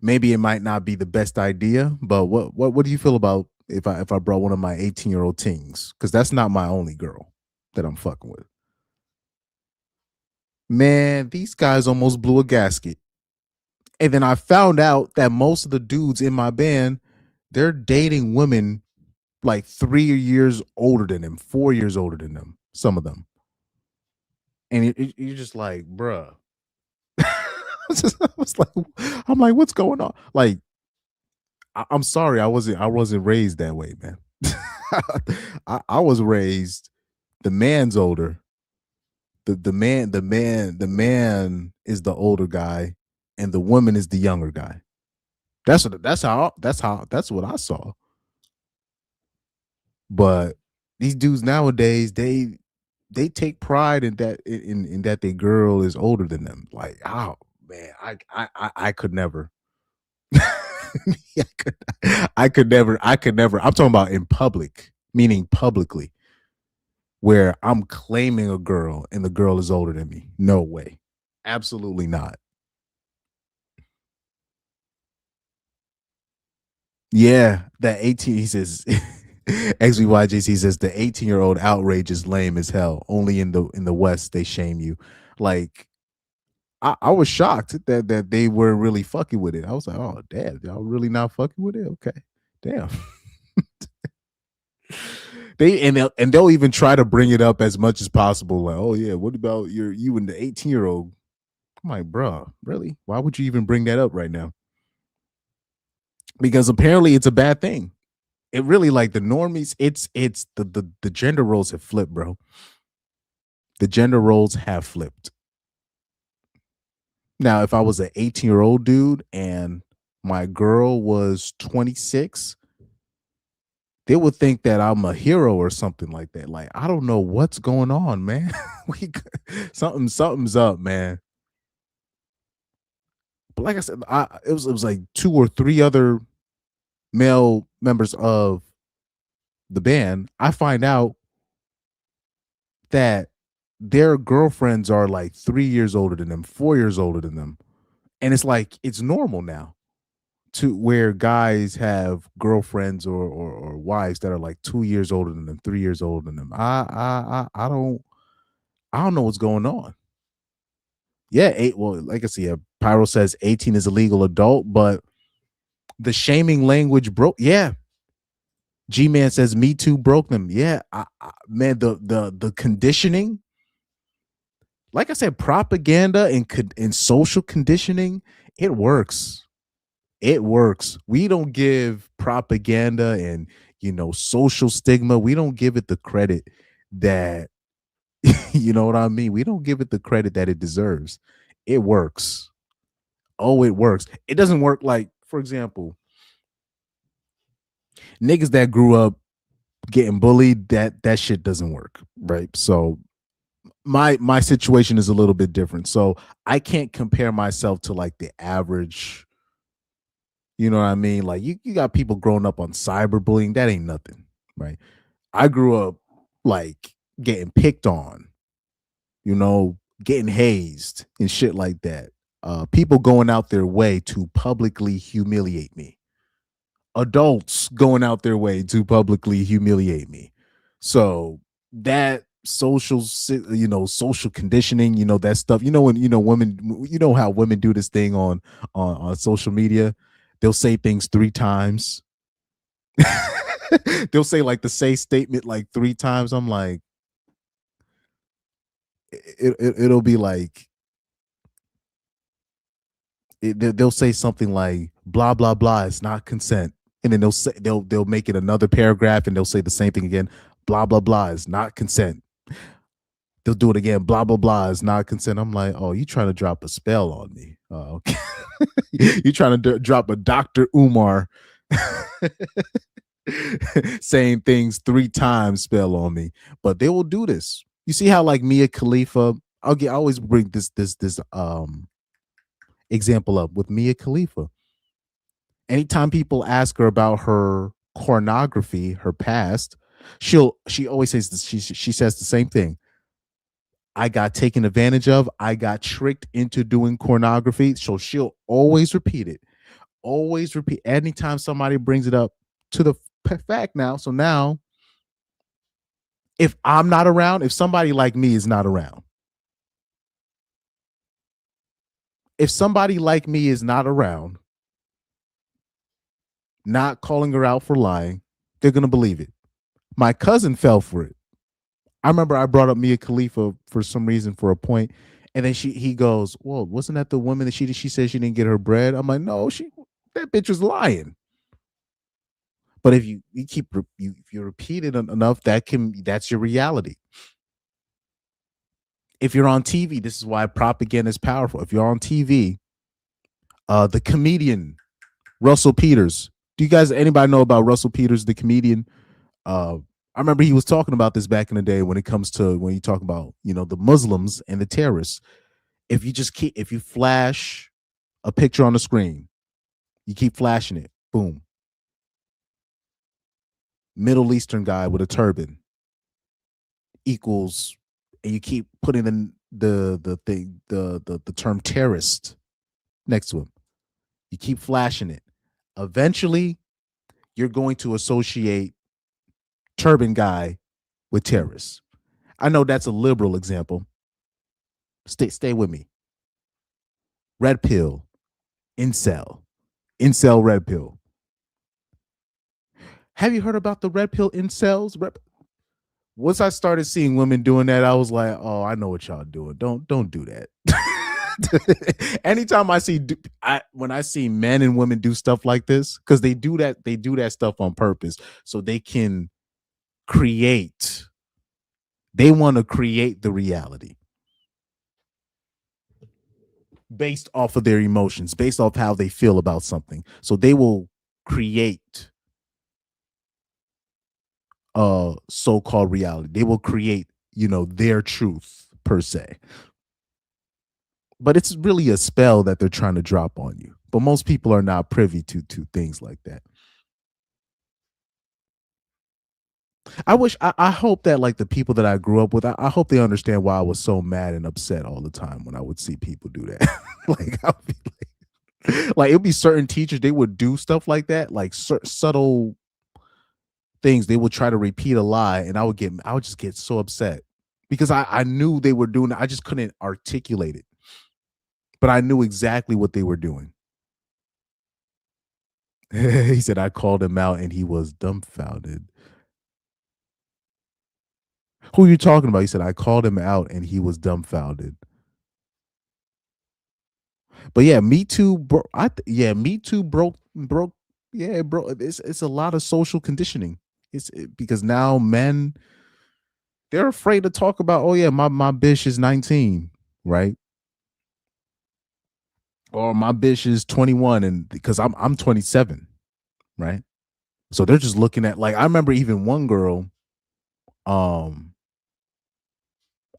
maybe it might not be the best idea, but what do you feel about if I brought one of my 18-year-old teens? Because that's not my only girl that I'm fucking with. Man, these guys almost blew a gasket. And then I found out that most of the dudes in my band, they're dating women like 3 years older than them, 4 years older than them, some of them. And you're just like, bruh. I was like, I'm like, what's going on? Like, I'm sorry, I wasn't raised that way, man. I was raised the man's older. The man is the older guy, and the woman is the younger guy. That's what I saw. But these dudes nowadays, they take pride in that in that their girl is older than them. Like, oh man, I could never. I could, I could never. I'm talking about in public, meaning publicly, where I'm claiming a girl and the girl is older than me. No way. Absolutely not. Yeah, that 18, he says XVYJC says the 18-year-old outrage is lame as hell. Only in the West they shame you. Like I was shocked that they weren't really fucking with it. I was like, oh damn, y'all really not fucking with it? Okay. Damn. They'll even try to bring it up as much as possible. Like, oh yeah, what about you and the 18-year-old? I'm like, bro, really? Why would you even bring that up right now? Because apparently it's a bad thing. It really, like, the normies, it's the gender roles have flipped, bro. The gender roles have flipped. Now, if I was an 18-year-old dude and my girl was 26, they would think that I'm a hero or something like that. Like, I don't know what's going on, man. Something's up, man. But like I said, it was like two or three other male members of the band. I find out that their girlfriends are like 3 years older than them, 4 years older than them. And it's like it's normal now to where guys have girlfriends or wives that are like 2 years older than them, 3 years older than them. I don't know what's going on. Yeah, eight. Well, like I see, Pyro says 18 is a legal adult, but the shaming language broke. Yeah, G Man says Me Too broke them. Yeah, man, the conditioning, like I said, propaganda and social conditioning, it works. It works. We don't give propaganda and social stigma. We don't give it the credit that you know what I mean. We don't give it the credit that it deserves. It works. Oh, it works. It doesn't work like, for example, niggas that grew up getting bullied. That shit doesn't work, right? So my situation is a little bit different. So I can't compare myself to like the average. You know what I mean? Like you got people growing up on cyberbullying. That ain't nothing, right? I grew up like getting picked on, getting hazed and shit like that. People going out their way to publicly humiliate me. Adults going out their way to publicly humiliate me. So that social conditioning, that stuff, when women, how women do this thing on social media. They'll say things three times. They'll say like the say statement like three times. I'm like, it'll be like they'll say something like blah blah blah. It's not consent, and then they'll make it another paragraph, and they'll say the same thing again. Blah blah blah is not consent. They'll do it again. Blah blah blah is not consent. I'm like, oh, you trying to drop a spell on me? Okay, you trying to drop a Dr. Umar saying things three times spell on me? But they will do this. You see how like Mia Khalifa? I always bring this example up with Mia Khalifa. Anytime people ask her about her pornography, her past, she always says this, she says the same thing. I got taken advantage of. I got tricked into doing pornography. So she'll always repeat it. always repeat anytime somebody brings it up to the fact now. So now, if I'm not around, if somebody like me is not around, if somebody like me is not around, not calling her out for lying, they're going to believe it. My cousin fell for it. I remember I brought up Mia Khalifa for some reason for a point, and then he goes, "Well, wasn't that the woman that she said she didn't get her bread?" I'm like, "No, that bitch was lying." But if you if you repeat it enough, that's your reality. If you're on TV, this is why propaganda is powerful. If you're on TV, the comedian Russell Peters. Do you guys anybody know about Russell Peters, the comedian? I remember he was talking about this back in the day when it comes to when you talk about the Muslims and the terrorists. If you flash a picture on the screen, you keep flashing it, boom, Middle Eastern guy with a turban equals, and you keep putting in the term terrorist next to him. You keep flashing it. Eventually, you're going to associate turban guy with terrorists. I know that's a liberal example. Stay with me. Red pill, incel, red pill. Have you heard about the red pill incels? Once I started seeing women doing that, I was like, "Oh, I know what y'all doing. Don't do that." Anytime when I see men and women do stuff like this, because they do that stuff on purpose, so they can create. They want to create the reality based off of their emotions, based off how they feel about something. So they will create so-called reality. They will create, their truth per se. But it's really a spell that they're trying to drop on you. But most people are not privy to things like that. I hope that like the people that I grew up with, I hope they understand why I was so mad and upset all the time when I would see people do that. Like I'll be like it'd be certain teachers, they would do stuff like that, like subtle things. They would try to repeat a lie, and I would just get so upset because I knew they were doing it. I just couldn't articulate it, but I knew exactly what they were doing. He said I called him out and he was dumbfounded. Who are you talking about? He said I called him out and he was dumbfounded. But yeah, Me Too, bro. Me Too broke. Yeah, bro. It's a lot of social conditioning. Because now men, they're afraid to talk about. Oh yeah, my bitch is 19, right? Or my bitch is 21, and because I'm 27, right? So they're just looking at like I remember even one girl.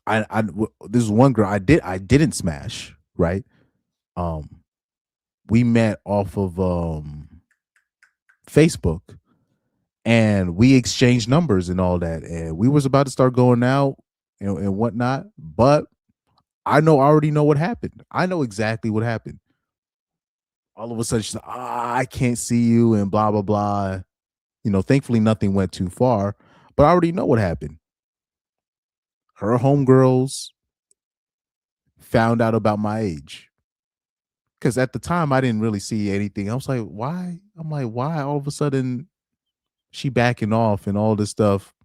This is one girl I didn't smash, right? Um, we met off of Facebook, and we exchanged numbers and all that, and we was about to start going out and whatnot. But I already know what happened. I know exactly what happened. All of a sudden, she's like, I can't see you, and blah blah blah. Thankfully nothing went too far, but I already know what happened. Her homegirls found out about my age. Because at the time I didn't really see anything. I was like, why? I'm like, why all of a sudden she backing off and all this stuff?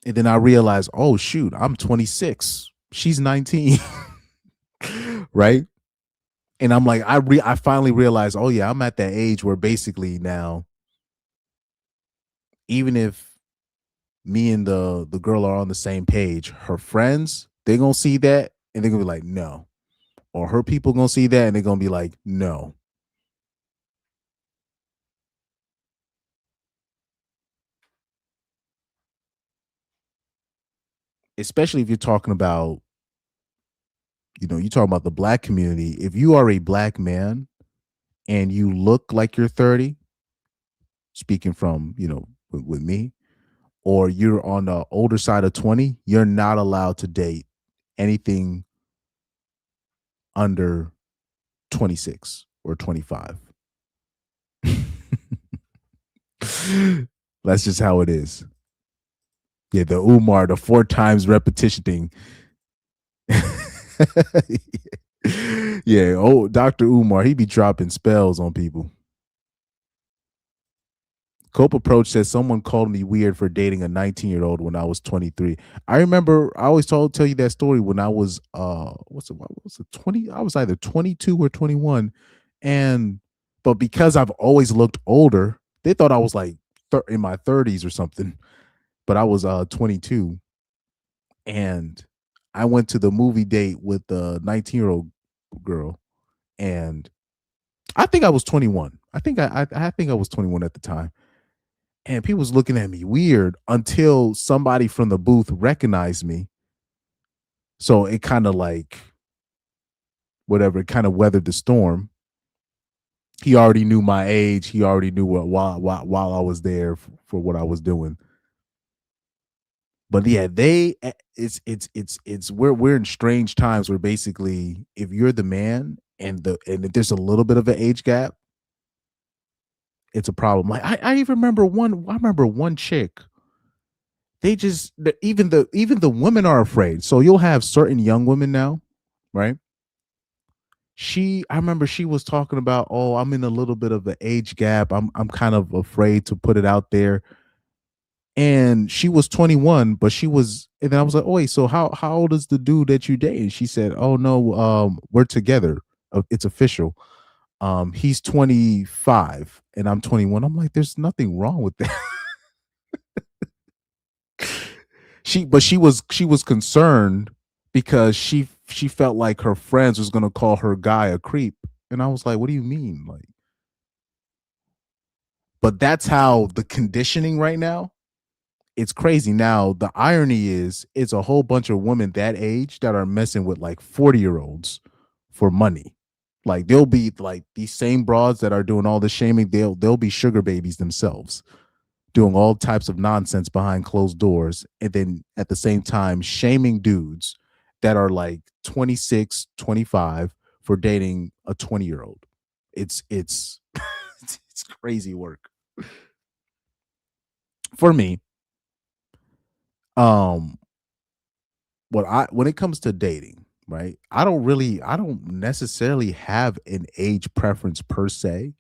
And then I realized, oh shoot, I'm 26. She's 19. Right? And I'm like, I finally realized, oh yeah, I'm at that age where basically now, even if me and the girl are on the same page, her friends, they're gonna see that and they're gonna be like, no. Or her people gonna see that and they're gonna be like, no. Especially if you're talking about, you talk about the black community. If you are a black man and you look like you're 30, speaking from, with me, or you're on the older side of 20, you're not allowed to date anything under 26 or 25. That's just how it is. Yeah, the Umar, the 4 times repetition thing. Yeah, oh, Dr. Umar, he be dropping spells on people. Cope Approach says someone called me weird for dating a 19-year-old when I was 23. I remember I always tell you that story when I was what was it 20? I was either 22 or 21. And but because I've always looked older, they thought I was like in my 30s or something. But I was 22, and I went to the movie date with the 19-year-old girl, and I think I was 21. I think I was 21 at the time. And people was looking at me weird until somebody from the booth recognized me. So it kind of like whatever, it kind of weathered the storm. He already knew my age. He already knew what while I was there for what I was doing. But yeah, it's we're in strange times where basically if you're the man and if there's a little bit of an age gap, it's a problem. Like I even remember one chick. Even the women are afraid. So you'll have certain young women now, right? I remember she was talking about, oh, I'm in a little bit of an age gap. I'm kind of afraid to put it out there. And she was 21, but and then I was like, oh wait, so how old is the dude that you date? And she said, oh no, we're together. It's official. He's 25 and I'm 21. I'm like, there's nothing wrong with that. She was concerned because she felt like her friends was gonna call her guy a creep. And I was like, what do you mean? Like, but that's how the conditioning right now, it's crazy. Now, the irony is it's a whole bunch of women that age that are messing with like 40-year-olds for money. Like they'll be like these same broads that are doing all the shaming, they'll be sugar babies themselves, doing all types of nonsense behind closed doors, and then at the same time shaming dudes that are like 26, 25 for dating a 20-year-old. It's it's crazy work. For me, um when it comes to dating, right? I don't necessarily have an age preference per se,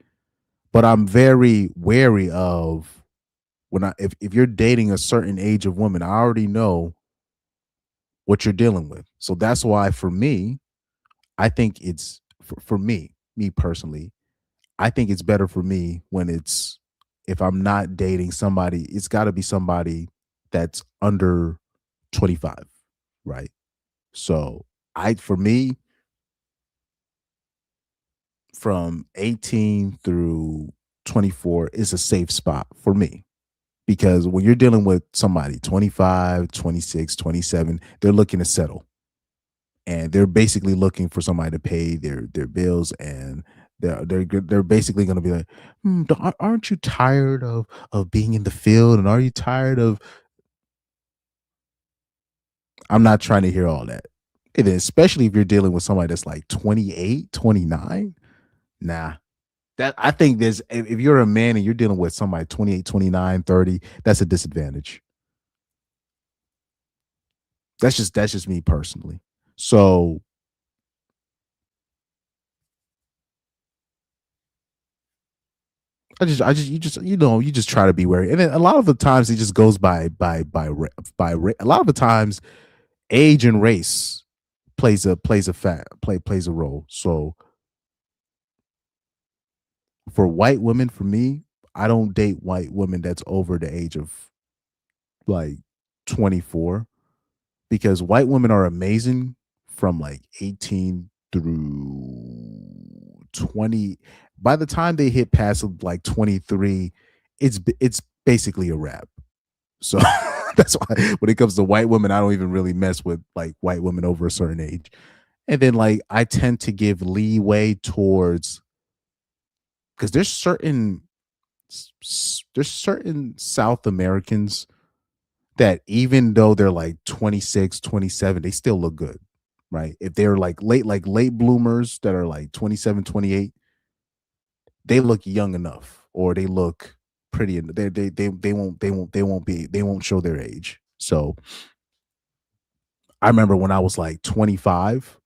but I'm very wary of if you're dating a certain age of woman, I already know what you're dealing with. So that's why for me, I think it's for me personally, I think it's better for me when it's if I'm not dating somebody, it's got to be somebody that's under 25, right? So for me, from 18 through 24 is a safe spot for me because when you're dealing with somebody 25, 26, 27, they're looking to settle and they're basically looking for somebody to pay their bills, and they're basically going to be like, aren't you tired of being in the field, and are you tired of? I'm not trying to hear all that. And then especially if you're dealing with somebody that's like 28, 29, nah. That I think there's if you're a man and you're dealing with somebody 28, 29, 30, that's a disadvantage. That's just me personally. So you just try to be wary, and then a lot of the times it just goes a lot of the times age and race plays a role. So for white women, for me, I don't date white women that's over the age of like 24 because white women are amazing from like 18 through 20. By the time they hit past like 23, it's basically a wrap. So that's why when it comes to white women, I don't even really mess with like white women over a certain age. And then like I tend to give leeway towards because there's certain South Americans that even though they're like 26, 27, they still look good. right? If they're like late bloomers that are like 27, 28, they look young enough or they look pretty and they won't show their age. So I remember when I was like 25,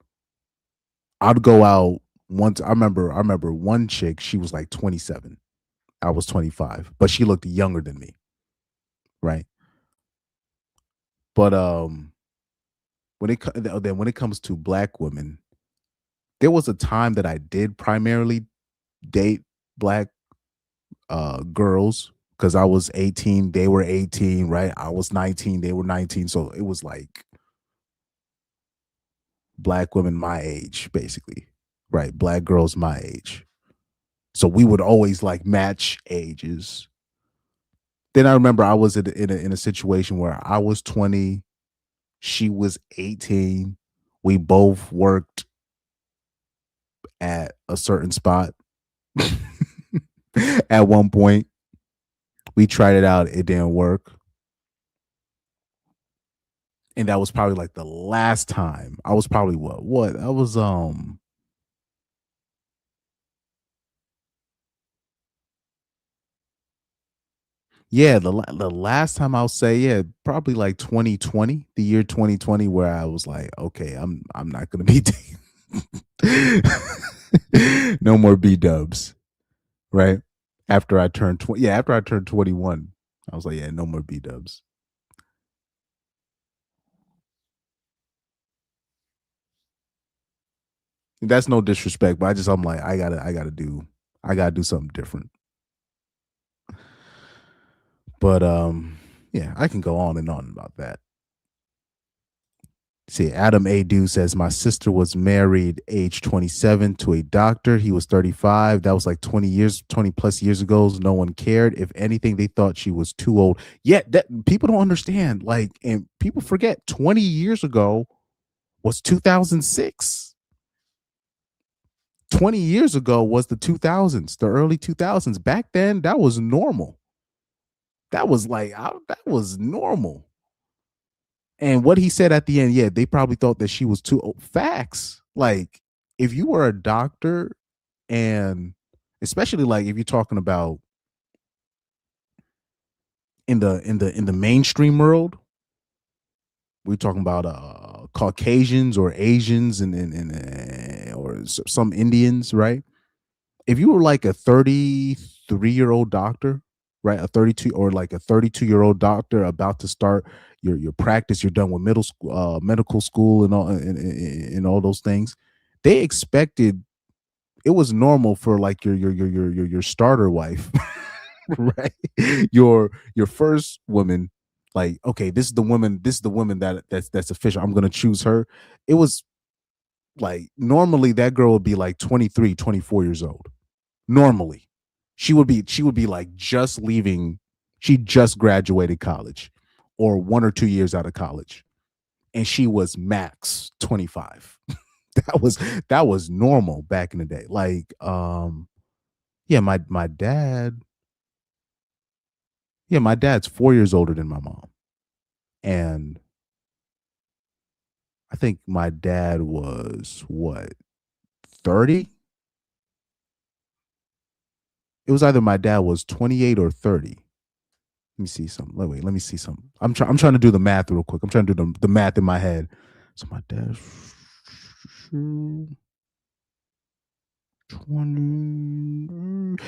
I'd go out once. I remember one chick, she was like 27. I was 25, but she looked younger than me, right? But when it comes to black women, there was a time that I did primarily date black girls because I was 18, they were 18, right? I was 19, they were 19. So it was like black women my age, basically. Right. Black girls my age. So we would always like match ages. Then I remember I was in a situation where I was 20, she was 18. We both worked at a certain spot. At one point, we tried it out, it didn't work. And that was probably like the last time. I was probably what? I was yeah, the last time I'll say, yeah, probably like 2020, the year 2020, where I was like, okay, I'm not gonna be no more B dubs, right? After I turned 20, yeah, after I turned 21, I was like, yeah, no more B dubs. That's no disrespect, but I'm like, I gotta do something different. But yeah, I can go on and on about that. See, Adam Adu says my sister was married age 27 to a doctor. He was 35. That was like 20 plus years ago. No one cared. If anything, they thought she was too old. Yet that people don't understand. Like, and people forget 20 years ago was 2006. 20 years ago was the 2000s, the early 2000s. Back then, that was normal. That was like, that was normal. And what he said at the end, yeah, they probably thought that she was too old. Facts. Like, if you were a doctor, and especially like if you're talking about in the mainstream world, we're talking about Caucasians or Asians and or some Indians, right? If you were like a 33-year-old doctor, right, a 32 or like a 32-year-old doctor about to start your practice, you're done with middle school, medical school, and all those things. They expected it was normal for like your starter wife, right? Your first woman, like, okay, this is the woman that's official. I'm gonna choose her. It was like normally that girl would be like 23, 24 years old. Normally. She would be like just leaving, she just graduated college or 1 or 2 years out of college. And she was max 25. That was normal back in the day. Like, yeah, my dad, yeah, my dad's 4 years older than my mom. And I think my dad was what, 30? It was either my dad was 28 or 30. Let me see something. Wait, let me see something. I'm trying to do the math real quick. I'm trying to do the math in my head. So my dad's 20.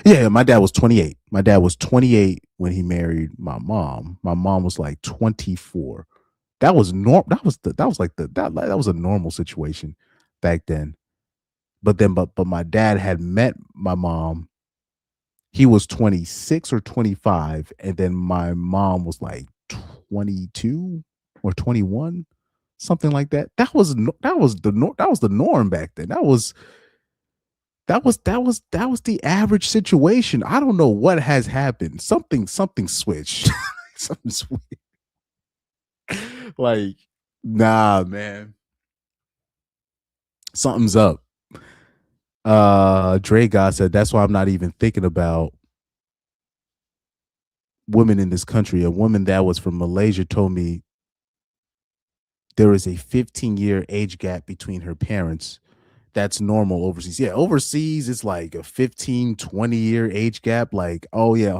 Yeah, my dad was 28. My dad was 28 when he married my mom. My mom was like 24. That was that was a normal situation back then. But my dad had met my mom. He was 26 or 25, and then my mom was like 22 or 21, something like that. That was the norm back then. That was the average situation. I don't know what has happened. Something switched. Something switched. Like, nah, man. Something's up. Dre God said that's why I'm not even thinking about women in this country. A woman that was from Malaysia told me there is a 15-year age gap between her parents. That's normal overseas. Yeah, overseas it's like a 15, 20-year age gap. Like, oh yeah,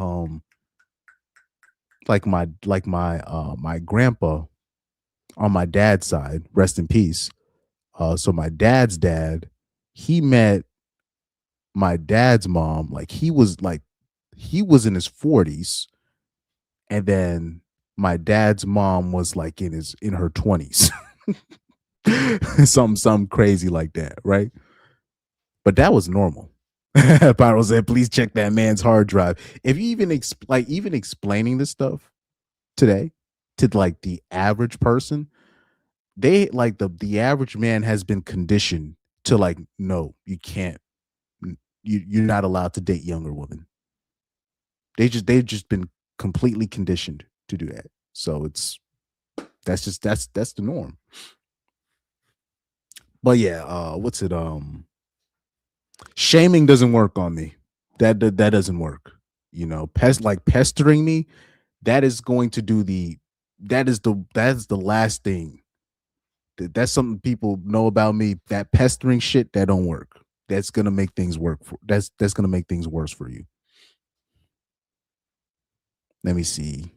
my grandpa on my dad's side, rest in peace. So my dad's dad, he met my dad's mom, he was in his 40s, and then my dad's mom was like in her 20s. Something crazy like that, right? But that was normal. Pyro said, please check that man's hard drive. If you even even explaining this stuff today to like the average person, they like the average man has been conditioned to like, no, you can't. You're not allowed to date younger women. They've just been completely conditioned to do that. So that's the norm. But yeah, what's it? Shaming doesn't work on me. That doesn't work. You know, pestering me. That is going to do the. That's the last thing. That's something people know about me. That pestering shit that don't work. That's gonna make things work for. That's gonna make things worse for you. Let me see.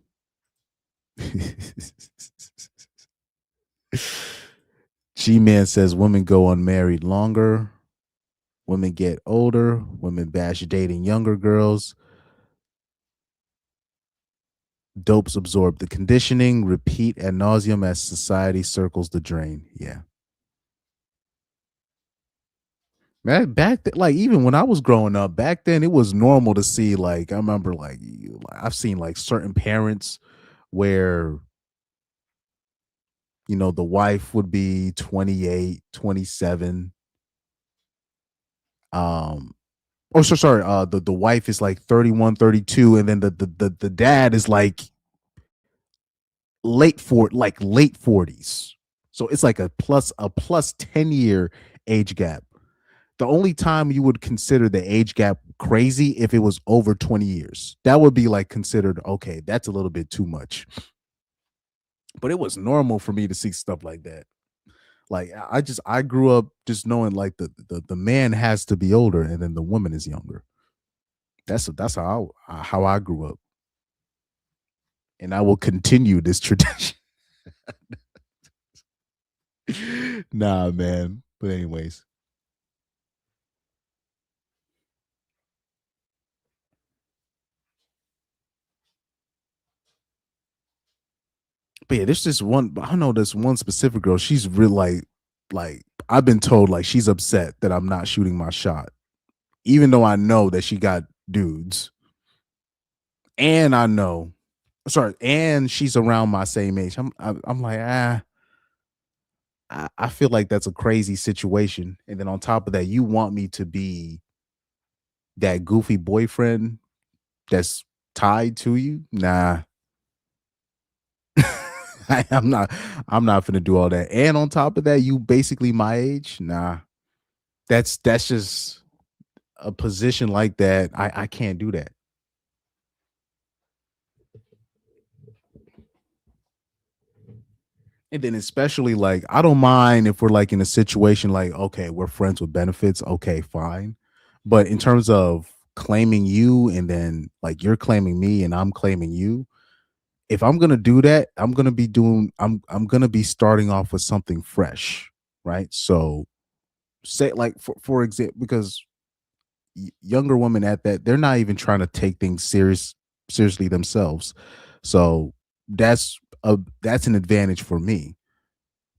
G Man says women go unmarried longer. Women get older. Women bash dating younger girls. Dopes absorb the conditioning, repeat ad nauseum as society circles the drain. Yeah. Like even when I was growing up, back then it was normal to see like I remember like I've seen like certain parents where the wife would be 28, 27. Oh, so sorry. The wife is like 31, 32, and then the dad is like late 40s. So it's like a plus 10-year age gap. The only time you would consider the age gap crazy if it was over 20 years. That would be like considered okay, that's a little bit too much. But it was normal for me to see stuff like that. Like I grew up just knowing like the man has to be older and then the woman is younger. That's how I grew up. And I will continue this tradition. Nah, man. But anyways. But yeah, there's this one. I know this one specific girl. She's real like I've been told like she's upset that I'm not shooting my shot, even though I know that she got dudes, and I know, sorry, and she's around my same age. I'm like I feel like that's a crazy situation, and then on top of that, you want me to be that goofy boyfriend that's tied to you? Nah, I'm not. I'm not gonna do all that. And on top of that, you basically my age? Nah. That's just a position like that. I can't do that. And then especially like I don't mind if we're like in a situation like okay, we're friends with benefits, okay, fine. But in terms of claiming you and then like you're claiming me and I'm claiming you, if I'm going to do that, I'm going to be starting off with something fresh, right? So say like for example because younger women at that they're not even trying to take things seriously themselves, so that's an advantage for me.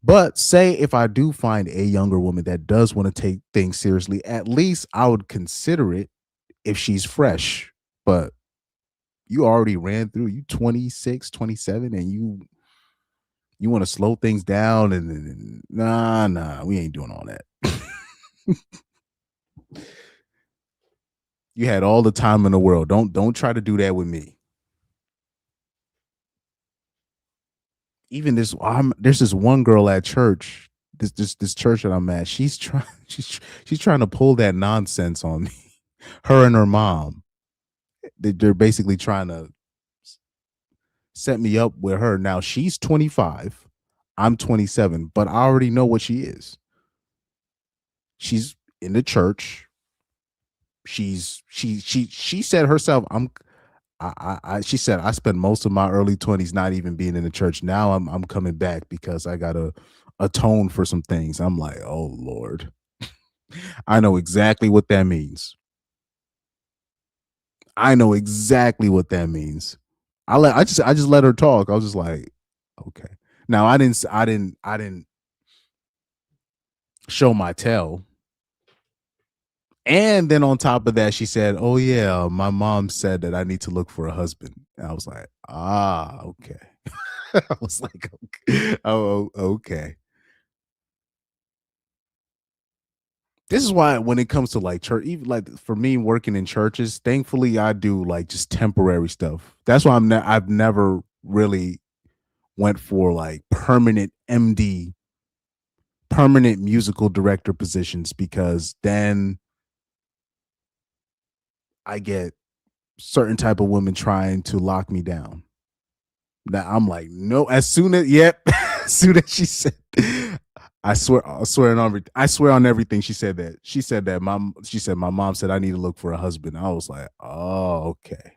But say if I do find a younger woman that does want to take things seriously, at least I would consider it if she's fresh. But you already ran through you 26, 27, and you want to slow things down and nah, we ain't doing all that. You had all the time in the world. Don't try to do that with me. Even there's this one girl at church, this church that I'm at. She's trying she's trying to pull that nonsense on me. Her and her mom. They're basically trying to set me up with her. Now she's 25. I'm 27, but I already know what she is. She's in the church. She said herself, she said I spent most of my early 20s not even being in the church. Now I'm coming back because I gotta atone for some things. I'm like, oh Lord. I know exactly what that means. I know exactly what that means. I just let her talk. I was just like, okay. Now I didn't show my tail. And then on top of that, she said, "Oh yeah, my mom said that I need to look for a husband." And I was like, "Ah, okay." I was like, okay. "Oh, okay." This is why when it comes to like church, even like for me working in churches, thankfully I do like just temporary stuff. That's why I've never really went for like permanent MD, permanent musical director positions, because then I get certain type of women trying to lock me down. That I'm like, no. As soon as, yep, as soon as she said, I swear on everything. She said that. She said my mom said I need to look for a husband. I was like, oh, okay.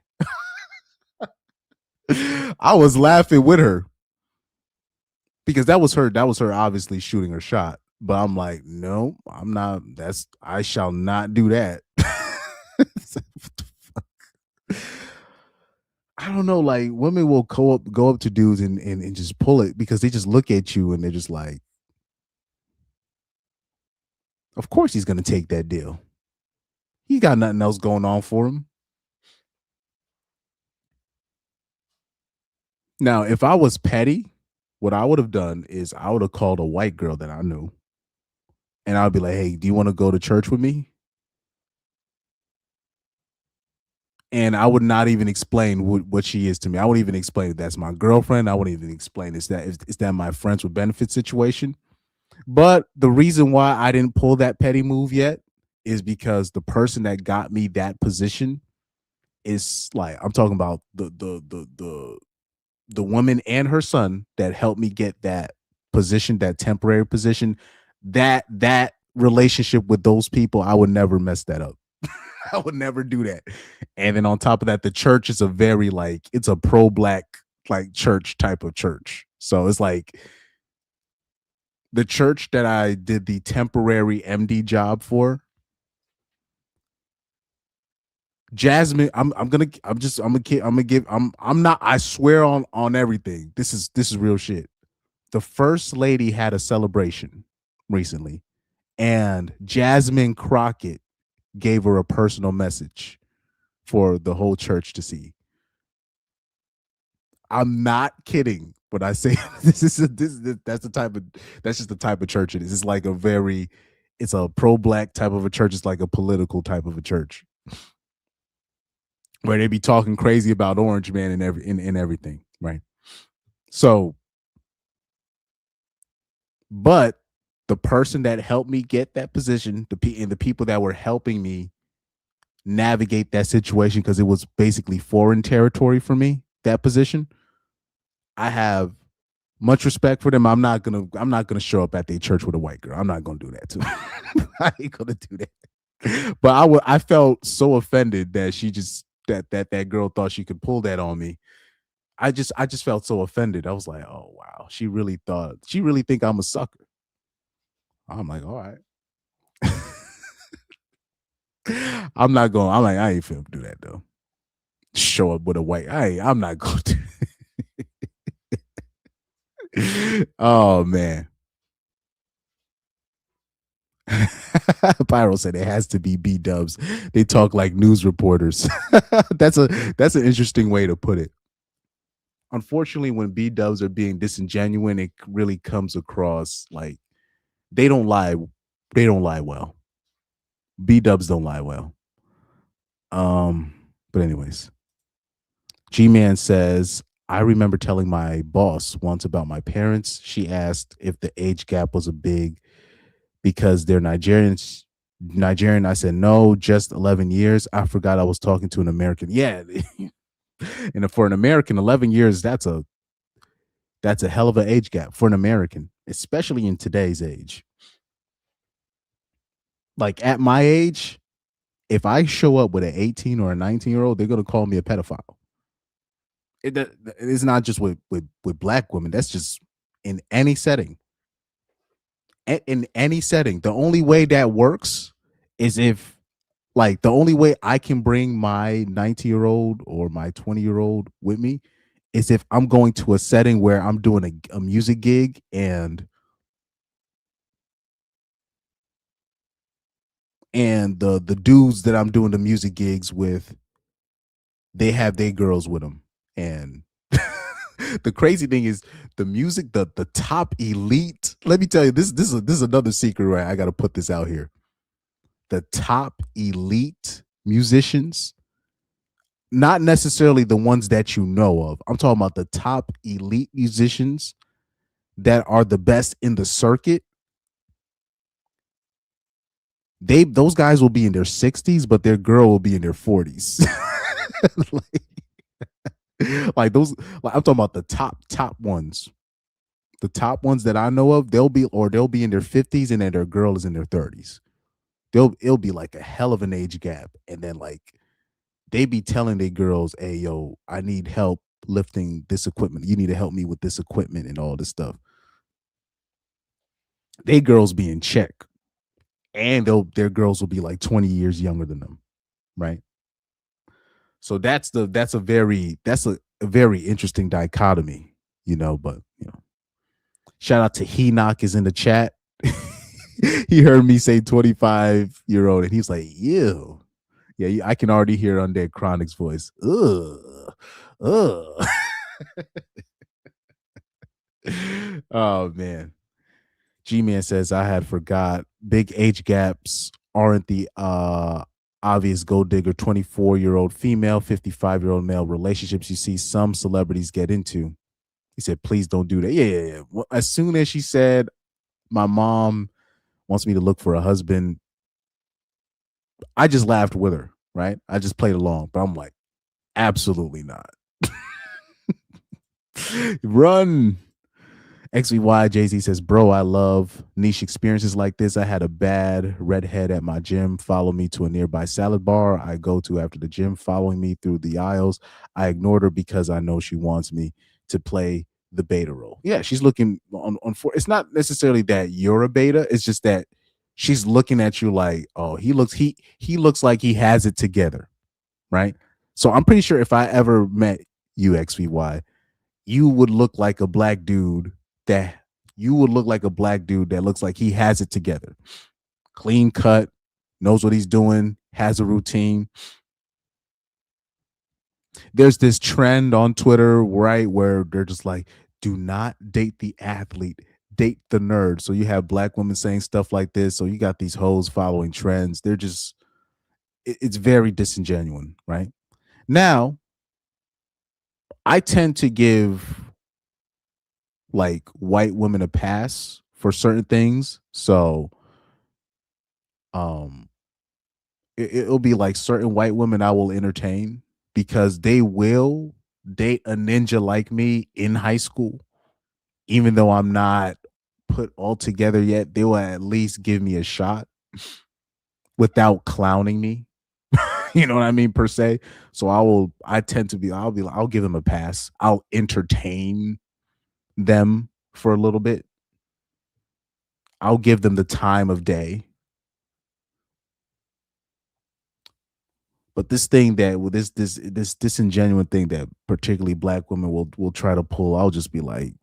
I was laughing with her because that was her. That was her obviously shooting her shot. But I'm like, no, I'm not. I shall not do that. I don't know. Like women will go up to dudes and just pull it because they just look at you and they're just like, of course he's gonna take that deal. He got nothing else going on for him. Now, if I was petty, what I would have done is I would have called a white girl that I knew, and I'd be like, "Hey, do you want to go to church with me?" And I would not even explain what she is to me. I wouldn't even explain that that's my girlfriend. I wouldn't even explain is that my friends with benefits situation. But the reason why I didn't pull that petty move yet is because the person that got me that position is like, I'm talking about the woman and her son that helped me get that position, that temporary position. That relationship with those people, I would never mess that up. I would never do that. And then on top of that, the church is a very like, it's a pro black like church type of church. So it's like the church that I did the temporary MD job for, Jasmine, I'm gonna give, I'm not, I swear on everything. This is real shit. The first lady had a celebration recently, and Jasmine Crockett gave her a personal message for the whole church to see. I'm not kidding when I say that's the type of, that's just the type of church it is. It's like a very, it's a pro black type of a church. It's like a political type of a church where they be talking crazy about Orange Man and everything, right? So, but the person that helped me get that position, the people that were helping me navigate that situation, because it was basically foreign territory for me, that position, I have much respect for them. I'm not gonna show up at their church with a white girl. I'm not gonna do that too. I ain't gonna do that. But I felt so offended that she just that girl thought she could pull that on me. I just felt so offended. I was like, oh wow, she really think I'm a sucker. I'm like, all right. I'm not going. I'm like, I ain't finna do that though. Show up with a white. I'm not going to. Oh man. Pyro said it has to be B dubs. They talk like news reporters. That's an interesting way to put it. Unfortunately, when B dubs are being disingenuous, it really comes across like they don't lie. They don't lie well. B dubs don't lie well. But anyways, G Man says, I remember telling my boss once about my parents. She asked if the age gap was a big because they're Nigerians. Nigerian. I said no, just 11 years. I forgot I was talking to an American. Yeah, and for an American, 11 years, That's a hell of an age gap for an American, especially in today's age. Like at my age, if I show up with an 18 or a 19-year-old, they're gonna call me a pedophile. It's not just with black women. That's just in any setting. In any setting. The only way that works is if, like, the only way I can bring my 19-year-old or my 20-year-old with me is if I'm going to a setting where I'm doing a music gig, and the dudes that I'm doing the music gigs with, they have their girls with them. And the crazy thing is the music, the top elite. Let me tell you, this is another secret, right? I got to put this out here. The top elite musicians, not necessarily the ones that you know of. I'm talking about the top elite musicians that are the best in the circuit. Those guys will be in their 60s, but their girl will be in their 40s. like those, like I'm talking about the top ones. The top ones that I know of, they'll be in their 50s, and then their girl is in their 30s. It'll be like a hell of an age gap. And then like they be telling their girls, hey yo, I need help lifting this equipment. You need to help me with this equipment and all this stuff. They girls be in check. And their girls will be like 20 years younger than them. Right. So that's a very interesting dichotomy, but shout out to Henoch is in the chat. He heard me say 25-year-old and he's like, ew. Yeah, I can already hear Undead Chronic's voice. Ugh. Ugh. Oh man. G-Man says, I had forgot. Big age gaps aren't the obvious gold digger 24-year-old female, 55-year-old male relationships you see some celebrities get into. He said, please don't do that. Yeah. Well, as soon as she said, my mom wants me to look for a husband, I just laughed with her, right? I just played along, but I'm like, absolutely not. Run. XVY Jay-Z says, bro, I love niche experiences like this. I had a bad redhead at my gym follow me to a nearby salad bar I go to after the gym, following me through the aisles. I ignored her because I know she wants me to play the beta role. Yeah, she's looking on for. It's not necessarily that you're a beta. It's just that she's looking at you like, oh, he looks like he has it together, right? So I'm pretty sure if I ever met you, XVY, you would look like a black dude that looks like he has it together. Clean cut, knows what he's doing, has a routine. There's this trend on Twitter, right, where they're just like, do not date the athlete, date the nerd. So you have black women saying stuff like this. So you got these hoes following trends. They're just, it's very disingenuous, right? Now, I tend to give like white women a pass for certain things. So it'll be like certain white women I will entertain because they will date a ninja like me in high school, even though I'm not put all together yet. They will at least give me a shot without clowning me. You know what I mean, per se. So I'll give them a pass. I'll entertain them for a little bit. I'll give them the time of day. But this thing that with this disingenuous thing that particularly black women will try to pull, I'll just be like,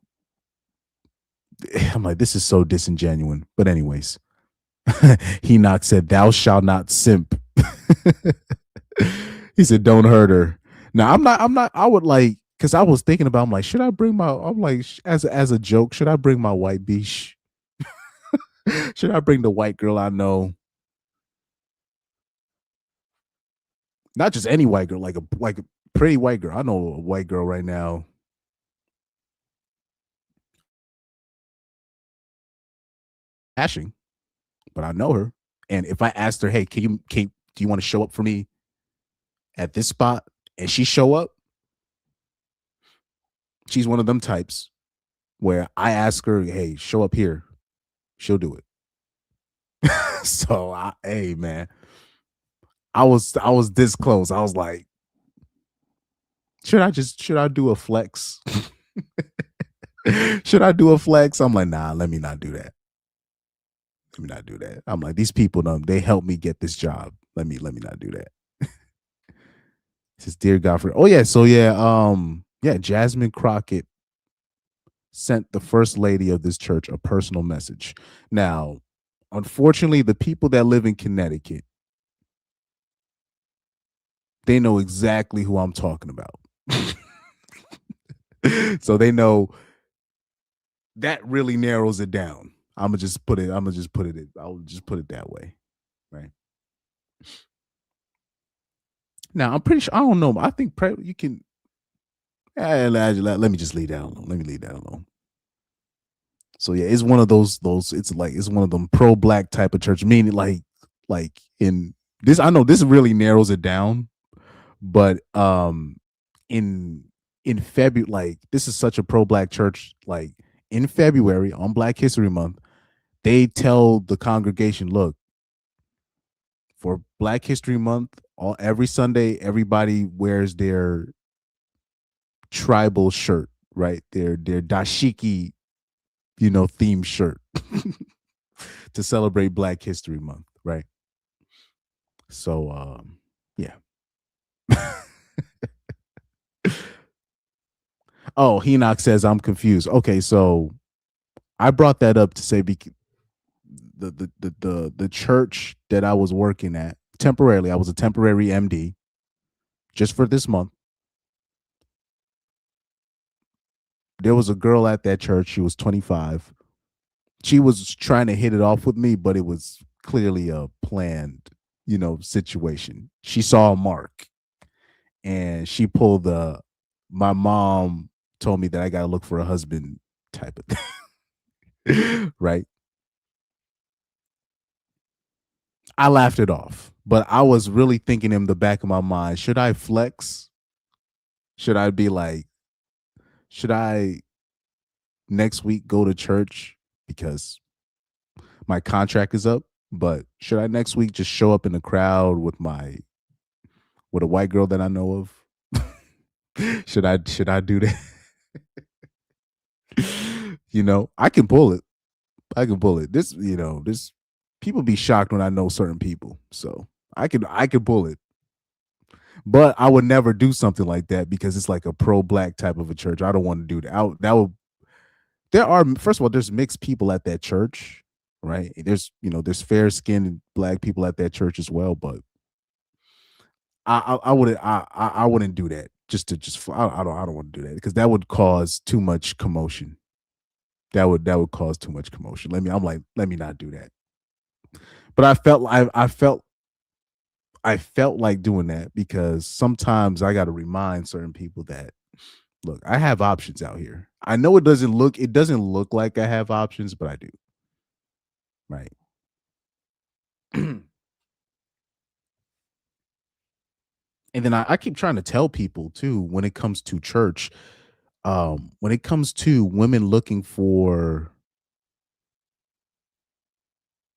I'm like, this is so disingenuous. But anyways, Henoch said, "Thou shalt not simp." He said, "Don't hurt her." Now I'm not. I would like, because I was thinking about. I'm like, should I bring my? I'm like, as a joke, should I bring my white biche? Should I bring the white girl I know? Not just any white girl, like a pretty white girl. I know a white girl right now. Hashing, but I know her. And if I asked her, hey, do you want to show up for me at this spot? And she show up, she's one of them types. where I ask her, hey, show up here, she'll do it. So hey man, I was this close. I was like, should I do a flex? Should I do a flex? I'm like, nah, let me not do that. Let me not do that. I'm like, these people, they helped me get this job. Let me not do that. It says, dear Godfrey. Oh yeah, so yeah, Jasmine Crockett sent the first lady of this church a personal message. Now, unfortunately, the people that live in Connecticut, they know exactly who I'm talking about. So they know that really narrows it down. I'll just put it that way. Right. Now I'm pretty sure, I don't know. I think you can let me just leave that alone. Let me leave that alone. So yeah, it's one of those it's one of them pro-black type of church, meaning like in this, I know this really narrows it down, but in February, like this is such a pro-black church, like in February on Black History Month, they tell the congregation, look, for Black History Month, every Sunday, everybody wears their tribal shirt, right? Their dashiki, theme shirt to celebrate Black History Month, right? So yeah. Oh, Henoch says I'm confused. Okay, so I brought that up to say the church that I was working at temporarily, I was a temporary MD just for this month. There was a girl at that church. She was 25. She was trying to hit it off with me, but it was clearly a planned, situation. She saw a mark and she pulled my mom told me that I got to look for a husband type of thing. Right. I laughed it off, but I was really thinking in the back of my mind, should I flex? Should I be like, should I next week go to church because my contract is up? But should I next week just show up in the crowd with a white girl that I know of? should I do that? I can pull it. This people be shocked when I know certain people. So I can pull it. But I would never do something like that because it's like a pro-black type of a church. I don't want to do that. First of all, there's mixed people at that church, right? There's fair-skinned black people at that church as well, but I wouldn't do that. I don't want to do that because that would cause too much commotion. That would cause too much commotion. Let me not do that. But I felt like doing that because sometimes I got to remind certain people that, look, I have options out here. I know it doesn't look like I have options, but I do. Right. And then I keep trying to tell people too, when it comes to church, when it comes to women looking for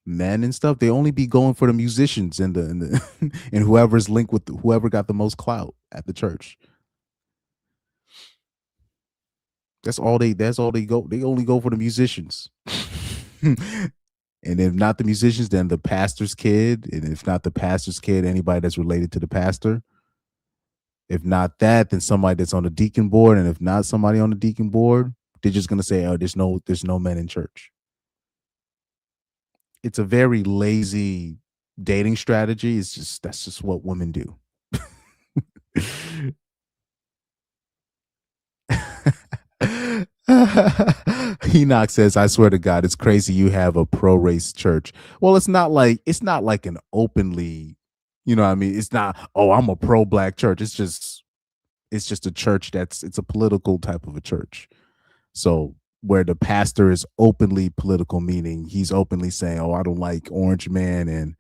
men and stuff, they only be going for the musicians and the and whoever's linked with whoever got the most clout at the church. That's all they go. They only go for the musicians. And if not the musicians, then the pastor's kid. And if not the pastor's kid, anybody that's related to the pastor. If not that, then somebody that's on the deacon board. And if not somebody on the deacon board, they're just gonna say, oh, there's no men in church. It's a very lazy dating strategy. That's just what women do. Enoch says, I swear to God, it's crazy you have a pro-race church. Well, it's not like an openly, what I mean? It's not, oh, I'm a pro-black church. It's just a church it's a political type of a church. So where the pastor is openly political, meaning he's openly saying, oh, I don't like Orange Man and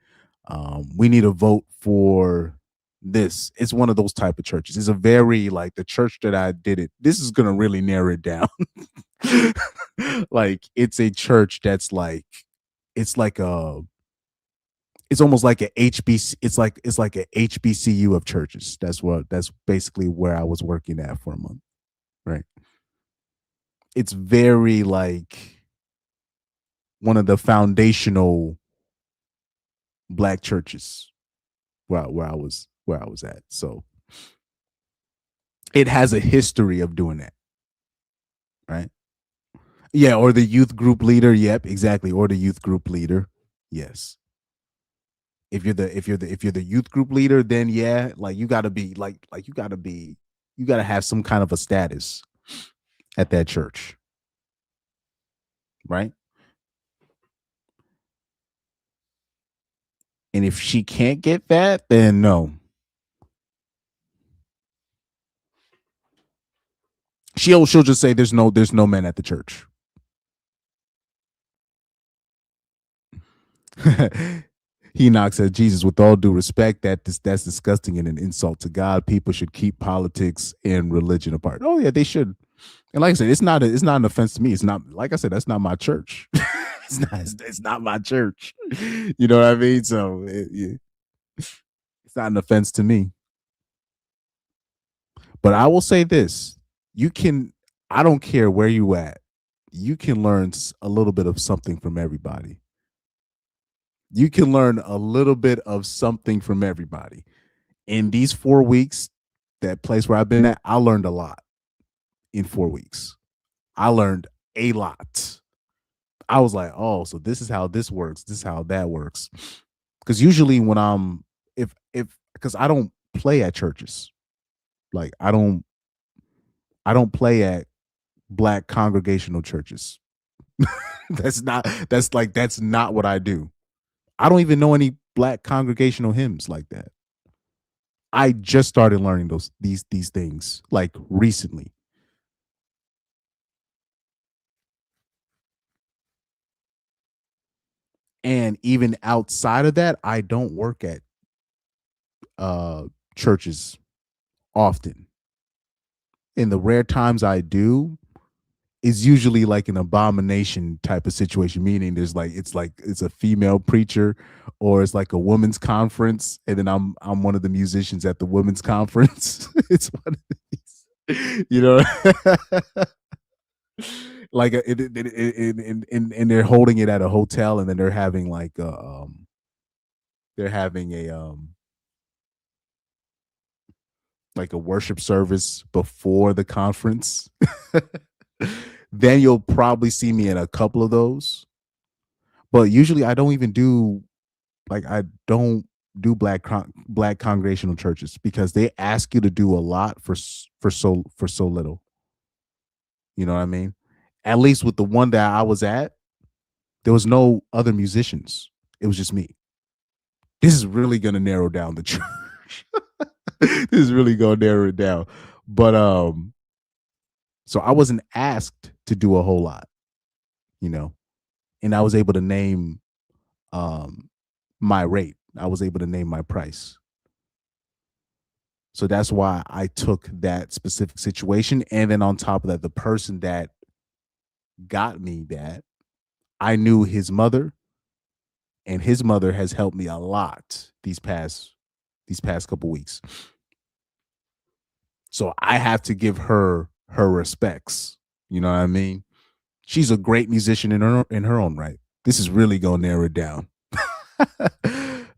we need a vote for this. It's one of those type of churches. It's a very, like, the church that I did it. This is going to really narrow it down. Like it's a church that's like it's like a it's almost like a HBC. It's like a HBCU of churches. That's basically where I was working at for a month. Right. It's very like one of the foundational black churches where I was at. So it has a history of doing that. Right. Yeah, or the youth group leader. Yep, exactly. Or the youth group leader. Yes. If you're the youth group leader, then yeah, like you gotta be like you gotta have some kind of a status at that church, right? And if she can't get that, then no. She'll just say there's no men at the church. Enoch said, Jesus, with all due respect, that's disgusting and an insult to God. People should keep politics and religion apart. Oh yeah, they should. And like I said, it's not an offense to me. It's not, like I said, that's not my church. It's not my church. You know what I mean? So it's not an offense to me. But I will say this: you can. I don't care where you at. You can learn a little bit of something from everybody. You can learn a little bit of something from everybody. In these 4 weeks, that place where I've been at, I learned a lot in 4 weeks. I learned a lot. I was like, oh, so this is how this works. This is how that works. Because usually when I'm if because I don't play at churches. Like I don't play at black congregational churches. That's not what I do. I don't even know any black congregational hymns like that. I just started learning these things like recently. And even outside of that, I don't work at uh churches often. In the rare times I do, is usually like an abomination type of situation, meaning it's a female preacher or it's like a women's conference, and then I'm one of the musicians at the women's conference. It's one of these, you know. Like and they're holding it at a hotel, and then they're having a like a worship service before the conference. Then you'll probably see me in a couple of those. But usually I don't do black congregational churches because they ask you to do a lot for so little. You know what I mean? At least with the one that I was at, there was no other musicians. It was just me. This is really going to narrow down the church. This is really going to narrow it down. But so I wasn't asked to do a whole lot, you know, and I was able to name um my rate. I was able to name my price. So that's why I took that specific situation. And then on top of that, the person that got me that, I knew his mother, and his mother has helped me a lot these past couple weeks. So I have to give her respects. You know what I mean? She's a great musician in her own right. This is really gonna narrow it down.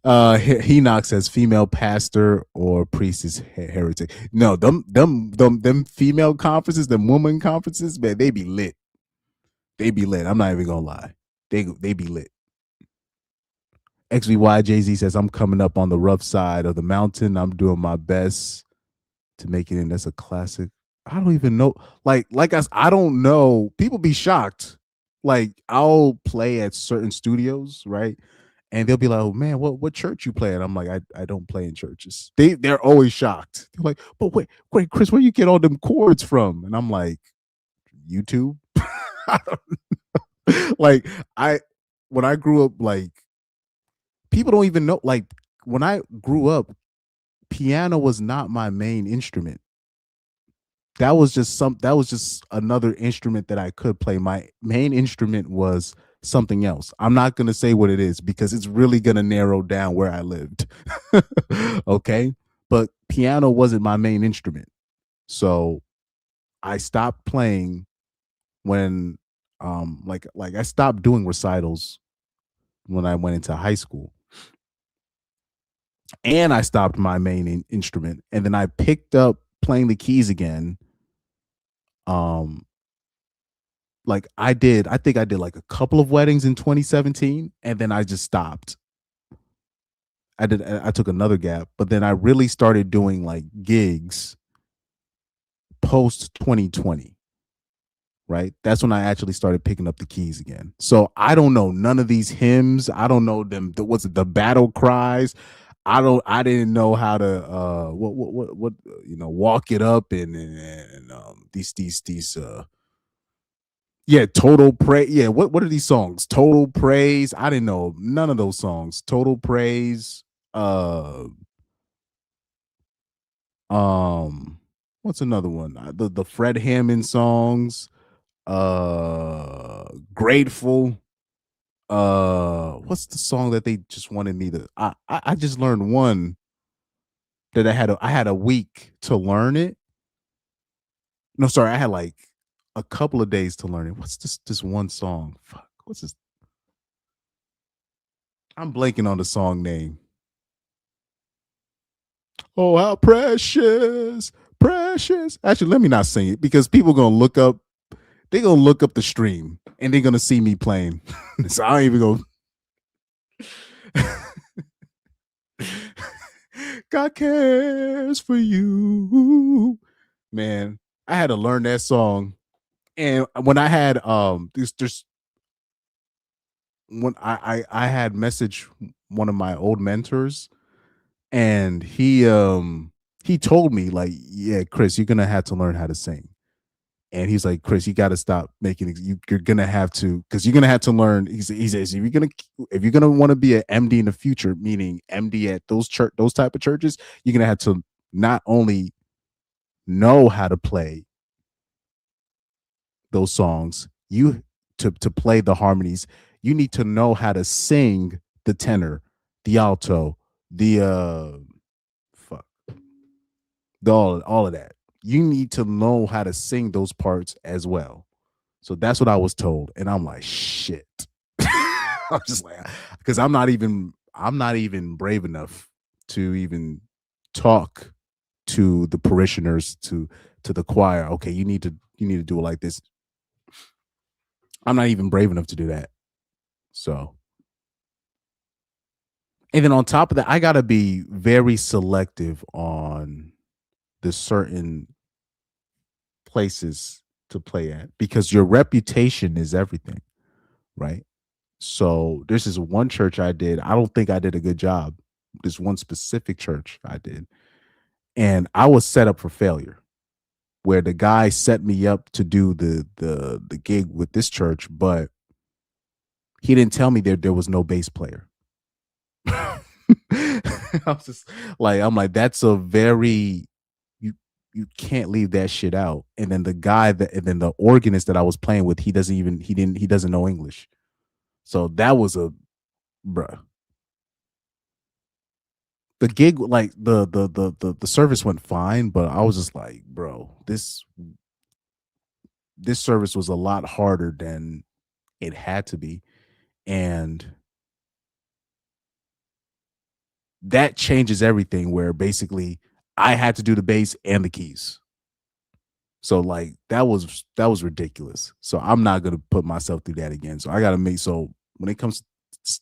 Enoch says female pastor or priest is heretic. No, them female conferences, them woman conferences, man, they be lit. They be lit. I'm not even gonna lie. They be lit. XVY Jay-Z says, I'm coming up on the rough side of the mountain. I'm doing my best to make it in. That's a classic. I don't even know. I don't know. People be shocked. Like I'll play at certain studios, right? And they'll be like, "Oh man, what church you play at?" I'm like, I don't play in churches. They're always shocked. They're like, "But wait, Chris, where you get all them chords from?" And I'm like, YouTube. I don't, like I when I grew up, like people don't even know. Like when I grew up, piano was not my main instrument. that was just another instrument that I could play. My main instrument was something else. I'm not going to say what it is because it's really going to narrow down where I lived. Okay? But piano wasn't my main instrument. So I stopped playing when like I stopped doing recitals when I went into high school. And I stopped my main instrument and then I picked up playing the keys again. Um like I think I did like a couple of weddings in 2017 and then I just stopped. I took another gap, but then I really started doing like gigs post 2020, right? That's when I actually started picking up the keys again. So I don't know none of these hymns. I don't know them. What's it, the battle cries? I didn't know how to what walk it up and these yeah, total praise. Yeah, what are these songs? Total praise. I didn't know none of those songs. Total praise. Uh um what's another one? The Fred Hammond songs. Grateful. What's the song that they just wanted me to I just learned one that I had a week to learn it. No, sorry, I had like a couple of days to learn it. What's this one song? Fuck. What's this? I'm blanking on the song name. Oh, how precious, precious. Actually, let me not sing it because people gonna look up. They're gonna look up the stream and they're gonna see me playing. So I ain't even go. God cares for you, man. I had to learn that song, and when I had there's when I had messaged one of my old mentors and he told me like, yeah, Chris, you're gonna have to learn how to sing. And he's like, Chris, you got to stop making you're gonna have to because you're gonna have to learn. He says if you're gonna want to be an MD in the future, meaning MD at those type of churches, you're gonna have to not only know how to play those songs, you to play the harmonies, you need to know how to sing the tenor, the alto, the fuck, all of that. You need to know how to sing those parts as well. So that's what I was told, and I'm like, shit. I'm just like, because I'm not even brave enough to even talk to the parishioners to the choir. Okay, you need to do it like this. I'm not even brave enough to do that. So, and then on top of that, I gotta be very selective on the certain places to play at because your reputation is everything, right? So there's this one church I did. I don't think I did a good job. This one specific church I did. And I was set up for failure where the guy set me up to do the gig with this church, but he didn't tell me there was no bass player. I was just like, I'm like, that's a very you can't leave that shit out. And then and then the organist that I was playing with, he doesn't know English. So that was a bruh. The gig, like the service went fine, but I was just like, bro, this service was a lot harder than it had to be. And that changes everything where basically I had to do the bass and the keys. So like that was ridiculous. So I'm not gonna put myself through that again. So I gotta make so when it comes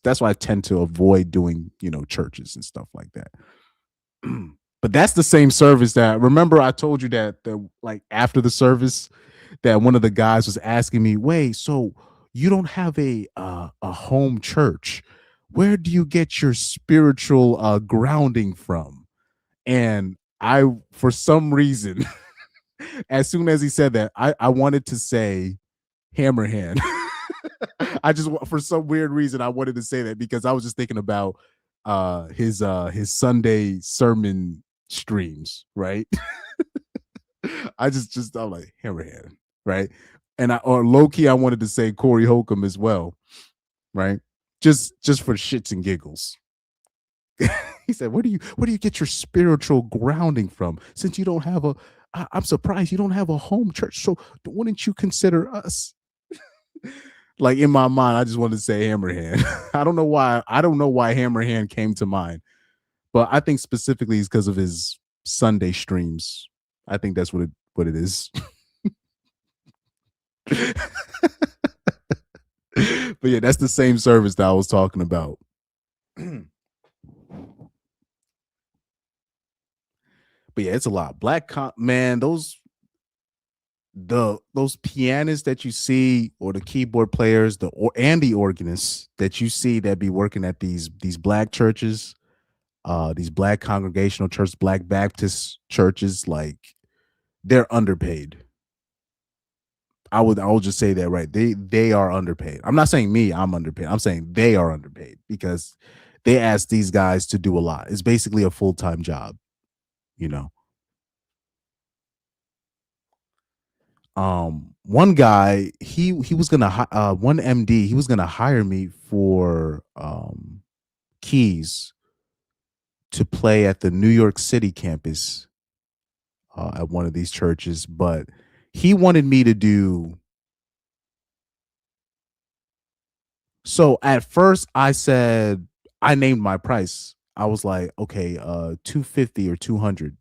that's why I tend to avoid doing, churches and stuff like that. But that's the same service that remember I told you that like after the service that one of the guys was asking me, wait, so you don't have a home church? Where do you get your spiritual grounding from? And I, for some reason, as soon as he said that, I wanted to say Hammerhand. I just for some weird reason I wanted to say that because I was just thinking about his Sunday sermon streams, right? I'm like Hammerhand, right? And or low key, I wanted to say Corey Holcomb as well, right? Just for shits and giggles. He said, where do you get your spiritual grounding from? Since you don't have I'm surprised you don't have a home church. So wouldn't you consider us? Like in my mind, I just wanted to say Hammerhand. I don't know why. I don't know why Hammerhand came to mind, but I think specifically it's because of his Sunday streams. I think that's what it is. But yeah, that's the same service that I was talking about. But yeah, it's a lot. Man, those pianists that you see, or the keyboard players, and the organists that you see that be working at these black churches, these black congregational churches, black Baptist churches, like they're underpaid. I will just say that, right. They are underpaid. I'm not saying I'm underpaid. I'm saying they are underpaid because they ask these guys to do a lot. It's basically a full-time job, you know. One guy, he was gonna one MD, he was gonna hire me for keys to play at the New York City campus at one of these churches, but he wanted me to do. So at first I said, I named my price. I was like, okay, 250 or 200.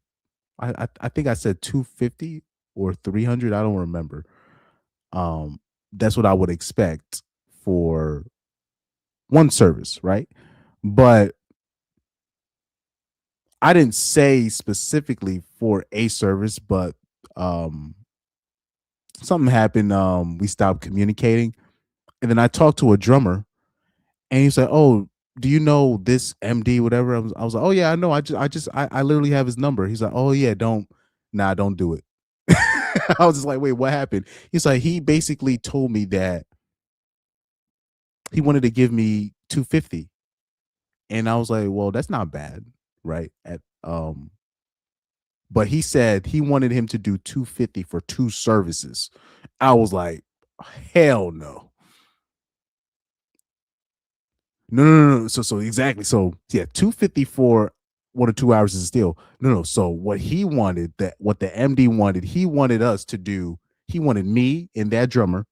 I think I said 250 or 300. I don't remember. That's what I would expect for one service, right? But I didn't say specifically for a service, but um something happened. We stopped communicating. And then I talked to a drummer and he said, "Oh, do you know this MD, whatever?" I was like, "Oh yeah, I know. I literally have his number." He's like, "Oh yeah, don't do it." I was just like, "Wait, what happened?" He's like, he basically told me that he wanted to give me 250. And I was like, "Well, that's not bad, right?" But he said he wanted him to do 250 for two services. I was like, "Hell no." No. So exactly. So yeah, 250 for 1 or 2 hours is still no. So what the MD wanted, he wanted us to do, he wanted me and that drummer,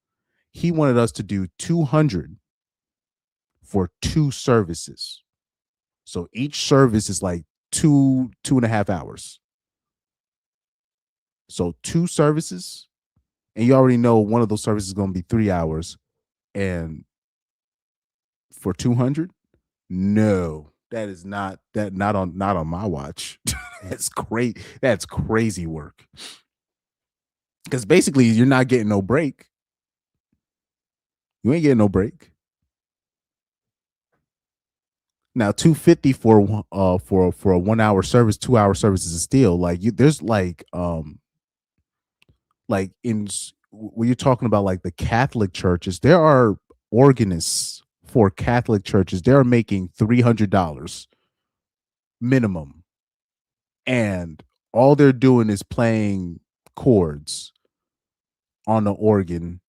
he wanted us to do 200 for two services. So each service is like 2.5 hours. So two services, and you already know one of those services is going to be 3 hours, and for 200, no, that is not on my watch. That's great. That's crazy work. Because basically, you're not getting no break. You ain't getting no break. Now, 250 for a 1 hour service, 2 hour service is still like you. There's like in when you're talking about like the Catholic churches, there are organists for Catholic churches. They're making $300 minimum, and all they're doing is playing chords on the organ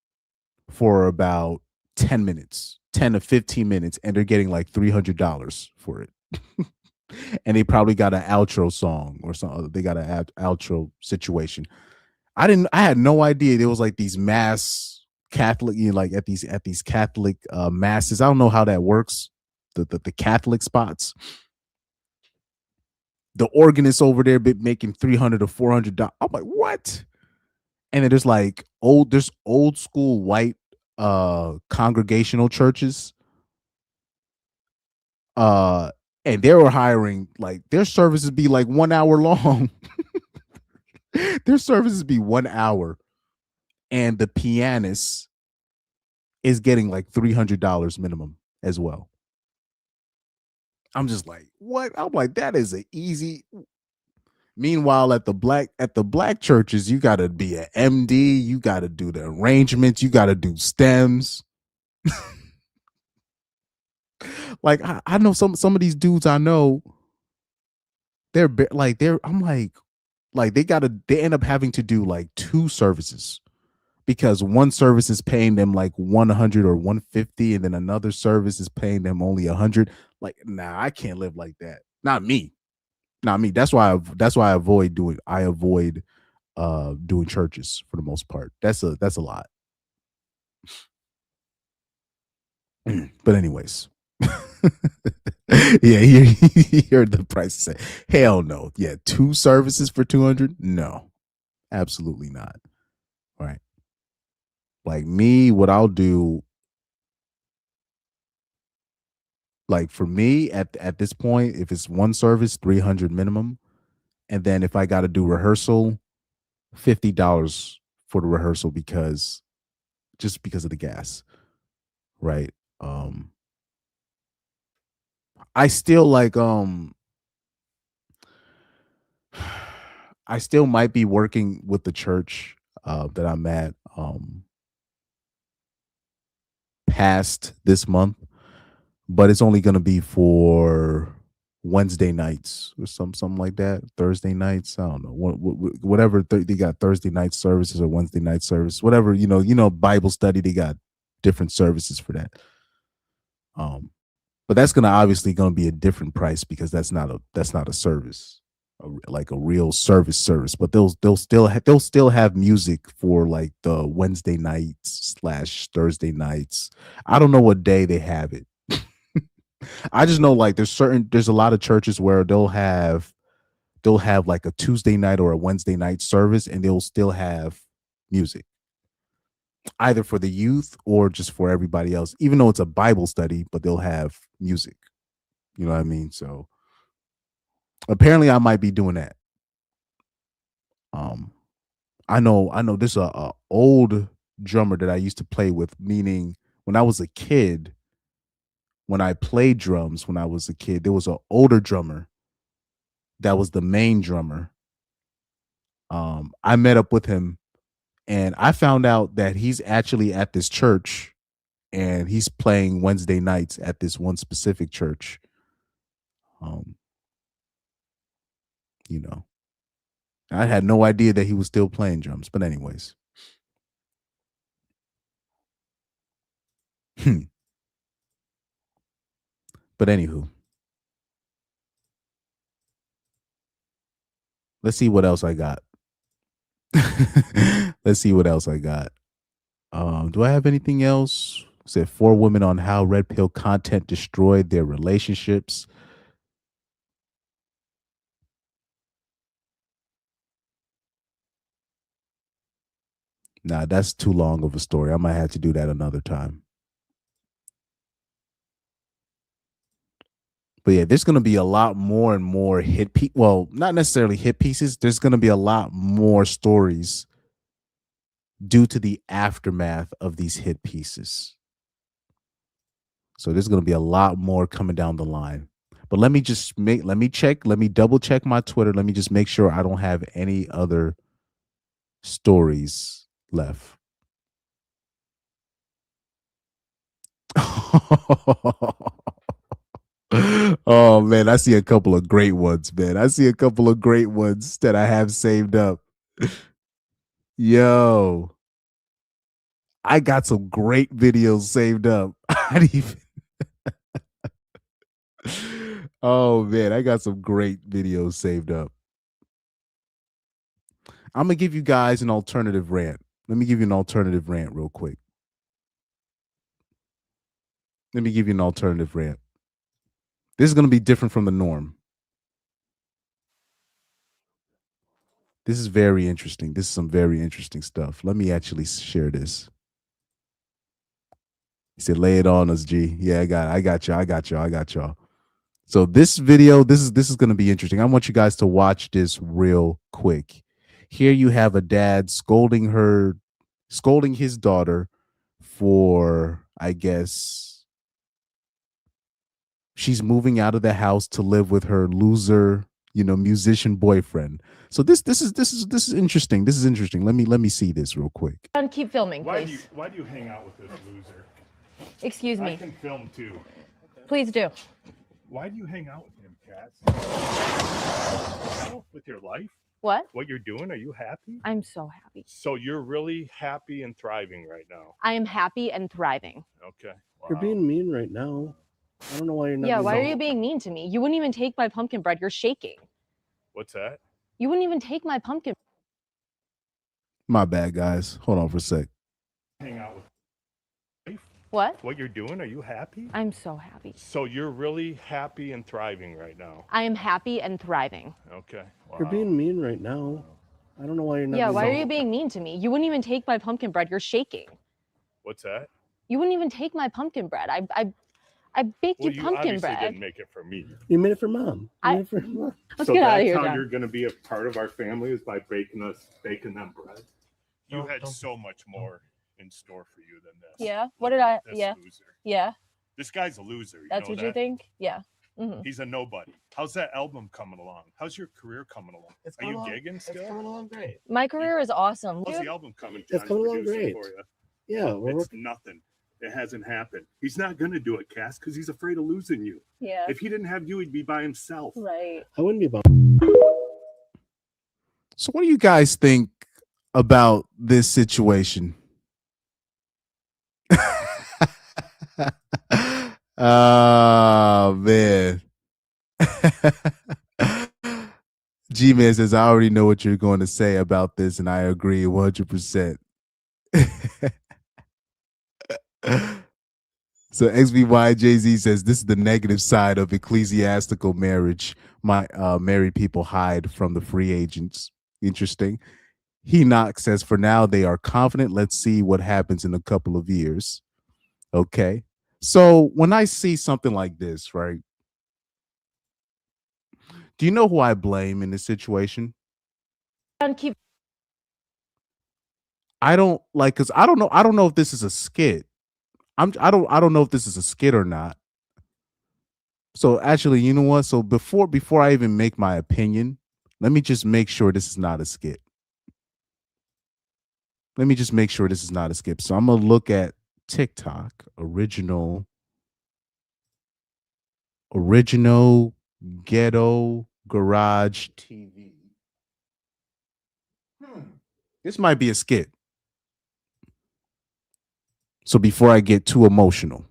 for about 10 minutes, 10 to 15 minutes, and they're getting like $300 for it. And they probably got an outro song or something. They got an outro situation. I had no idea there was like these mass Catholic, like at these Catholic masses. I don't know how that works. The Catholic spots. The organist over there been making $300 to $400. I'm like, what? And then there's old school white congregational churches. Uh and they were hiring, like, their services be like 1 hour long. Their services be 1 hour, and the pianist is getting like $300 minimum as well. I'm just like, what? I'm like, that is an easy. Meanwhile, at the black churches, you got to be an MD, you got to do the arrangements, you got to do stems. Like I know some of these dudes I know, they're like they're. I'm like, Like they end up having to do like 2 services because one service is paying them like 100 or 150 and then another service is paying them only 100. Like, nah, I can't live like that. Not me. Not me. That's why I avoid doing churches for the most part. That's a lot. But anyways. Yeah, he heard the price say, hell no. Yeah, 2 services for 200? No. Absolutely not. Right. Like me, what I'll do, like for me at this point, if it's one service, 300 minimum, and then if I got to do rehearsal, $50 for the rehearsal because just because of the gas, right? I still I still might be working with the church that I'm at past this month, but it's only going to be for Wednesday nights or something like that. Thursday nights, I don't know, whatever they got Thursday night services or Wednesday night service, whatever Bible study, they got different services for that. But that's obviously gonna be a different price because that's not a service, like a real service. But they'll still have music for like the Wednesday nights / Thursday nights. I don't know what day they have it. I just know like there's a lot of churches where they'll have like a Tuesday night or a Wednesday night service and they'll still have music either for the youth or just for everybody else, even though it's a Bible study, but they'll have music. You know what I mean? So apparently I might be doing that. Um I know this is a old drummer that I used to play with, meaning when I was a kid, when I played drums when I was a kid, there was an older drummer that was the main drummer. I met up with him and I found out that he's actually at this church and he's playing Wednesday nights at this one specific church. You know, I had no idea that he was still playing drums, but anyways. But anywho, let's see what else I got. Let's see what else I got. Do I have anything else? It said 4 women on how red pill content destroyed their relationships. Nah, that's too long of a story. I might have to do that another time. But yeah, there's going to be a lot more and more well, not necessarily hit pieces. There's going to be a lot more stories due to the aftermath of these hit pieces. So there's going to be a lot more coming down the line. But let me double check my Twitter. Let me just make sure I don't have any other stories left. Oh man, I see a couple of great ones, man. I see a couple of great ones that I have saved up. Yo, I got some great videos saved up. Oh man, I got some great videos saved up. I'm gonna give you guys an alternative rant. Let me give you an alternative rant real quick. Let me give you an alternative rant. This is gonna be different from the norm. This is very interesting. This is some very interesting stuff. Let me actually share this. He said, "Lay it on us, G." Yeah, I got y'all. So this video, this is going to be interesting. I want you guys to watch this real quick. Here you have a dad scolding his daughter for, I guess, she's moving out of the house to live with her loser, musician boyfriend. So this is interesting. This is interesting. Let me see this real quick. And keep filming, please. Why do you hang out with this loser? Excuse me. I can film too. Please do. Why do you hang out with him, Cass? With your life? What? What you're doing? Are you happy? I'm so happy. So you're really happy and thriving right now. I am happy and thriving. Okay. Wow. You're being mean right now. I don't know why you're not. Yeah, being why are mean. you being mean to me? You wouldn't even take my pumpkin bread. You're shaking. What's that? You wouldn't even take my pumpkin. My bad, guys. Hold on for a sec. Hang out with life? What? What you're doing? Are you happy? I'm so happy. So you're really happy and thriving right now. I am happy and thriving. Okay. Wow. You're being mean right now. I don't know why you're not. Yeah, being why are mean. you being mean to me? You wouldn't even take my pumpkin bread. You're shaking. What's that? You wouldn't even take my pumpkin bread. I baked Well, you you pumpkin obviously bread. didn't make it for me. You made it for mom. I- You made it for mom. Let's So get out of that's here, how John. you're going to be a part of our family is by baking them bread. You had so much more in store for you than this. Yeah. What did I? This Yeah. loser. Yeah. This guy's a loser. That's know what you that? think? Yeah. Mm-hmm. He's a nobody. How's that album coming along? How's your career coming along? It's Are you coming along- gigging It's still? coming along great. My career is awesome. How's Dude, the album coming? It's John's coming along producing great. for you. Yeah, we're It's working. nothing. It hasn't happened. He's not going to do it, Cass, because he's afraid of losing you. yeah. If he didn't have you, he'd be by himself. Right. I wouldn't be bummed. So, what do you guys think about this situation? Oh, man. G-Man says, I already know what you're going to say about this, and I agree 100%. So XBYJZ says, this is the negative side of ecclesiastical marriage. My married people hide from the free agents. Interesting. Enoch says, for now, they are confident. Let's see what happens in a couple of years. Okay. So when I see something like this, right? Do you know who I blame in this situation? Keep. I don't like, because I don't know if this is a skit. I don't know if this is a skit or not. So actually, you know what? So before I even make my opinion, let me just make sure this is not a skit. Let me just make sure this is not a skit. So I'm gonna look at TikTok original ghetto garage TV. This might be a skit. So before I get too emotional,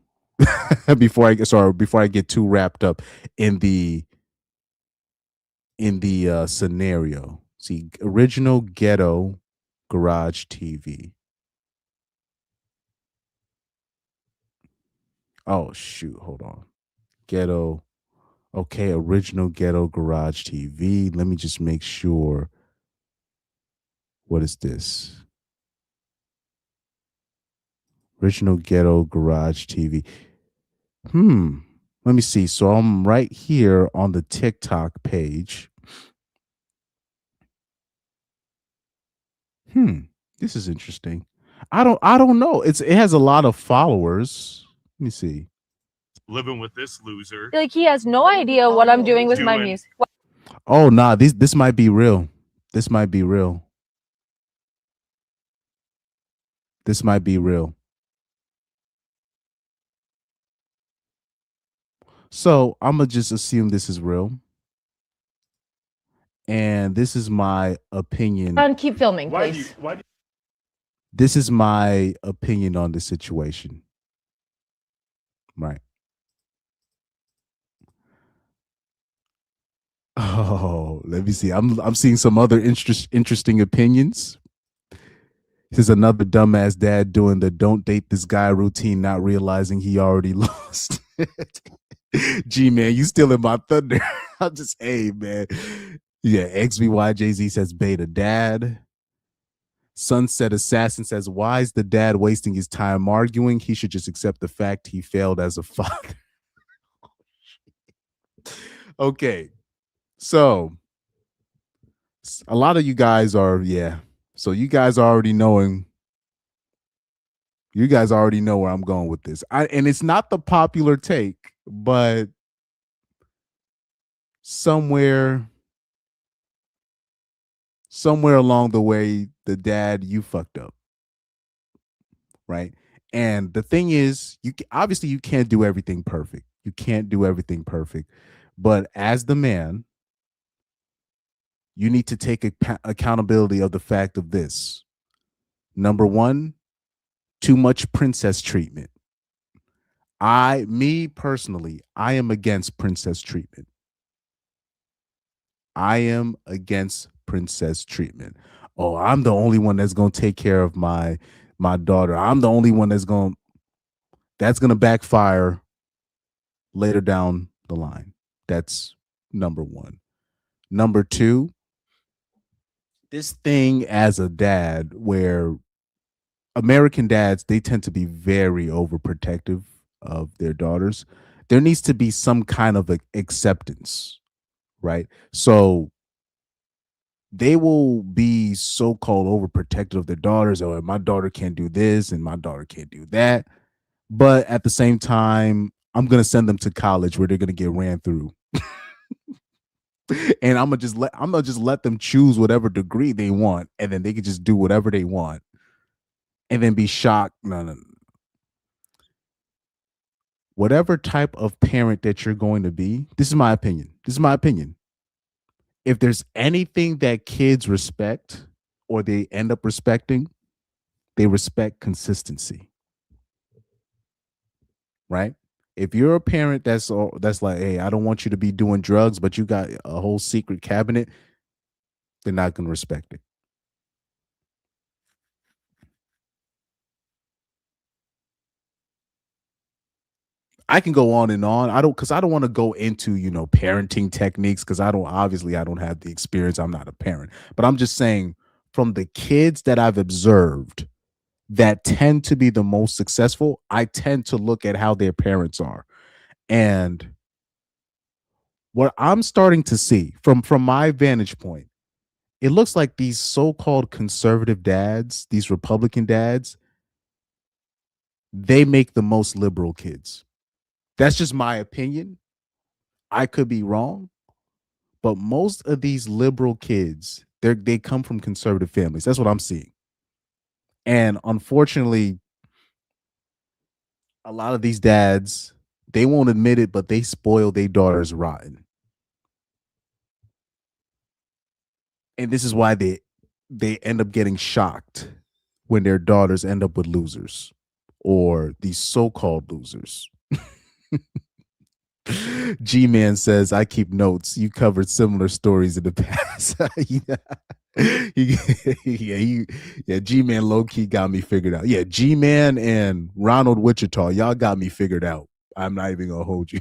before I get too wrapped up in the scenario. See, original ghetto garage TV. Oh shoot, hold on. Ghetto. Okay, original ghetto garage TV. Let me just make sure. What is this? Original ghetto garage TV. Let me see. So I'm right here on the TikTok page. This is interesting. I don't know. It has a lot of followers. Let me see. Living with this loser. Like he has no idea what I'm doing with my music. Oh nah, this might be real. This might be real. This might be real. So I'm gonna just assume this is real. And this is my opinion. Keep filming, Why do you, please. This is my opinion on the situation. Right. Oh, let me see. I'm seeing some other interesting opinions. This is another dumbass dad doing the don't date this guy routine, not realizing he already lost. G man, you still in my thunder. I'm just, hey man. Yeah, XBYJZ says beta dad. Sunset Assassin says, why is the dad wasting his time arguing? He should just accept the fact he failed as a father. Okay. So a lot of you guys are, yeah. So you guys are already knowing. You guys already know where I'm going with this. And it's not the popular take, but somewhere along the way, the dad, you fucked up. Right. And the thing is, obviously you can't do everything perfect. You can't do everything perfect. But as the man, you need to take accountability of the fact of this. Number one, too much princess treatment. Me personally, I am against princess treatment. I am against princess treatment. Oh, I'm the only one that's going to take care of my daughter. I'm the only one that's going to backfire later down the line. That's number one. Number two, this thing as a dad where American dads, they tend to be very overprotective of their daughters. There needs to be some kind of acceptance, right? So they will be so-called overprotective of their daughters. Oh, my daughter can't do this and my daughter can't do that. But at the same time, I'm going to send them to college where they're going to get ran through. And I'm gonna just let them choose whatever degree they want, and then they can just do whatever they want, and then be shocked. No. Whatever type of parent that you're going to be, this is my opinion. If there's anything that kids respect or they end up respecting, they respect consistency. Right? If you're a parent that's like, hey, I don't want you to be doing drugs, but you got a whole secret cabinet, they're not going to respect it. I can go on and on. I don't want to go into, parenting techniques because I don't have the experience. I'm not a parent, but I'm just saying from the kids that I've observed that tend to be the most successful, I tend to look at how their parents are. And what I'm starting to see from my vantage point, it looks like these so-called conservative dads, these Republican dads, they make the most liberal kids. That's just my opinion. I could be wrong, but most of these liberal kids, they come from conservative families. That's what I'm seeing. And unfortunately, a lot of these dads, they won't admit it, but they spoil their daughters rotten. And this is why they end up getting shocked when their daughters end up with losers or these so-called losers. G-Man says, I keep notes. You covered similar stories in the past. G-Man low-key got me figured out. Yeah, G-Man and Ronald Wichita, y'all got me figured out. I'm not even gonna hold you.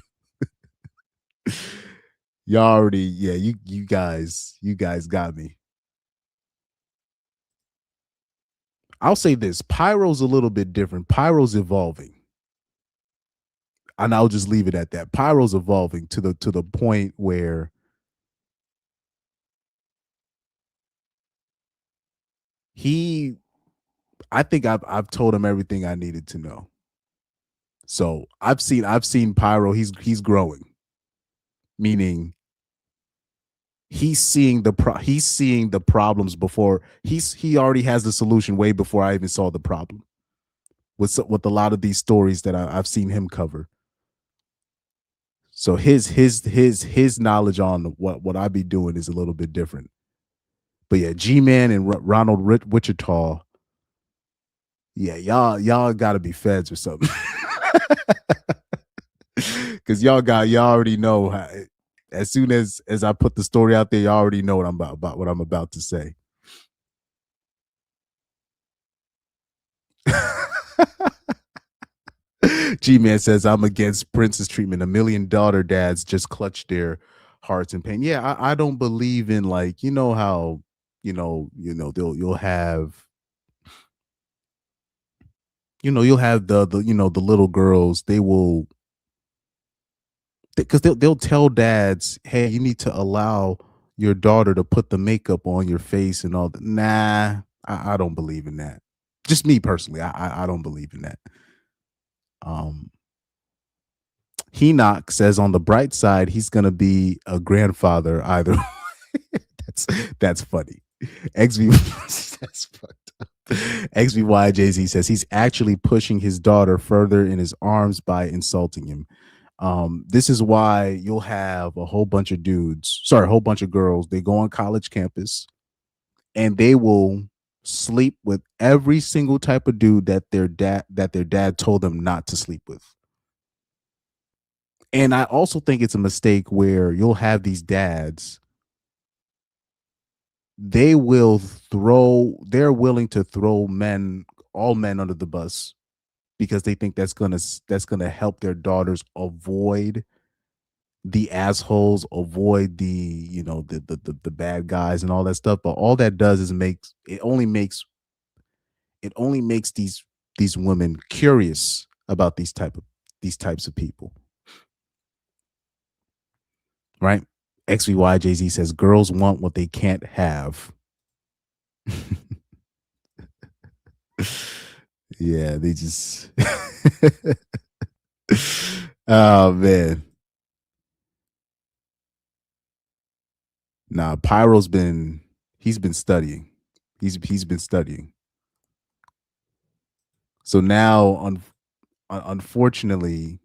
Y'all already, you guys got me. I'll say this, Pyro's a little bit different. Pyro's evolving. And I'll just leave it at that. Pyro's evolving to the point where I think I've told him everything I needed to know. So I've seen Pyro, he's growing. Meaning he's seeing the problems before he already has the solution way before I even saw the problem. With a lot of these stories that I've seen him cover. So his knowledge on what I be doing is a little bit different. But yeah, G-Man and Ronald Wichita, yeah, y'all got to be feds or something. Because y'all already know how, as soon as I put the story out there, y'all already know what I'm about what I'm about to say. G-Man says, I'm against princess treatment. $1 million dads just clutch their hearts in pain. Yeah, I don't believe in, like, how, you'll have, you'll have the the little girls, they will, because they'll tell dads, hey, you need to allow your daughter to put the makeup on your face and all that. Nah, I don't believe in that. Just me personally, I don't believe in that. Enoch says, on the bright side, he's gonna be a grandfather either. that's funny. XV that's fucked up. XVYJZ says he's actually pushing his daughter further in his arms by insulting him. This is why you'll have a whole bunch of a whole bunch of girls. They go on college campus and they will sleep with every single type of dude that their dad told them not to sleep with. And I also think it's a mistake where you'll have these dads, they're willing to throw all men under the bus because they think that's gonna help their daughters avoid the assholes, avoid the bad guys and all that stuff. But all that does is only makes these women curious about these types of people. Right? XVY Jay-Z says girls want what they can't have. Yeah, they just oh man. Nah, Pyro's been studying. He's been studying. So now unfortunately,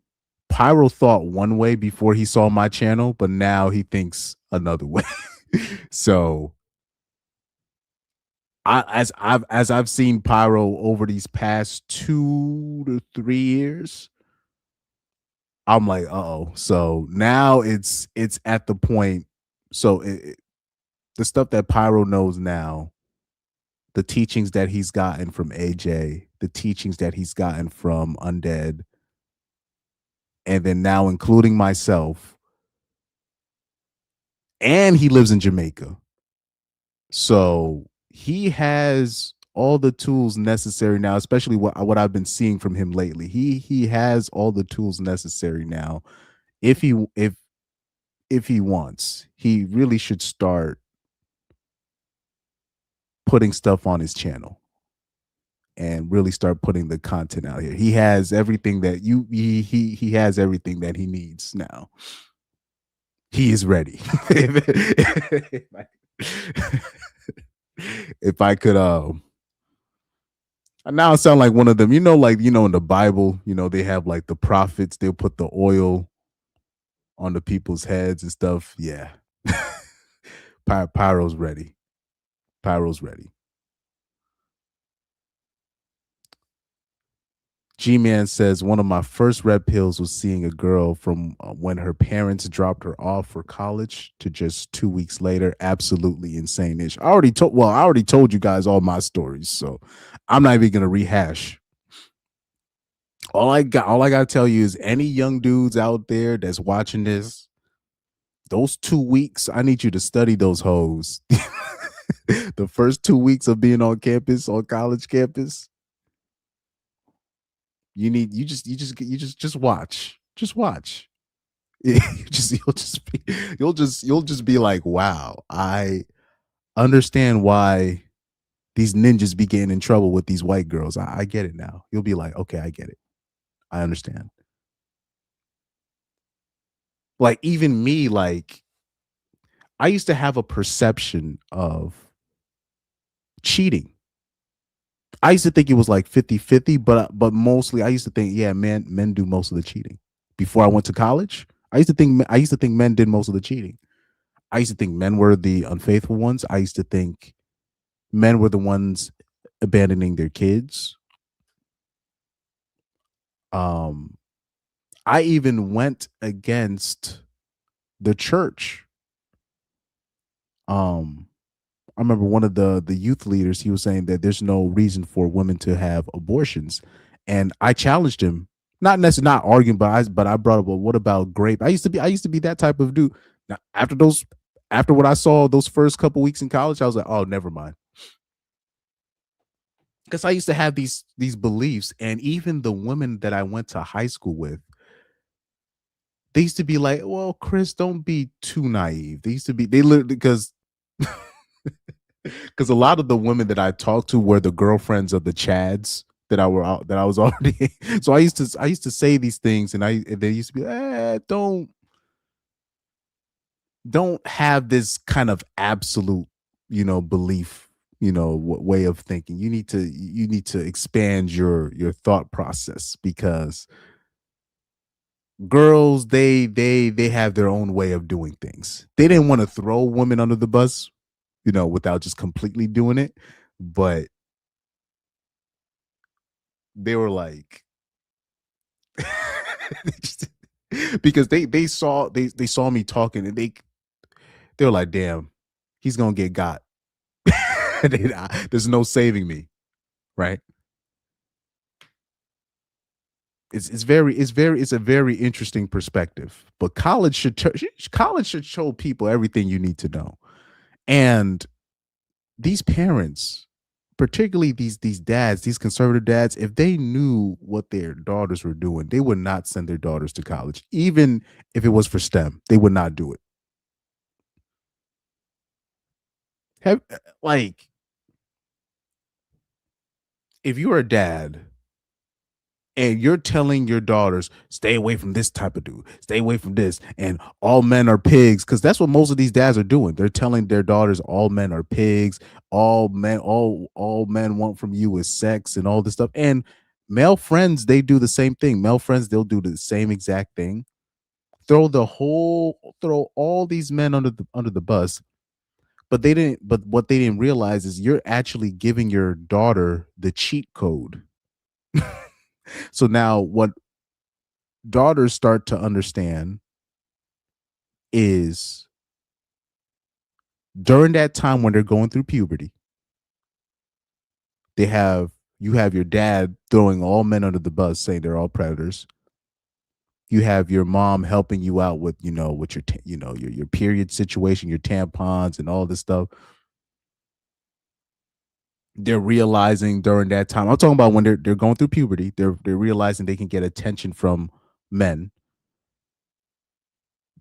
Pyro thought one way before he saw my channel, but now he thinks another way. So as I've seen Pyro over these past 2 to 3 years, I'm like, uh-oh. So now it's at the point. So the stuff that Pyro knows now, the teachings that he's gotten from AJ, the teachings that he's gotten from Undead, and then now including myself, and he lives in Jamaica. So he has all the tools necessary now, especially what I've been seeing from him lately. He has all the tools necessary now. If he wants, he really should start putting stuff on his channel and really start putting the content out here. He has everything that he has everything that he needs now. He is ready. If I could now I sound like one of them, like in the Bible, they have like the prophets, they'll put the oil on the people's heads and stuff. Yeah. Pyro's ready. Pyro's ready. G-Man says one of my first red pills was seeing a girl from when her parents dropped her off for college to just 2 weeks later. Absolutely insane-ish. I already told you guys all my stories, so I'm not even gonna rehash. All I gotta tell you is any young dudes out there that's watching this, those 2 weeks, I need you to study those hoes. The first 2 weeks of being on college campus. You just watch. Just watch. You'll just be like, wow, I understand why these ninjas be getting in trouble with these white girls. I get it now. You'll be like, okay, I get it. I understand. Like even me, like I used to have a perception of cheating. I used to think it was like 50-50, but mostly I used to think, yeah, men do most of the cheating. Before I went to college, I used to think men did most of the cheating. I used to think men were the unfaithful ones. I used to think men were the ones abandoning their kids. I even went against the church. I remember one of the youth leaders, he was saying that there's no reason for women to have abortions. And I challenged him, not necessarily not arguing, but I brought up, well, what about grape? I used to be that type of dude. Now, after what I saw those first couple weeks in college, I was like, oh, never mind. Because I used to have these beliefs, and even the women that I went to high school with, they used to be like, well, Chris, don't be too naive. They literally, because a lot of the women that I talked to were the girlfriends of the Chads that I was already. So I used to say these things, and they used to be, don't have this kind of absolute, belief, way of thinking. You need to expand your thought process, because girls, they have their own way of doing things. They didn't want to throw women under the bus, without just completely doing it, but they were like because they saw me talking, and they were like, damn, he's gonna get got. There's no saving me, right? It's a very interesting perspective. But college should show people everything you need to know. And these parents, particularly these dads, these conservative dads, if they knew what their daughters were doing, they would not send their daughters to college. Even if it was for STEM, they would not do it. Have like if you're a dad and you're telling your daughters, stay away from this type of dude, stay away from this, and all men are pigs, because that's what most of these dads are doing. They're telling their daughters all men are pigs, all men want from you is sex and all this stuff. And male friends, they do the same thing. Male friends, they'll do the same exact thing. Throw all these men under the bus. But what they didn't realize is you're actually giving your daughter the cheat code. So now what daughters start to understand is during that time when they're going through puberty, you have your dad throwing all men under the bus, saying they're all predators. You have your mom helping you out with, with your period situation, your tampons and all this stuff. They're realizing during that time, I'm talking about when they're going through puberty, they're realizing they can get attention from men.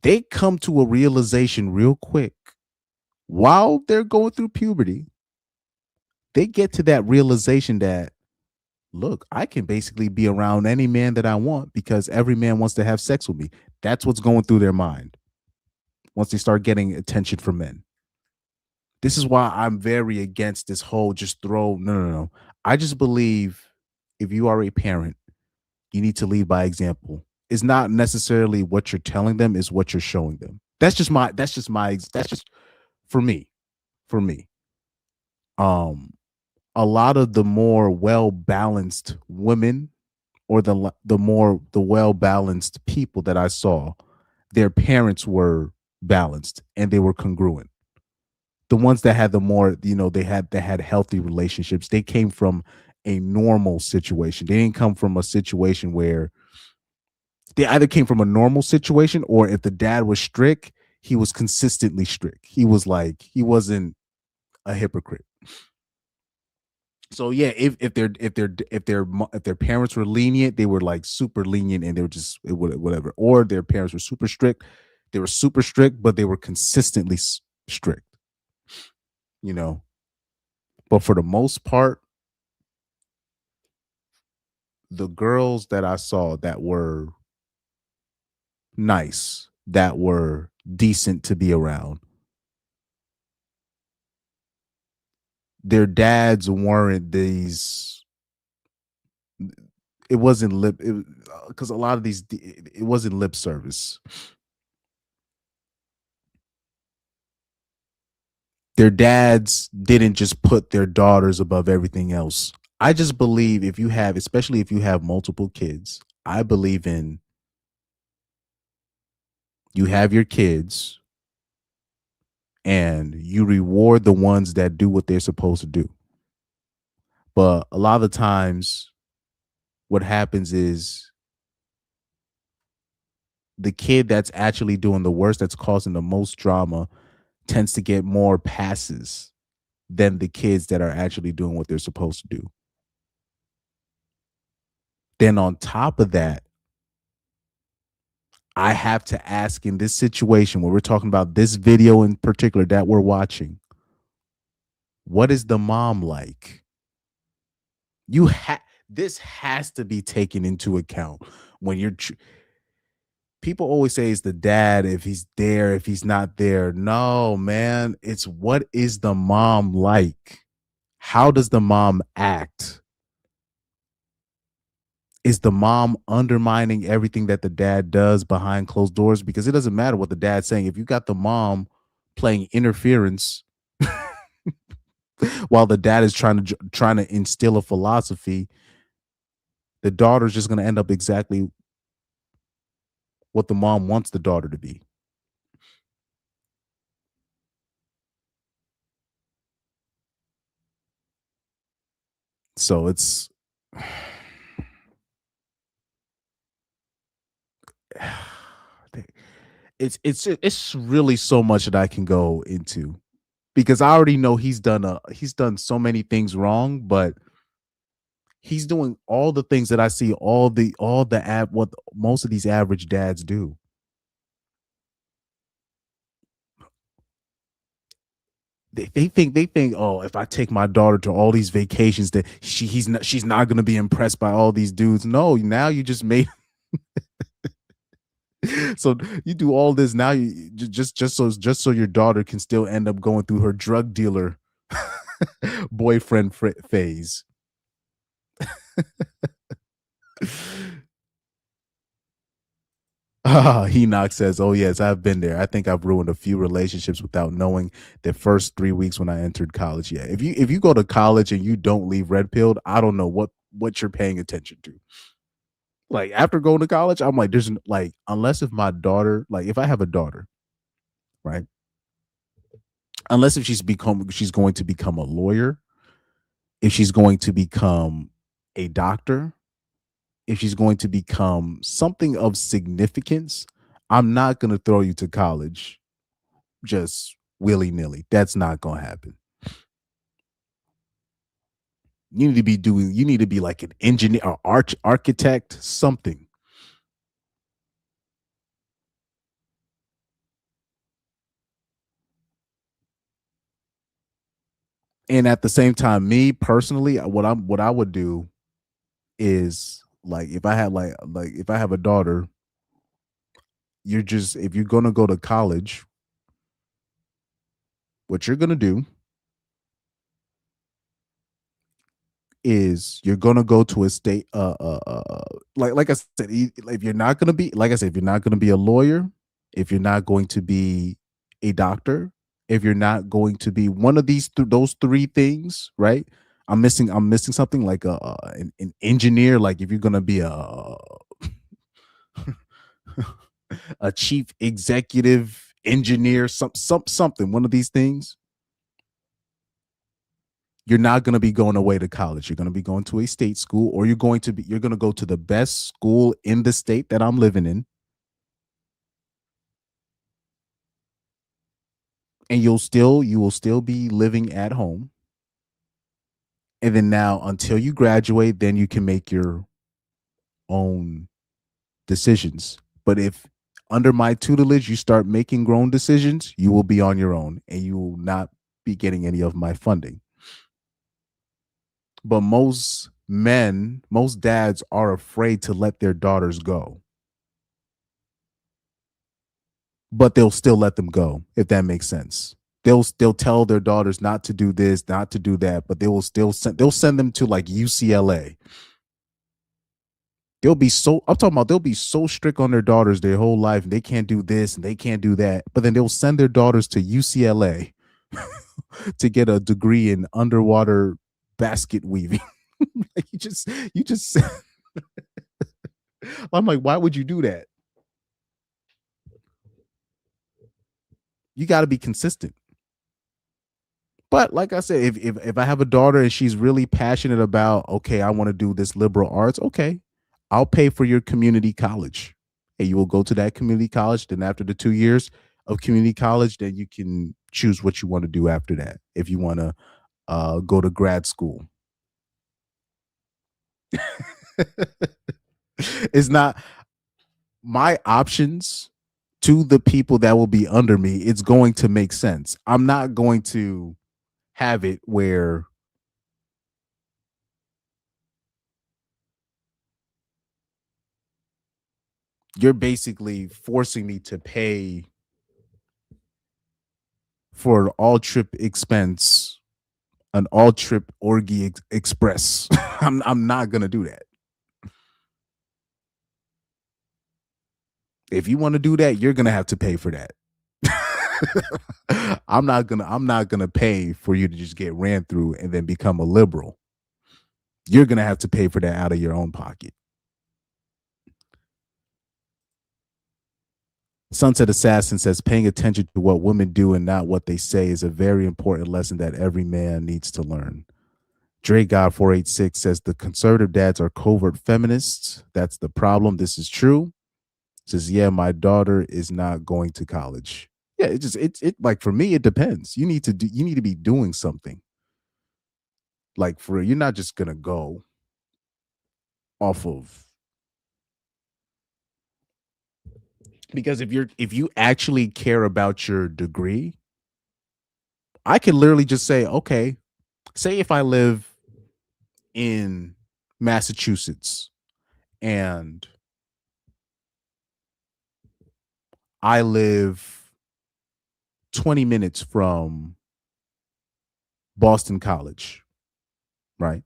They come to a realization real quick while they're going through puberty. They get to that realization that, look, I can basically be around any man that I want because every man wants to have sex with me. That's what's going through their mind once they start getting attention from men. This is why I'm very against this whole just throw. No. I just believe if you are a parent, you need to lead by example. It's not necessarily what you're telling them, is what you're showing them. That's just for me. For me. A lot of the more well-balanced women, or the well-balanced people that I saw, their parents were balanced and they were congruent. The ones that had the more, they had healthy relationships, they came from a normal situation. They didn't come from a situation where they either came from a normal situation, or if the dad was strict, he was consistently strict. He wasn't a hypocrite. So yeah, if their parents were lenient, they were like super lenient, and they were just whatever. Or their parents were super strict, they were super strict, but they were consistently strict. But for the most part, the girls that I saw that were nice, that were decent to be around, their dads weren't these. It wasn't lip, because a lot of these, it wasn't lip service. Their dads didn't just put their daughters above everything else. I just believe especially if you have multiple kids, I believe in, you have your kids and you reward the ones that do what they're supposed to do. But a lot of the times what happens is the kid that's actually doing the worst, that's causing the most drama, tends to get more passes than the kids that are actually doing what they're supposed to do. Then on top of that, I have to ask, in this situation where we're talking about this video in particular that we're watching, what is the mom like? This has to be taken into account when you're people always say it's the dad, if he's there, if he's not there. No, man, it's what is the mom like? How does the mom act? Is the mom undermining everything that the dad does behind closed doors? Because it doesn't matter what the dad's saying. If you got the mom playing interference while the dad is trying to instill a philosophy, the daughter's just going to end up exactly what the mom wants the daughter to be. So it's really so much that I can go into, because I already know he's done so many things wrong, but he's doing all the things that I see what most of these average dads do. They think, oh, if I take my daughter to all these vacations, that she's not going to be impressed by all these dudes. No, now you just made so you do all this now, you just so your daughter can still end up going through her drug dealer boyfriend phase. Enoch says, "Oh yes, I've been there. I think I've ruined a few relationships without knowing the first 3 weeks when I entered college. Yeah, if you go to college and you don't leave red pilled, I don't know what you're paying attention to. Like after going to college, I'm like, there's like, unless if my daughter, like if I have a daughter, right? Unless if she's going to become a lawyer, if she's going to become a doctor, if she's going to become something of significance, I'm not going to throw you to college just willy-nilly. That's not going to happen. You need to be like an engineer or architect, something. And at the same time, me personally, what I would do is, like, if I had if I have a daughter, if you're going to go to college, what you're going to do is you're gonna go to a state like I said, if you're not gonna be, like I said, if you're not gonna be a lawyer, if you're not going to be a doctor, if you're not going to be one of those three things, right? I'm missing something, like an engineer, like if you're gonna be a chief executive engineer, something, one of these things. You're not going to be going away to college. You're going to be going to a state school, or you're going to go to the best school in the state that I'm living in. And you will still be living at home. And then now, until you graduate, then you can make your own decisions. But if under my tutelage you start making grown decisions, you will be on your own and you will not be getting any of my funding. But most dads are afraid to let their daughters go. But they'll still let them go, if that makes sense. They'll tell their daughters not to do this, not to do that, but they'll send them to like UCLA. I'm talking about, they'll be so strict on their daughters their whole life, and they can't do this and they can't do that. But then they'll send their daughters to UCLA to get a degree in underwater basket weaving. Like you just I'm like, why would you do that? You got to be consistent. But like I said, if I have a daughter and she's really passionate about, okay, I want to do this liberal arts, okay, I'll pay for your community college. And you will go to that community college. Then after the 2 years of community college, then you can choose what you want to do after that. If you want to go to grad school. It's not my options to the people that will be under me. It's going to make sense. I'm not going to have it where you're basically forcing me to pay for an all trip expense, an all trip orgy express. I'm not gonna do that. If you want to do that, you're gonna have to pay for that. I'm not gonna pay for you to just get ran through and then become a liberal. You're gonna have to pay for that out of your own pocket. Sunset Assassin says paying attention to what women do and not what they say is a very important lesson that every man needs to learn. Dre God 486 says the conservative dads are covert feminists. That's the problem. This is true. Says, yeah, my daughter is not going to college. Yeah, it like for me, it depends. You need to be doing something. Like you're not just gonna go off of, because if you actually care about your degree, I could literally just say, okay, say if I live in Massachusetts and I live 20 minutes from Boston College, right?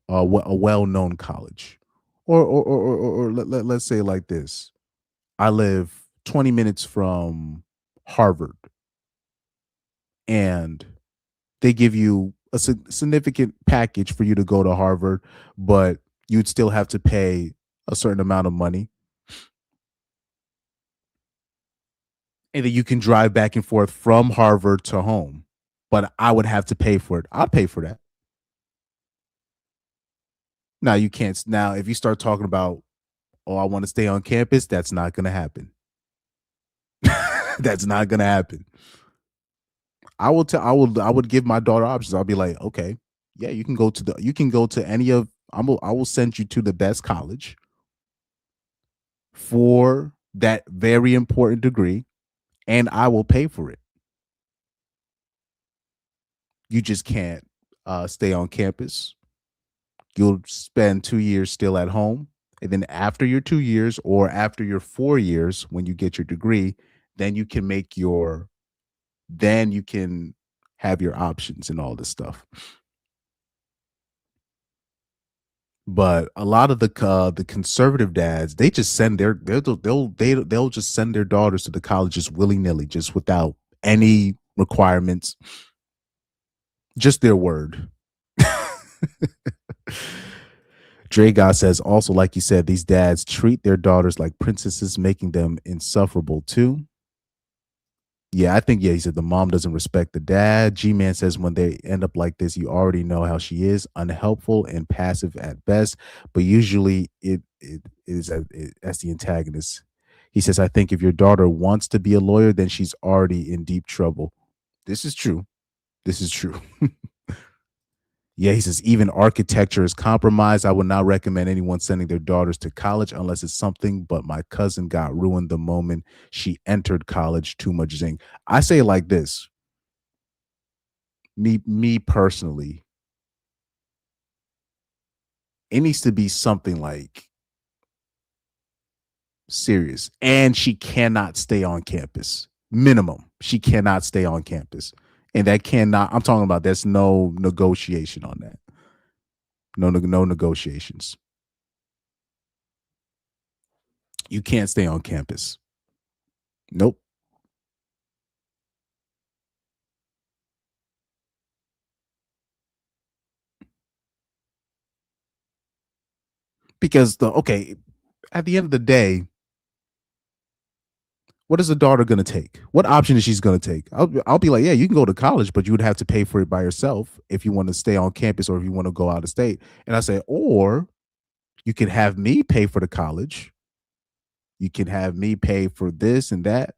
A well-known college. Or let's say like this. I live 20 minutes from Harvard, and they give you a significant package for you to go to Harvard, but you'd still have to pay a certain amount of money. And then you can drive back and forth from Harvard to home, but I would have to pay for it. I'll pay for that. Now you can't. Now, if you start talking about, oh, I want to stay on campus, that's not going to happen. That's not going to happen. I would give my daughter options. I'll be like, okay, yeah, you can go to any of, I will send you to the best college for that very important degree, and I will pay for it. You just can't stay on campus. You'll spend 2 years still at home. And then after your 2 years or after your 4 years, when you get your degree, then you can have your options and all this stuff. But a lot of the conservative dads, they just send they'll just send their daughters to the colleges willy-nilly, just without any requirements, just their word. Dre God says, also, like you said, these dads treat their daughters like princesses, making them insufferable too. Yeah, I think, yeah, he said the mom doesn't respect the dad. G-Man says when they end up like this, you already know how she is, unhelpful and passive at best, but usually it is as the antagonist. He says, I think if your daughter wants to be a lawyer, then she's already in deep trouble. This is true. This is true. Yeah, he says, even architecture is compromised. I would not recommend anyone sending their daughters to college unless it's something, but my cousin got ruined the moment she entered college. Too much zing. I say it like this. Me personally, it needs to be something like serious. And she cannot stay on campus. Minimum. She cannot stay on campus. And that cannot, I'm talking about, there's no negotiation on that. No negotiations. You can't stay on campus. Nope. Because at the end of the day, what is the daughter going to take? What option is she's going to take? I'll be like, yeah, you can go to college, but you would have to pay for it by yourself if you want to stay on campus or if you want to go out of state. And I say, or you can have me pay for the college. You can have me pay for this and that,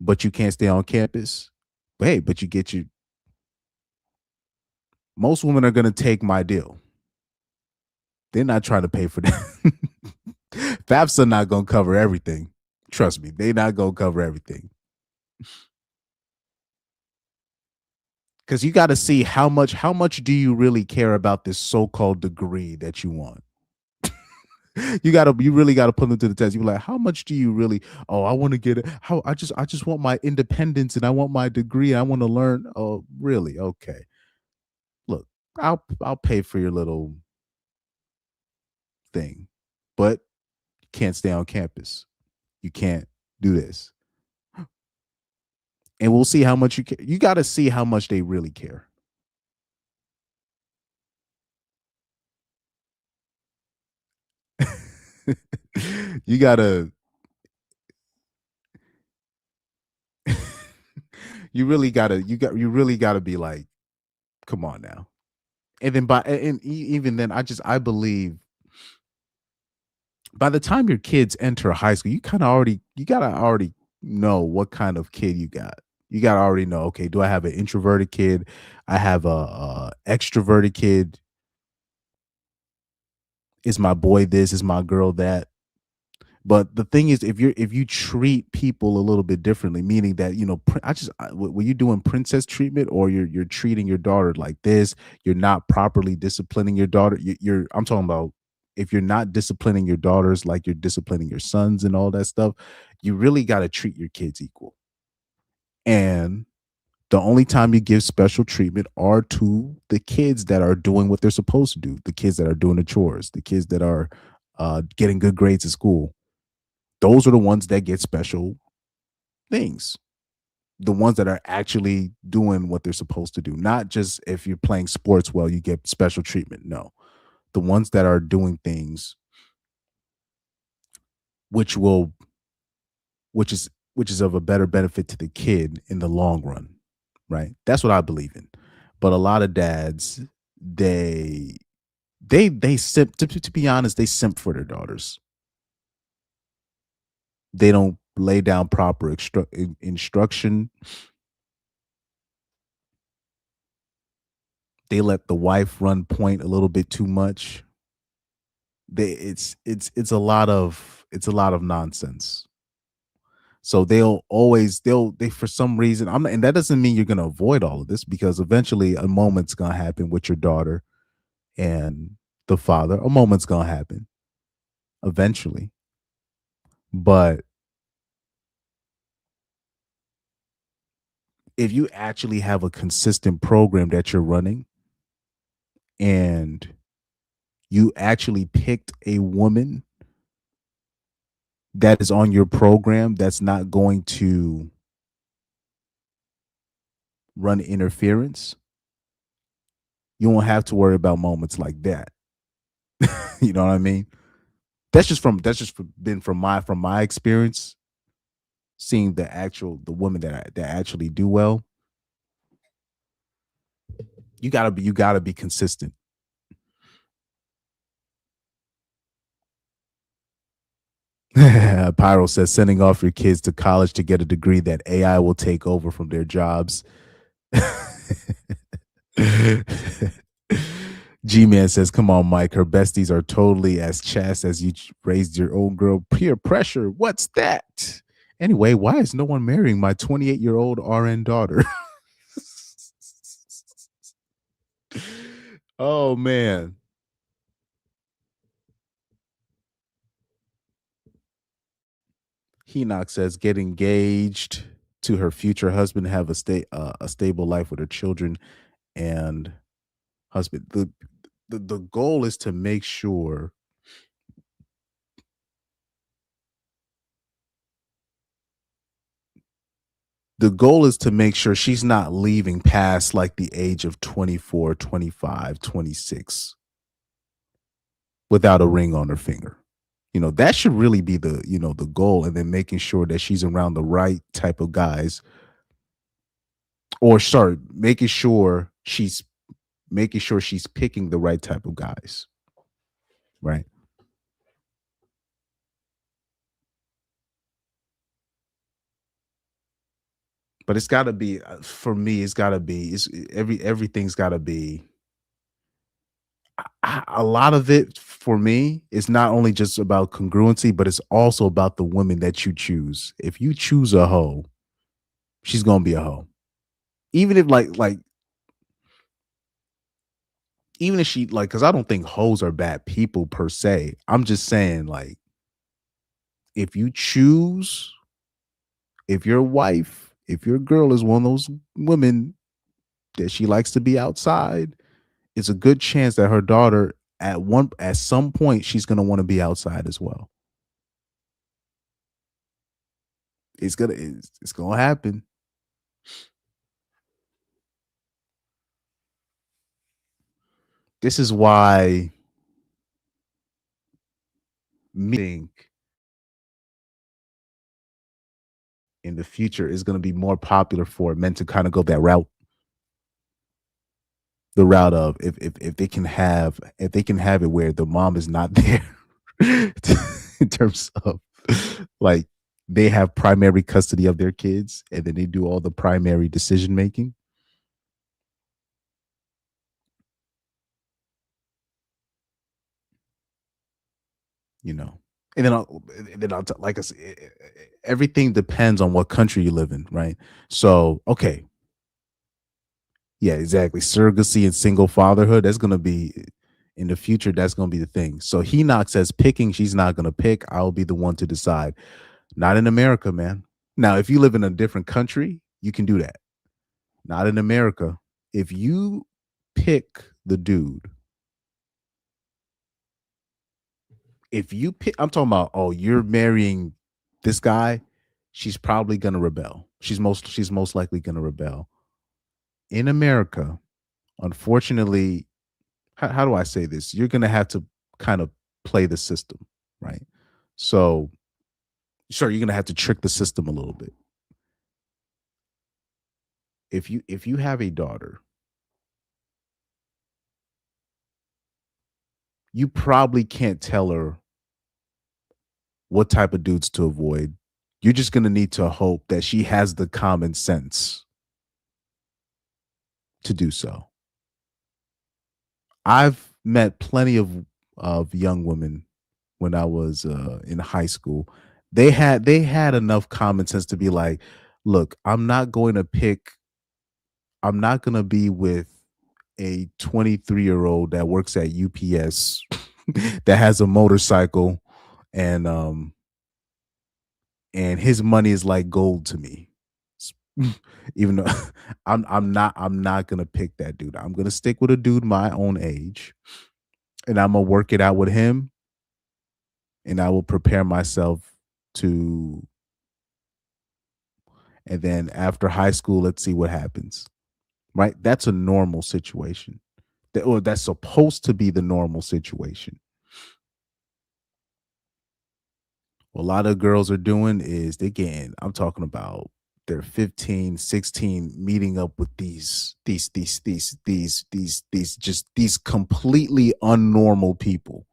but you can't stay on campus. But hey, but you get your. Most women are going to take my deal. They're not trying to pay for that. FAFSA not going to cover everything. Trust me, they not going to cover everything. Because you got to see how much do you really care about this so-called degree that you want. You really got to put them to the test. You're like, how much do you really? Oh, I want to get it. How I just want my independence and I want my degree. And I want to learn. Oh, really? Okay. Look, I'll pay for your little thing, but can't stay on campus. You can't do this. And we'll see how much you care. You got to see how much they really care. You gotta you really gotta be like, come on now. And then even then, I believe by the time your kids enter high school, you gotta already know what kind of kid you got. You gotta already know, okay, do I have an introverted kid? I have a extroverted kid. Is my boy this? Is my girl that? But the thing is, if you treat people a little bit differently, meaning that were you doing princess treatment, or you're treating your daughter like this, you're not properly disciplining your daughter. I'm talking about if you're not disciplining your daughters like you're disciplining your sons and all that stuff, you really got to treat your kids equal. And the only time you give special treatment are to the kids that are doing what they're supposed to do, the kids that are doing the chores, the kids that are getting good grades at school. Those are the ones that get special things. The ones that are actually doing what they're supposed to do. Not just if you're playing sports well, you get special treatment. No. The ones that are doing things which is of a better benefit to the kid in the long run. Right? That's what I believe in. But a lot of dads, they simp, to be honest, they simp for their daughters. They don't lay down proper instruction. They let the wife run point a little bit too much. It's a lot of nonsense. So they for some reason, and that doesn't mean you're gonna avoid all of this, because eventually a moment's gonna happen with your daughter and the father. A moment's gonna happen eventually. But if you actually have a consistent program that you're running, and you actually picked a woman that is on your program that's not going to run interference, you won't have to worry about moments like that. You know what I mean? Been from my experience, seeing the women that actually do well. You gotta be consistent. Pyro says sending off your kids to college to get a degree that AI will take over from their jobs. G-Man says, come on, Mike. Her besties are totally as chaste as you raised your own girl. Peer pressure. What's that? Anyway, why is no one marrying my 28-year-old RN daughter? Oh, man. Henoch says, get engaged to her future husband, have a stable life with her children and husband. The goal is to make sure she's not leaving past like the age of 24, 25, 26 without a ring on her finger. That should really be the goal, and then making sure that she's around the right type of guys, or making sure she's picking the right type of guys. Right. But it's got to be, for me, everything's got to be, a lot of it for me is not only just about congruency, but it's also about the women that you choose. If you choose a hoe, she's going to be a hoe. Even if even if she because I don't think hoes are bad people per se. I'm just saying, if your wife, if your girl is one of those women that she likes to be outside, it's a good chance that her daughter at some point she's going to want to be outside as well. It's gonna happen. This is why me think in the future is going to be more popular for men to kind of go that route. The route of if they can have it where the mom is not there in terms of like they have primary custody of their kids and then they do all the primary decision making. You know, and then like I said, everything depends on what country you live in, right? So okay, yeah, exactly. Surrogacy and single fatherhood, that's gonna be in the future, that's gonna be the thing. So Henoch says picking, she's not gonna pick. I'll be the one to decide. Not in America, man. Now, if you live in a different country, you can do that. Not in America. If you pick the dude, if you pick, I'm talking about, oh, you're marrying this guy, she's probably gonna rebel. She's most likely gonna rebel. In America, unfortunately, how do I say this? You're gonna have to kind of play the system, right? So, sure, you're gonna have to trick the system a little bit. If you have a daughter, you probably can't tell her what type of dudes to avoid. You're just gonna need to hope that she has the common sense to do so. I've met plenty of young women when I was in high school. They had enough common sense to be like, look, I'm not gonna be with a 23-year-old that works at UPS that has a motorcycle and his money is like gold to me. Even though I'm not gonna pick that dude. I'm gonna stick with a dude my own age and I'm gonna work it out with him and I will prepare myself to and then after high school, let's see what happens. Right? That's a normal situation. Or that's supposed to be the normal situation. What a lot of girls are doing is I'm talking about they're 15, 16, meeting up with these completely unnormal people.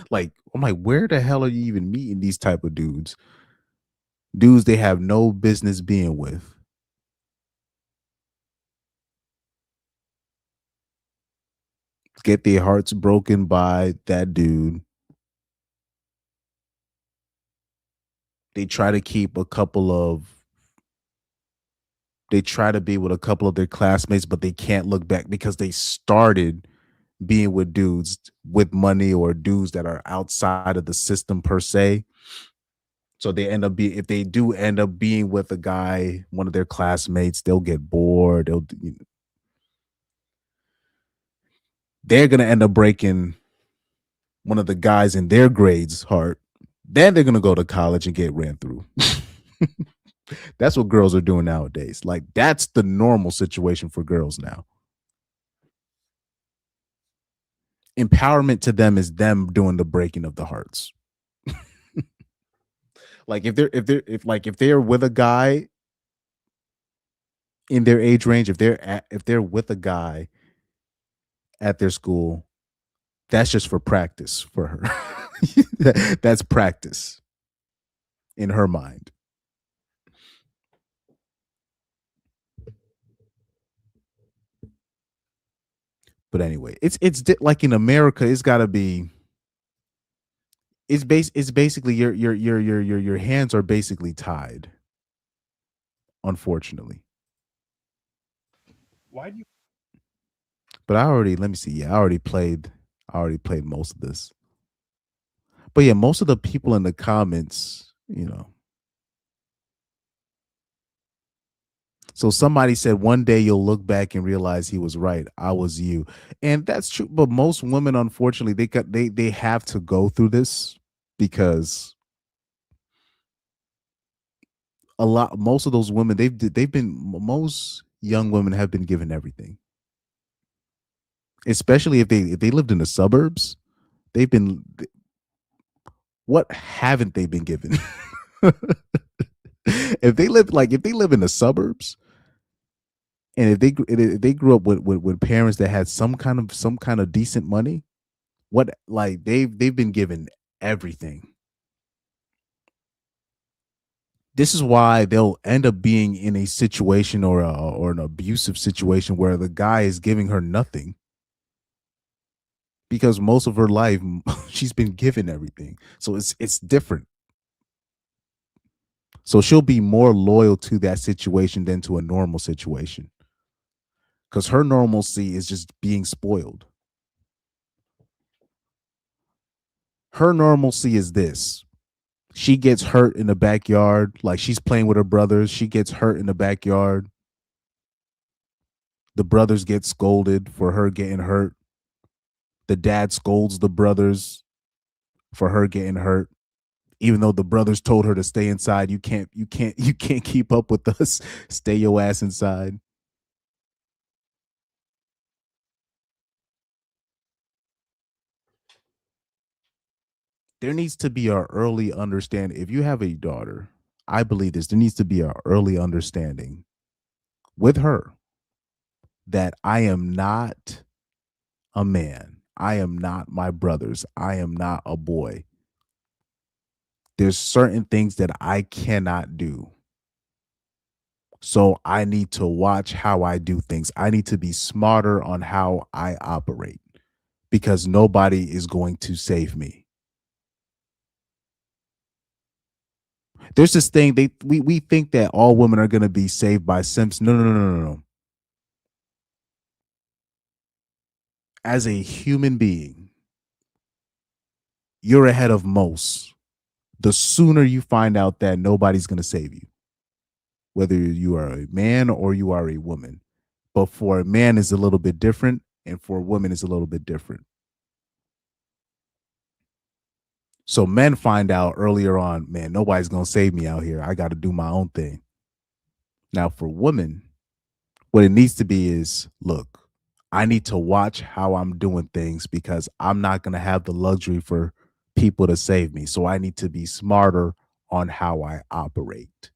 Like, I'm like, where the hell are you even meeting these type of dudes? Dudes they have no business being with. Get their hearts broken by that dude. They try to keep a couple of they try to be with a couple of their classmates, but they can't look back because they started being with dudes with money or dudes that are outside of the system per se. So they end up if they do end up being with a guy, one of their classmates, they'll get bored. They're gonna end up breaking one of the guys in their grade's heart. Then they're gonna go to college and get ran through. That's what girls are doing nowadays. Like that's the normal situation for girls now. Empowerment to them is them doing the breaking of the hearts. Like if they're with a guy in their age range, if they're with a guy at their school, that's just for practice for her. That's practice in her mind. But anyway, like in America, it's got to be. It's basically your hands are basically tied. Unfortunately, Why do you? but let me see. Yeah, I already played most of this. But yeah, most of the people in the comments, so somebody said one day you'll look back and realize he was right. I was you. And that's true. But most women, unfortunately, they have to go through this because most of those women, most young women have been given everything, especially if they lived in the suburbs. They've been, what haven't they been given? If they live in the suburbs, and if they grew up with parents that had some kind of decent money, what, like, they've been given everything. This is why they'll end up being in a situation, or an abusive situation, where the guy is giving her nothing, because most of her life she's been given everything. So it's different. So she'll be more loyal to that situation than to a normal situation, because her normalcy is just being spoiled. Her normalcy is this: she gets hurt in the backyard, like she's playing with her brothers. She gets hurt in the backyard. The brothers get scolded for her getting hurt. The dad scolds the brothers for her getting hurt, even though the brothers told her to stay inside. You can't keep up with us. Stay your ass inside. There needs to be a early understanding. If you have a daughter, I believe this, there needs to be a early understanding with her that I am not a man. I am not my brothers. I am not a boy. There's certain things that I cannot do. So I need to watch how I do things. I need to be smarter on how I operate, because nobody is going to save me. There's this thing, we think that all women are going to be saved by simps. No, no, no, no, no, no. As a human being, you're ahead of most. The sooner you find out that nobody's going to save you, whether you are a man or you are a woman. But for a man is a little bit different, and for a woman is a little bit different. So men find out earlier on, man, nobody's going to save me out here. I got to do my own thing. Now for women, what it needs to be is, look, I need to watch how I'm doing things, because I'm not going to have the luxury for people to save me. So I need to be smarter on how I operate.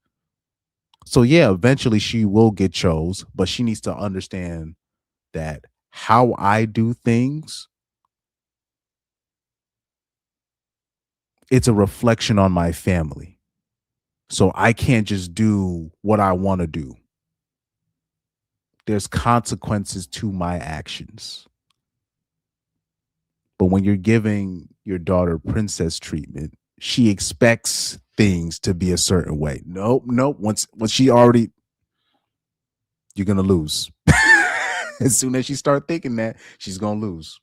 So yeah, eventually she will get chose, but she needs to understand that how I do things, it's a reflection on my family. So I can't just do what I want to do. There's consequences to my actions. But when you're giving your daughter princess treatment, she expects things to be a certain way. Nope, nope. Once she already, you're gonna lose. As soon as she start thinking that, she's gonna lose.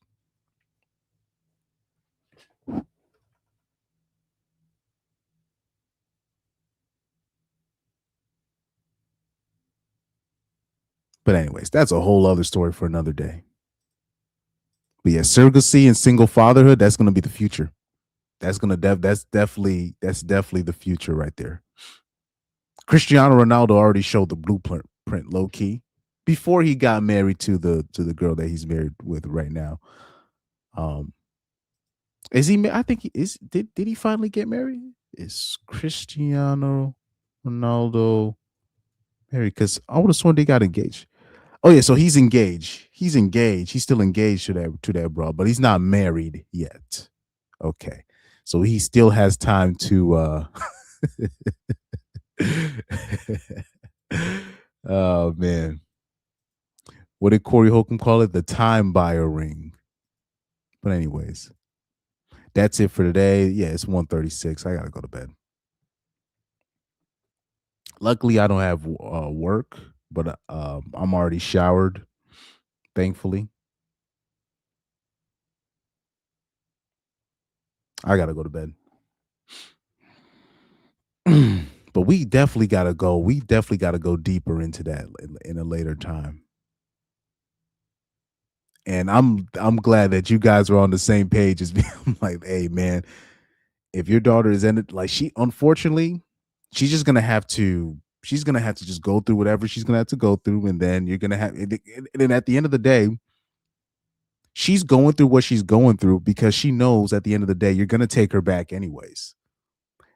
But anyways, that's a whole other story for another day. But yeah, surrogacy and single fatherhood, that's gonna be the future. That's definitely the future right there. Cristiano Ronaldo already showed the blueprint low key before he got married to the girl that he's married with right now. Is he? I think he is. Did he finally get married? Is Cristiano Ronaldo married? Because I would have sworn they got engaged. Oh yeah, so he's engaged. He's engaged. He's still engaged to that bro, but he's not married yet. Okay, so he still has time to. Oh man, what did Corey Holcomb call it? The time buyer ring. But anyways, that's it for today. Yeah, it's 1:36. I gotta go to bed. Luckily, I don't have work, but I'm already showered, thankfully. I gotta go to bed. But we definitely gotta go. We definitely gotta go deeper into that in a later time. And I'm glad that you guys are on the same page as me. I'm like, hey man, if your daughter is in it, like she unfortunately, she's just gonna have to. She's gonna have to just go through whatever she's gonna have to go through, and then you're gonna have. And then at the end of the day, she's going through what she's going through because she knows at the end of the day you're gonna take her back anyways.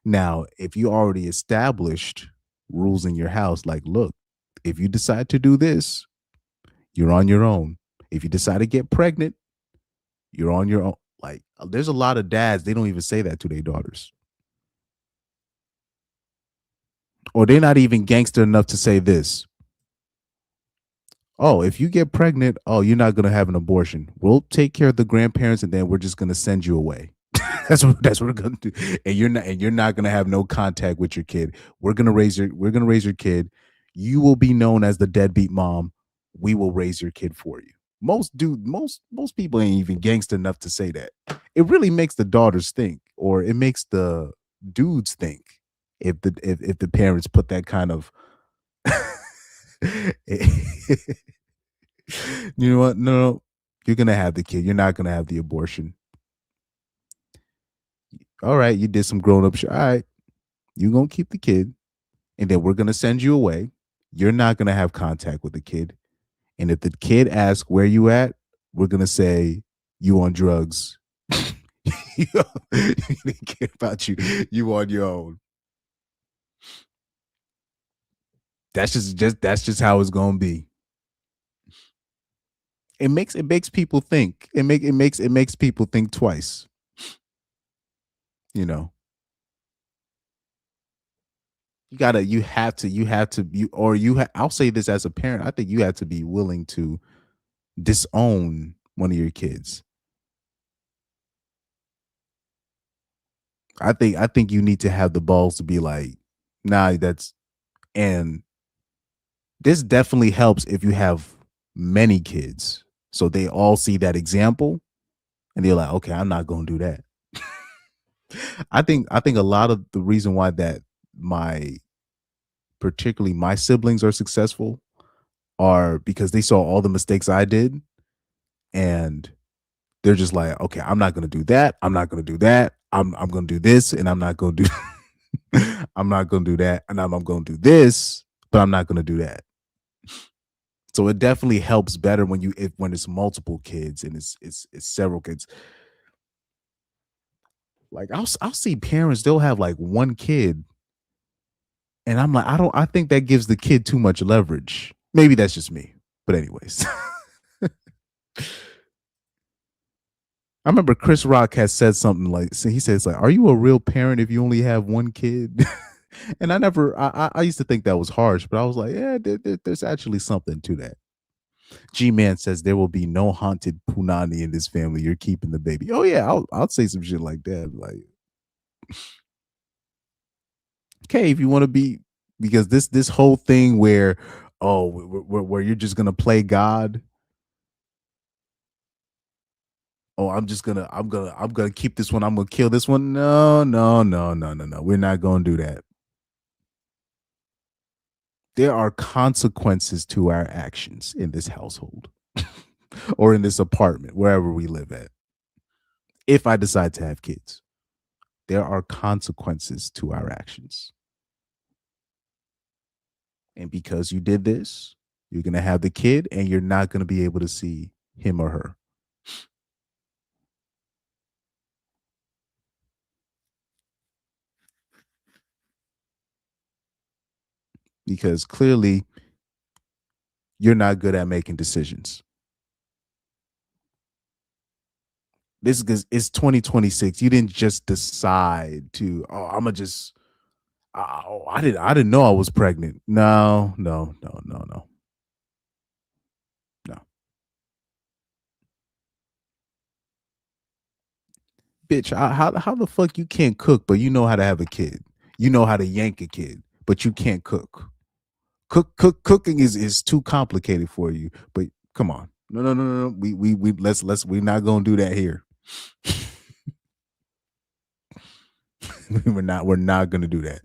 Now, if you already established rules in your house, like, look, if you decide to do this, you're on your own. If you decide to get pregnant, you're on your own. Like, there's a lot of dads, they don't even say that to their daughters. Or they're not even gangster enough to say this. Oh, if you get pregnant, oh, you're not gonna have an abortion. We'll take care of the grandparents, and then we're just gonna send you away. That's what we're gonna do. And you're not gonna have no contact with your kid. We're gonna raise your kid. You will be known as the deadbeat mom. We will raise your kid for you. Most people ain't even gangster enough to say that. It really makes the daughters think, or it makes the dudes think if the parents put that kind of you know what? No, you're gonna have the kid. You're not gonna have the abortion. All right, you did some grown up shit. All right, you're gonna keep the kid, and then we're gonna send you away. You're not gonna have contact with the kid. And if the kid asks where you at, we're gonna say you on drugs. You didn't care about you. You on your own. That's just how it's gonna be. It makes people think. It makes people think twice. You know. I'll say this as a parent. I think you have to be willing to disown one of your kids. I think you need to have the balls to be like, nah, and this definitely helps if you have many kids. So they all see that example and they're like, okay, I'm not gonna do that. I think a lot of the reason why that particularly my siblings are successful are because they saw all the mistakes I did, and they're just like, okay, I'm not gonna do that. I'm not gonna do that. I'm gonna do this, and I'm not gonna do I'm not gonna do that, and I'm gonna do this, but I'm not gonna do that. So it definitely helps better when it's multiple kids and it's several kids. Like I'll see parents, they'll have like one kid, and I'm like, I think that gives the kid too much leverage. Maybe that's just me, but anyways. I remember Chris Rock has said something like, so he says like, "Are you a real parent if you only have one kid?" And I used to think that was harsh, but I was like, yeah, there's actually something to that. G-Man says there will be no haunted punani in this family. You're keeping the baby. Oh yeah, I'll say some shit like that. Like, okay, if you want to be, because this whole thing where where you're just gonna play God. Oh, I'm gonna keep this one. I'm gonna kill this one. No. We're not gonna do that. There are consequences to our actions in this household or in this apartment, wherever we live at. If I decide to have kids, there are consequences to our actions. And because you did this, you're going to have the kid and you're not going to be able to see him or her. Because clearly you're not good at making decisions. This is it's 2026. You didn't just decide to, I'm gonna just I didn't know I was pregnant. No. Bitch, how the fuck you can't cook, but you know how to have a kid? You know how to yank a kid, but you can't cook. Cooking is too complicated for you. But come on, no. We let's we're not gonna do that here. we're not gonna do that.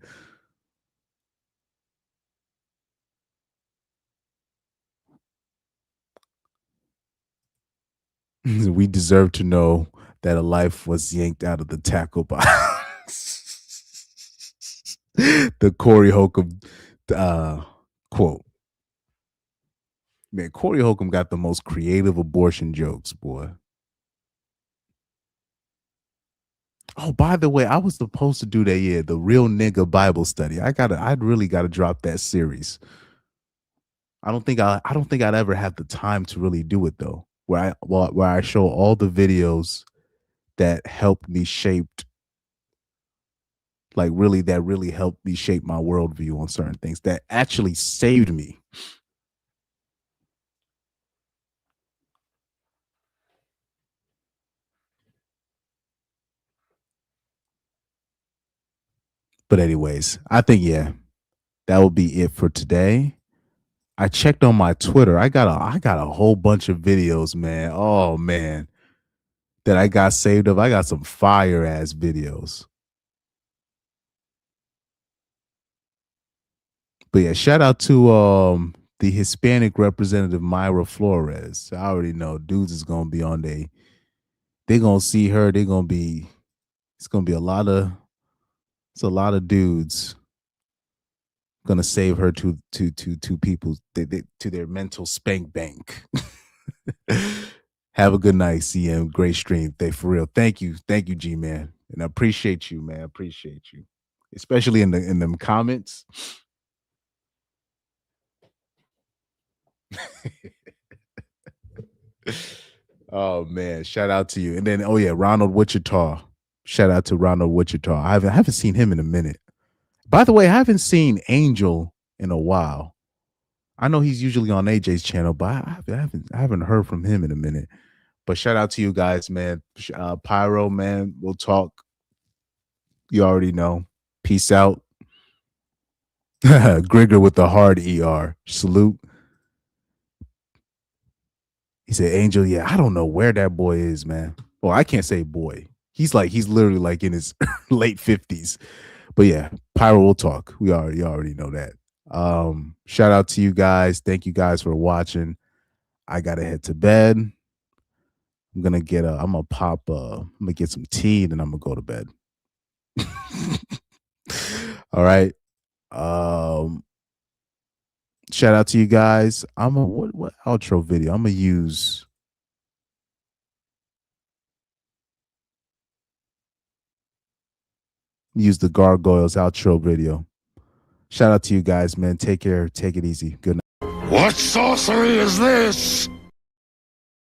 We deserve to know that a life was yanked out of the tackle box. the Corey Holcomb quote. Man, Corey Holcomb got the most creative abortion jokes, boy. Oh, by the way, I was supposed to do that, the real nigga Bible study. I'd really gotta drop that series. I don't think I'd ever have the time to really do it though. Where I show all the videos that helped me shaped, that really helped me shape my worldview on certain things that actually saved me. But anyways, I think that will be it for today. I checked on my Twitter. I got a whole bunch of videos, man. Oh man, that I got saved up. I got some fire ass videos. But yeah, shout out to the Hispanic representative Myra Flores. I already know dudes is gonna be on they're gonna see her. It's gonna be a lot of dudes gonna save her to people to their mental spank bank. Have a good night, CM. Great stream. For real. Thank you, G man, and I appreciate you, man. I appreciate you, especially in them comments. Oh man, shout out to you. And then Ronald Wichita. Shout out to Ronald Wichita. I haven't seen him in a minute. By the way, I haven't seen Angel in a while. I know he's usually on AJ's channel, but I haven't heard from him in a minute. But shout out to you guys, man. Pyro, man. We'll talk. You already know. Peace out. Grigger with the hard ER. Salute. He said, Angel, yeah, I don't know where that boy is, man. Well, I can't say boy. He's literally like in his late 50s. But yeah, Pyro will talk. You already know that. Shout out to you guys. Thank you guys for watching. I gotta head to bed. I'm gonna get some tea and then I'm gonna go to bed. All right. Shout out to you guys. What outro video? I'm gonna use the Gargoyles outro video. Shout out to you guys, man. Take care. Take it easy. Good night. What sorcery is this?